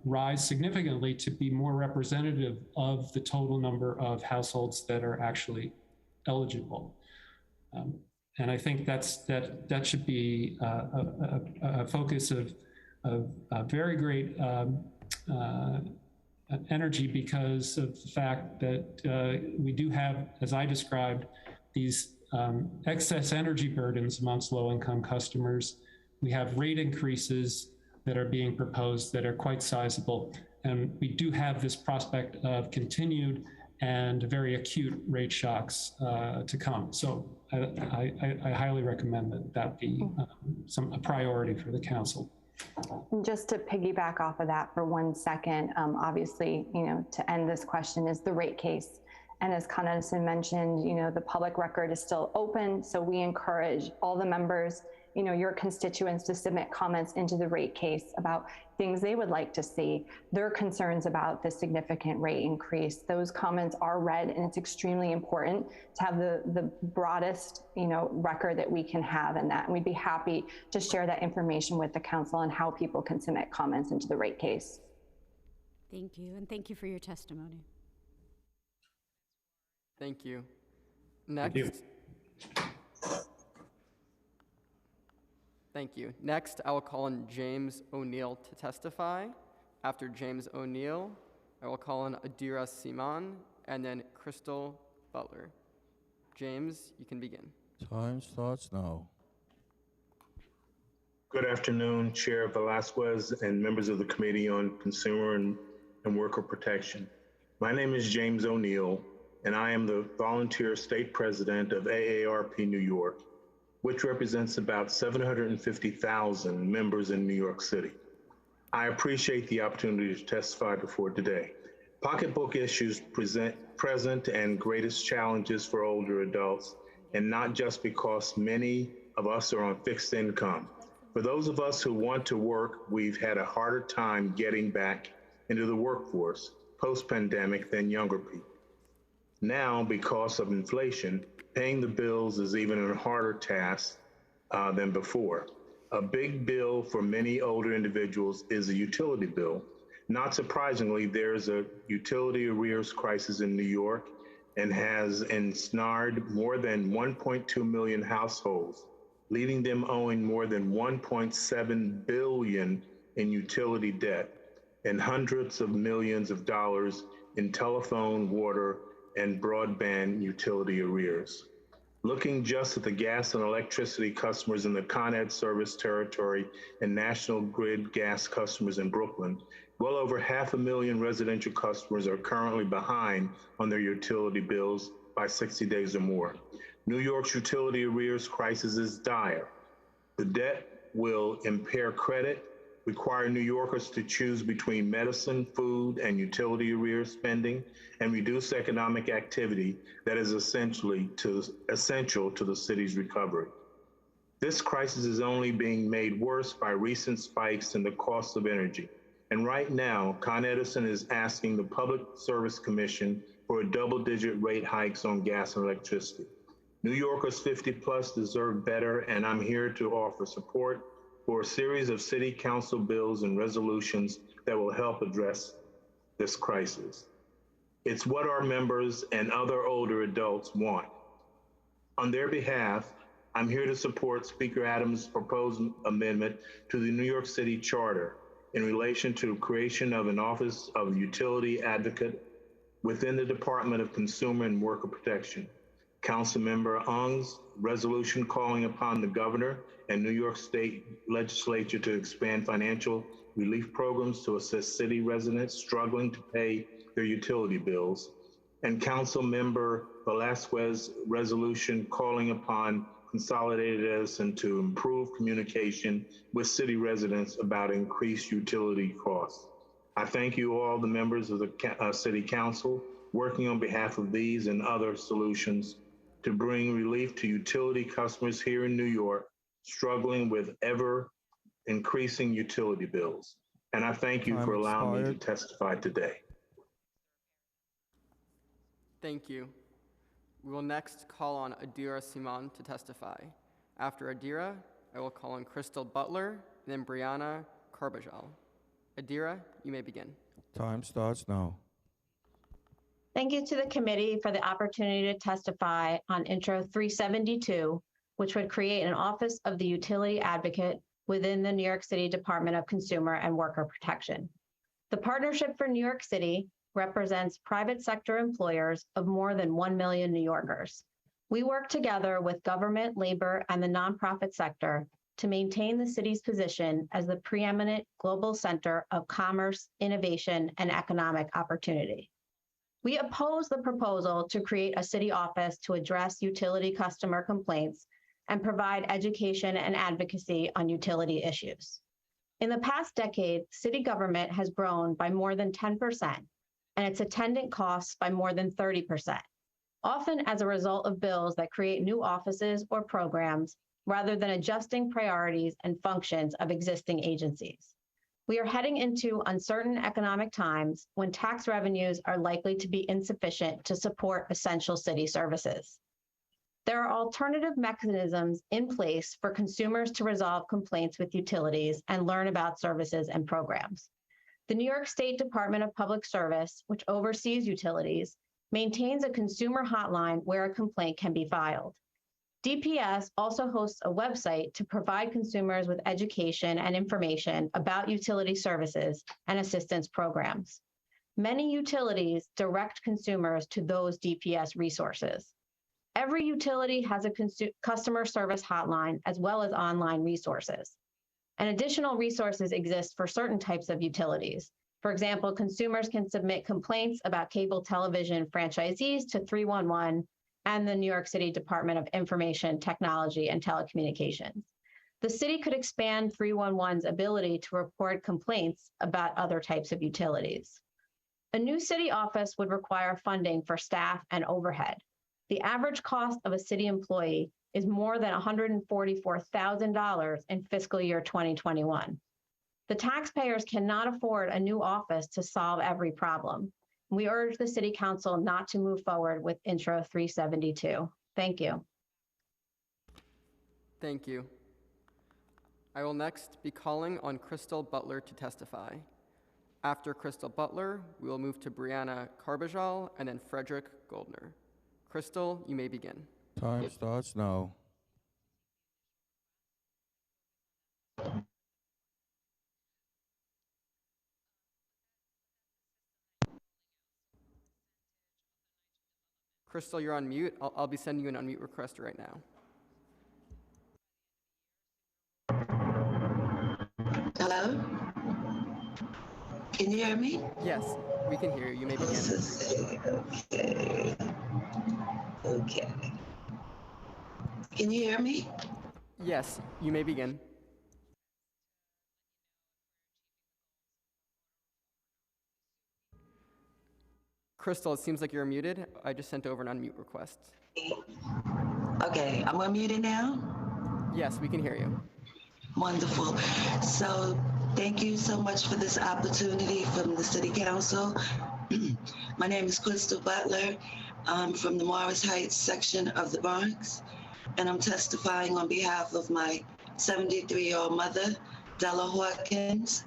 rise significantly to be more representative of the total number of households that are actually eligible. And I think that should be a focus of very great energy, because of the fact that we do have, as I described, these excess energy burdens amongst low-income customers. We have rate increases that are being proposed that are quite sizable. And we do have this prospect of continued and very acute rate shocks to come. So I highly recommend that be a priority for the council. Just to piggyback off of that for 1 second, obviously, to end this question is the rate case. And as Con Edison mentioned, the public record is still open. So we encourage all the members, your constituents, to submit comments into the rate case about things they would like to see, their concerns about the significant rate increase. Those comments are read, and it's extremely important to have the broadest, record that we can have in that. And we'd be happy to share that information with the council on how people can submit comments into the rate case. Thank you, and thank you for your testimony. Thank you. Next. Thank you. Thank you. Next, I will call on James O'Neill to testify. After James O'Neill, I will call on Adira Simon and then Crystal Butler. James, you can begin. Time starts now. Good afternoon, Chair Velasquez and members of the Committee on Consumer and Worker Protection. My name is James O'Neill, and I am the volunteer state president of AARP New York, which represents about 750,000 members in New York City. I appreciate the opportunity to testify before today. Pocketbook issues present and greatest challenges for older adults, and not just because many of us are on fixed income. For those of us who want to work, we've had a harder time getting back into the workforce post-pandemic than younger people. Now, because of inflation, paying the bills is even a harder task than before. A big bill for many older individuals is a utility bill. Not surprisingly, there's a utility arrears crisis in New York and has ensnared more than 1.2 million households, leaving them owing more than $1.7 billion in utility debt and hundreds of millions of dollars in telephone, water, and broadband utility arrears. Looking just at the gas and electricity customers in the Con Ed service territory and National Grid gas customers in Brooklyn, well over 500,000 residential customers are currently behind on their utility bills by 60 days or more. New York's utility arrears crisis is dire. The debt will impair credit, require New Yorkers to choose between medicine, food, and utility arrears spending, and reduce economic activity that is essential to the city's recovery. This crisis is only being made worse by recent spikes in the cost of energy. And right now, Con Edison is asking the Public Service Commission for double-digit rate hikes on gas and electricity. New Yorkers 50 plus deserve better, and I'm here to offer support for a series of city council bills and resolutions that will help address this crisis. It's what our members and other older adults want. On their behalf, I'm here to support Speaker Adams' proposed amendment to the New York City Charter in relation to creation of an Office of Utility Advocate within the Department of Consumer and Worker Protection. Councilmember Ung's resolution calling upon the governor and New York State Legislature to expand financial relief programs to assist city residents struggling to pay their utility bills, and Councilmember Velasquez's resolution calling upon Consolidated Edison to improve communication with city residents about increased utility costs. I thank you all, the members of the City Council, working on behalf of these and other solutions to bring relief to utility customers here in New York struggling with ever increasing utility bills. And I thank you for allowing me to testify today. Thank you. We will next call on Adira Simon to testify. After Adira, I will call on Crystal Butler, then Brianna Carbajal. Adira, you may begin. Time starts now. Thank you to the committee for the opportunity to testify on Intro 372, which would create an Office of the Utility Advocate within the New York City Department of Consumer and Worker Protection. The Partnership for New York City represents private sector employers of more than 1 million New Yorkers. We work together with government, labor, and the nonprofit sector to maintain the city's position as the preeminent global center of commerce, innovation, and economic opportunity. We oppose the proposal to create a city office to address utility customer complaints and provide education and advocacy on utility issues. In the past decade, city government has grown by more than 10%, and its attendant costs by more than 30%, often as a result of bills that create new offices or programs rather than adjusting priorities and functions of existing agencies. We are heading into uncertain economic times when tax revenues are likely to be insufficient to support essential city services. There are alternative mechanisms in place for consumers to resolve complaints with utilities and learn about services and programs. The New York State Department of Public Service, which oversees utilities, maintains a consumer hotline where a complaint can be filed. DPS also hosts a website to provide consumers with education and information about utility services and assistance programs. Many utilities direct consumers to those DPS resources. Every utility has a customer service hotline as well as online resources. And additional resources exist for certain types of utilities. For example, consumers can submit complaints about cable television franchisees to 311 and the New York City Department of Information Technology and Telecommunications. The city could expand 311's ability to report complaints about other types of utilities. A new city office would require funding for staff and overhead. The average cost of a city employee is more than $144,000 in fiscal year 2021. The taxpayers cannot afford a new office to solve every problem. We urge the City Council not to move forward with Intro 372. Thank you. Thank you. I will next be calling on Crystal Butler to testify. After Crystal Butler, we will move to Brianna Carbajal and then Frederick Goldner. Crystal, you may begin. Time starts now. Crystal, you're on mute. I'll be sending you an unmute request right now. Hello? Can you hear me? Yes, we can hear you. You may begin. Okay. Can you hear me? Yes, you may begin. Crystal, it seems like you're muted. I just sent over an unmute request. Okay, I'm unmuted now? Yes, we can hear you. Wonderful. So thank you so much for this opportunity from the City Council. My name is Crystal Butler. I'm from the Morris Heights section of the Bronx, and I'm testifying on behalf of my 73-year-old mother, Della Hawkins.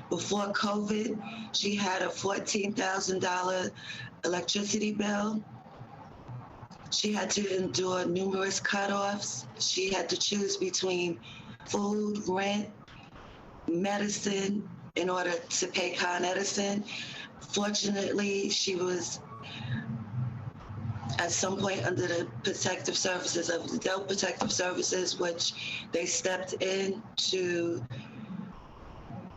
Before COVID, she had a $14,000 electricity bill. She had to endure numerous cutoffs. She had to choose between food, rent, medicine in order to pay Con Edison. Fortunately, she was at some point under the protective services of the Adult Protective Services, which they stepped in to,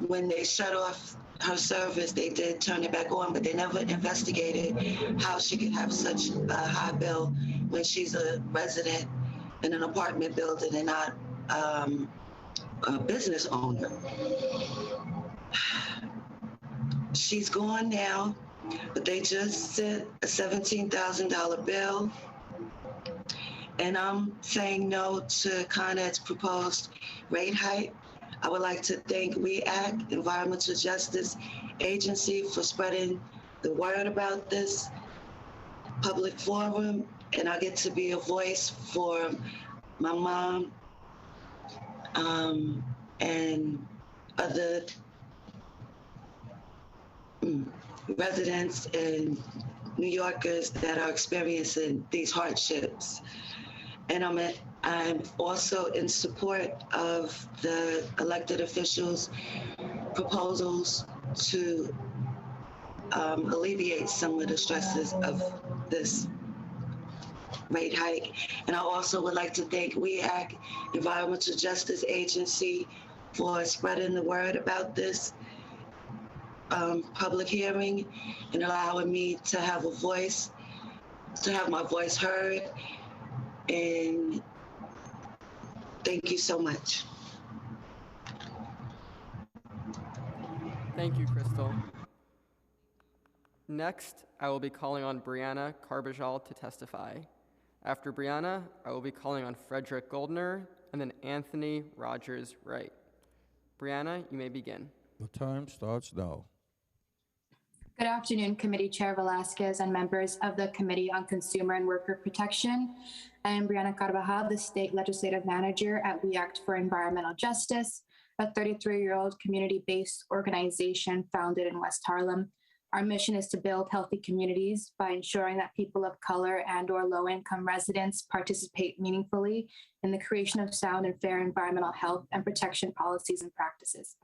when they shut off her service, they did turn it back on, but they never investigated how she could have such a high bill when she's a resident in an apartment building and not a business owner. She's gone now, but they just sent a $17,000 bill, and I'm saying no to Con Ed's proposed rate hike. I would like to thank WEACT, Environmental Justice Agency, for spreading the word about this public forum, and I get to be a voice for my mom and other residents and New Yorkers that are experiencing these hardships. And I'm also in support of the elected officials' proposals to alleviate some of the stresses of this rate hike. And I also would like to thank WEAC, Environmental Justice Agency, for spreading the word about this public hearing and allowing me to have a voice, to have my voice heard. And thank you so much. Thank you, Crystal. Next, I will be calling on Brianna Carbajal to testify. After Brianna, I will be calling on Frederick Goldner and then Anthony Rogers Wright. Brianna, you may begin. The time starts now. Good afternoon, Committee Chair Velasquez and members of the Committee on Consumer and Worker Protection. I am Brianna Carbajal, the State Legislative Manager at We Act for Environmental Justice, a 33-year-old community-based organization founded in West Harlem. Our mission is to build healthy communities by ensuring that people of color and/or low-income residents participate meaningfully in the creation of sound and fair environmental health and protection policies and practices.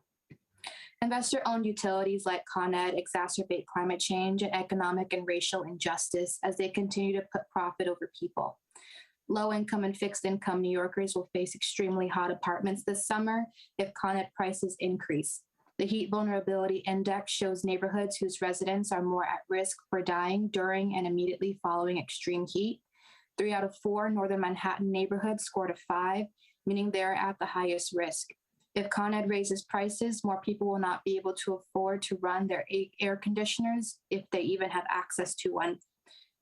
Investor-owned utilities like Con Ed exacerbate climate change and economic and racial injustice as they continue to put profit over people. Low-income and fixed-income New Yorkers will face extremely hot apartments this summer if Con Ed prices increase. The Heat Vulnerability Index shows neighborhoods whose residents are more at risk for dying during and immediately following extreme heat. 3 out of 4 northern Manhattan neighborhoods scored a 5, meaning they're at the highest risk. If Con Ed raises prices, more people will not be able to afford to run their air conditioners if they even have access to one.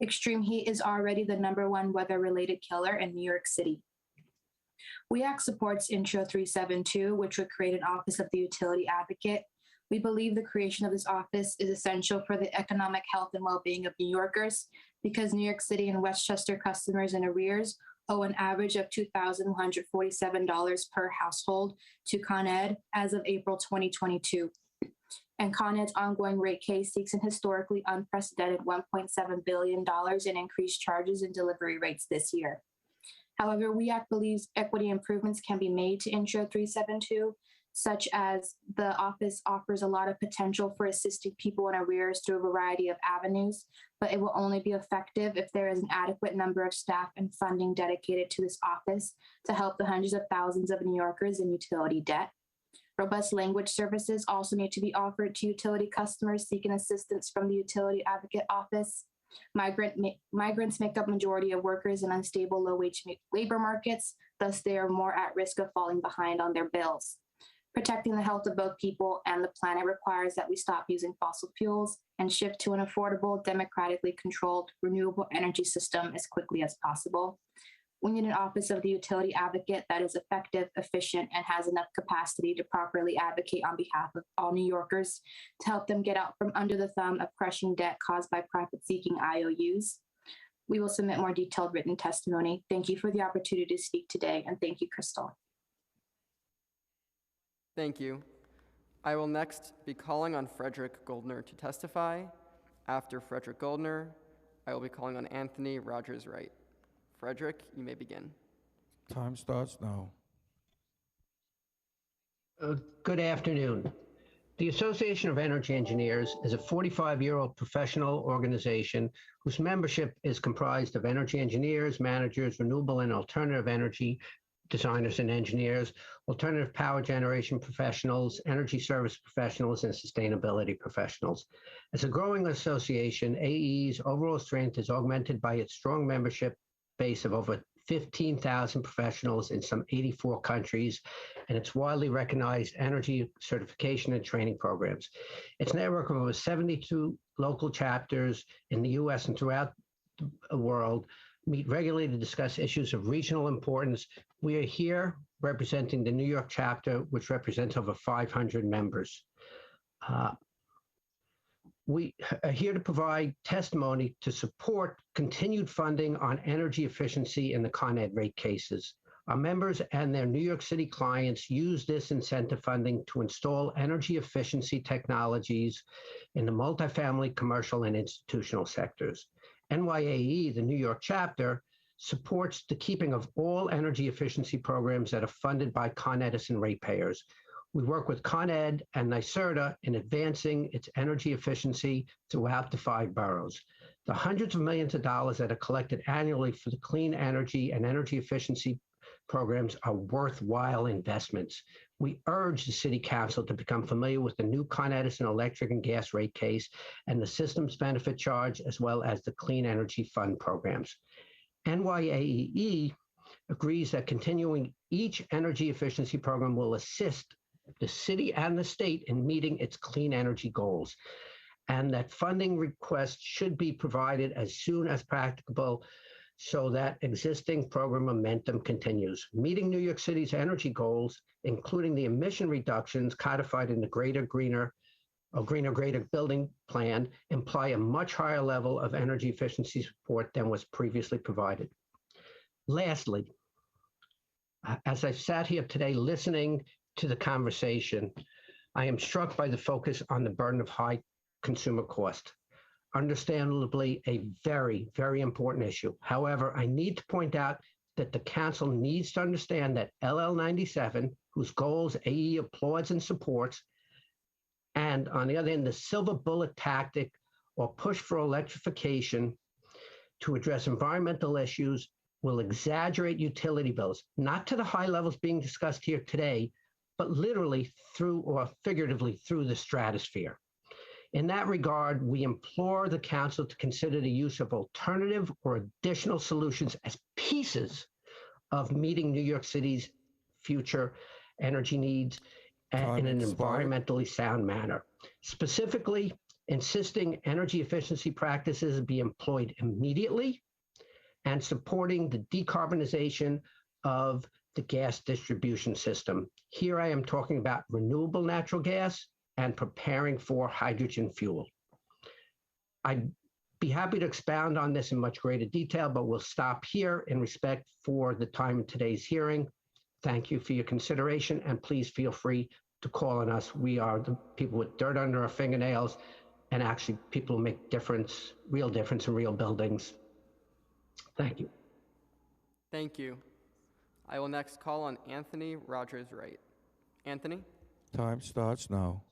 Extreme heat is already the #1 weather-related killer in New York City. WEAC supports Intro 372, which would create an Office of the Utility Advocate. We believe the creation of this office is essential for the economic health and well-being of New Yorkers because New York City and Westchester customers in arrears owe an average of $2,147 per household to Con Ed as of April 2022. And Con Ed's ongoing rate case seeks an historically unprecedented $1.7 billion in increased charges and delivery rates this year. However, WEAC believes equity improvements can be made to Intro 372, such as the office offers a lot of potential for assisting people in arrears through a variety of avenues, but it will only be effective if there is an adequate number of staff and funding dedicated to this office to help the hundreds of thousands of New Yorkers in utility debt. Robust language services also need to be offered to utility customers seeking assistance from the Utility Advocate Office. Migrants make up majority of workers in unstable low-wage labor markets, thus they are more at risk of falling behind on their bills. Protecting the health of both people and the planet requires that we stop using fossil fuels and shift to an affordable, democratically controlled, renewable energy system as quickly as possible. We need an Office of the Utility Advocate that is effective, efficient, and has enough capacity to properly advocate on behalf of all New Yorkers to help them get out from under the thumb of crushing debt caused by profit-seeking IOUs. We will submit more detailed written testimony. Thank you for the opportunity to speak today, and thank you, Crystal. Thank you. I will next be calling on Frederick Goldner to testify. After Frederick Goldner, I will be calling on Anthony Rogers Wright. Frederick, you may begin. Time starts now. Good afternoon. The Association of Energy Engineers is a 45-year-old professional organization whose membership is comprised of energy engineers, managers, renewable and alternative energy designers and engineers, alternative power generation professionals, energy service professionals, and sustainability professionals. As a growing association, AE's overall strength is augmented by its strong membership base of over 15,000 professionals in some 84 countries, and its widely recognized energy certification and training programs. Its network of over 72 local chapters in the US and throughout the world meet regularly to discuss issues of regional importance. We are here representing the New York chapter, which represents over 500 members. We are here to provide testimony to support continued funding on energy efficiency in the Con Ed rate cases. Our members and their New York City clients use this incentive funding to install energy efficiency technologies in the multifamily, commercial, and institutional sectors. NYAE, the New York chapter, supports the keeping of all energy efficiency programs that are funded by Con Edison ratepayers. We work with Con Ed and NYSERDA in advancing its energy efficiency throughout the 5 boroughs. The hundreds of millions of dollars that are collected annually for the clean energy and energy efficiency programs are worthwhile investments. We urge the City Council to become familiar with the new Con Edison electric and gas rate case and the systems benefit charge, as well as the Clean Energy Fund programs. NYAE agrees that continuing each energy efficiency program will assist the city and the state in meeting its clean energy goals, and that funding requests should be provided as soon as practicable so that existing program momentum continues. Meeting New York City's energy goals, including the emission reductions codified in the Greener, Greater Building Plan, imply a much higher level of energy efficiency support than was previously provided. Lastly, as I've sat here today listening to the conversation, I am struck by the focus on the burden of high consumer cost. Understandably, a very, very important issue. However, I need to point out that the council needs to understand that LL 97, whose goals AE applauds and supports, and on the other hand, the silver bullet tactic or push for electrification to address environmental issues will exaggerate utility bills, not to the high levels being discussed here today, but literally through or figuratively through the stratosphere. In that regard, we implore the council to consider the use of alternative or additional solutions as pieces of meeting New York City's future energy needs in an environmentally sound manner. Specifically, insisting energy efficiency practices be employed immediately and supporting the decarbonization of the gas distribution system. Here I am talking about renewable natural gas and preparing for hydrogen fuel. I'd be happy to expound on this in much greater detail, but we'll stop here in respect for the time of today's hearing. Thank you for your consideration, and please feel free to call on us. We are the people with dirt under our fingernails, and actually people who make real difference in real buildings. Thank you. Thank you. I will next call on Anthony Rogers-Wright. Anthony? Time starts now.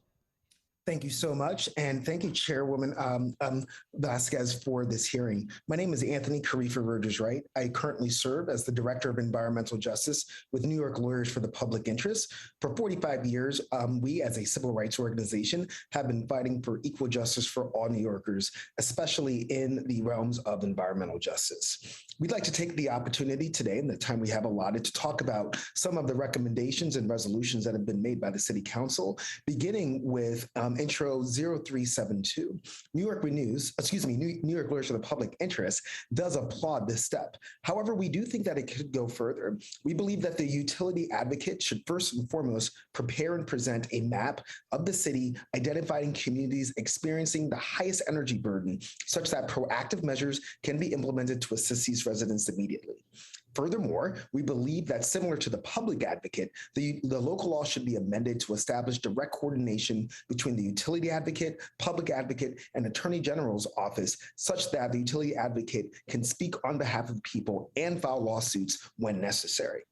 Thank you so much, and thank you, Chairwoman Vasquez, for this hearing. My name is Anthony Carifa Rogers-Wright. I currently serve as the Director of Environmental Justice with New York Lawyers for the Public Interest. For 45 years, we as a civil rights organization have been fighting for equal justice for all New Yorkers, especially in the realms of environmental justice. We'd like to take the opportunity today, and the time we have allotted, to talk about some of the recommendations and resolutions that have been made by the City Council, beginning with Intro 0372. New York Lawyers for the Public Interest does applaud this step. However, we do think that it could go further. We believe that the utility advocate should first and foremost prepare and present a map of the city, identifying communities experiencing the highest energy burden, such that proactive measures can be implemented to assist these residents immediately. Furthermore, we believe that similar to the public advocate, the local law should be amended to establish direct coordination between the utility advocate, public advocate, and Attorney General's office, such that the utility advocate can speak on behalf of people and file lawsuits when necessary.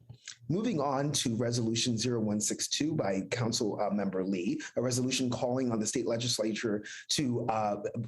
Moving on to Resolution 0162 by Council Member Lee, a resolution calling on the state legislature to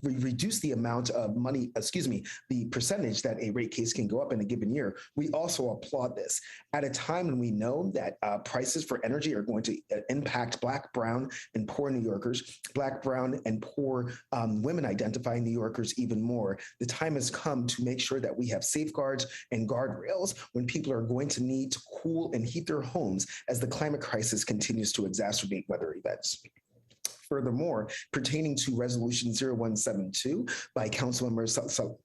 reduce the amount of money, the percentage that a rate case can go up in a given year. We also applaud this at a time when we know that prices for energy are going to impact Black, Brown, and poor New Yorkers, Black, Brown, and poor women identifying New Yorkers even more. The time has come to make sure that we have safeguards and guardrails when people are going to need to cool and heat their homes as the climate crisis continues to exacerbate weather events. Furthermore, pertaining to Resolution 0172 by Councilmember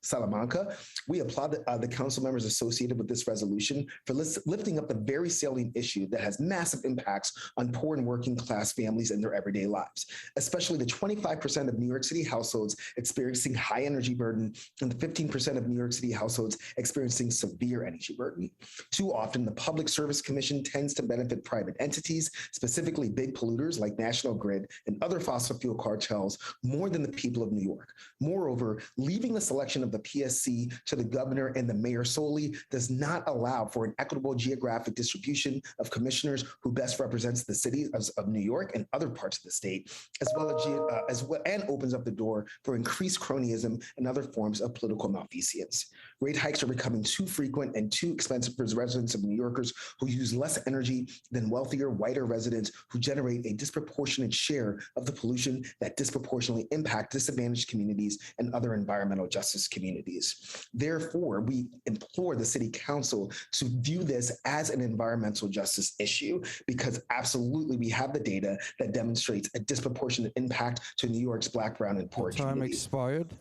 Salamanca, we applaud the council members associated with this resolution for lifting up the very salient issue that has massive impacts on poor and working class families in their everyday lives, especially the 25% of New York City households experiencing high energy burden and the 15% of New York City households experiencing severe energy burden. Too often, the Public Service Commission tends to benefit private entities, specifically big polluters like National Grid and other fossil fuel cartels, more than the people of New York. Moreover, leaving the selection of the PSC to the governor and the mayor solely does not allow for an equitable geographic distribution of commissioners who best represents the cities of New York and other parts of the state, as well and opens up the door for increased cronyism and other forms of political malfeasance. Rate hikes are becoming too frequent and too expensive for residents of New Yorkers who use less energy than wealthier, whiter residents who generate a disproportionate share of the pollution that disproportionately impact disadvantaged communities and other environmental justice communities. Therefore, we implore the City Council to view this as an environmental justice issue, because absolutely we have the data that demonstrates a disproportionate impact to New York's Black, brown, and poor Time communities. expired.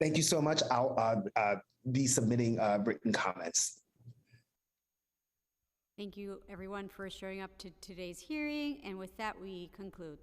Thank you so much. I'll be submitting written comments. Thank you, everyone, for showing up to today's hearing. And with that, we conclude.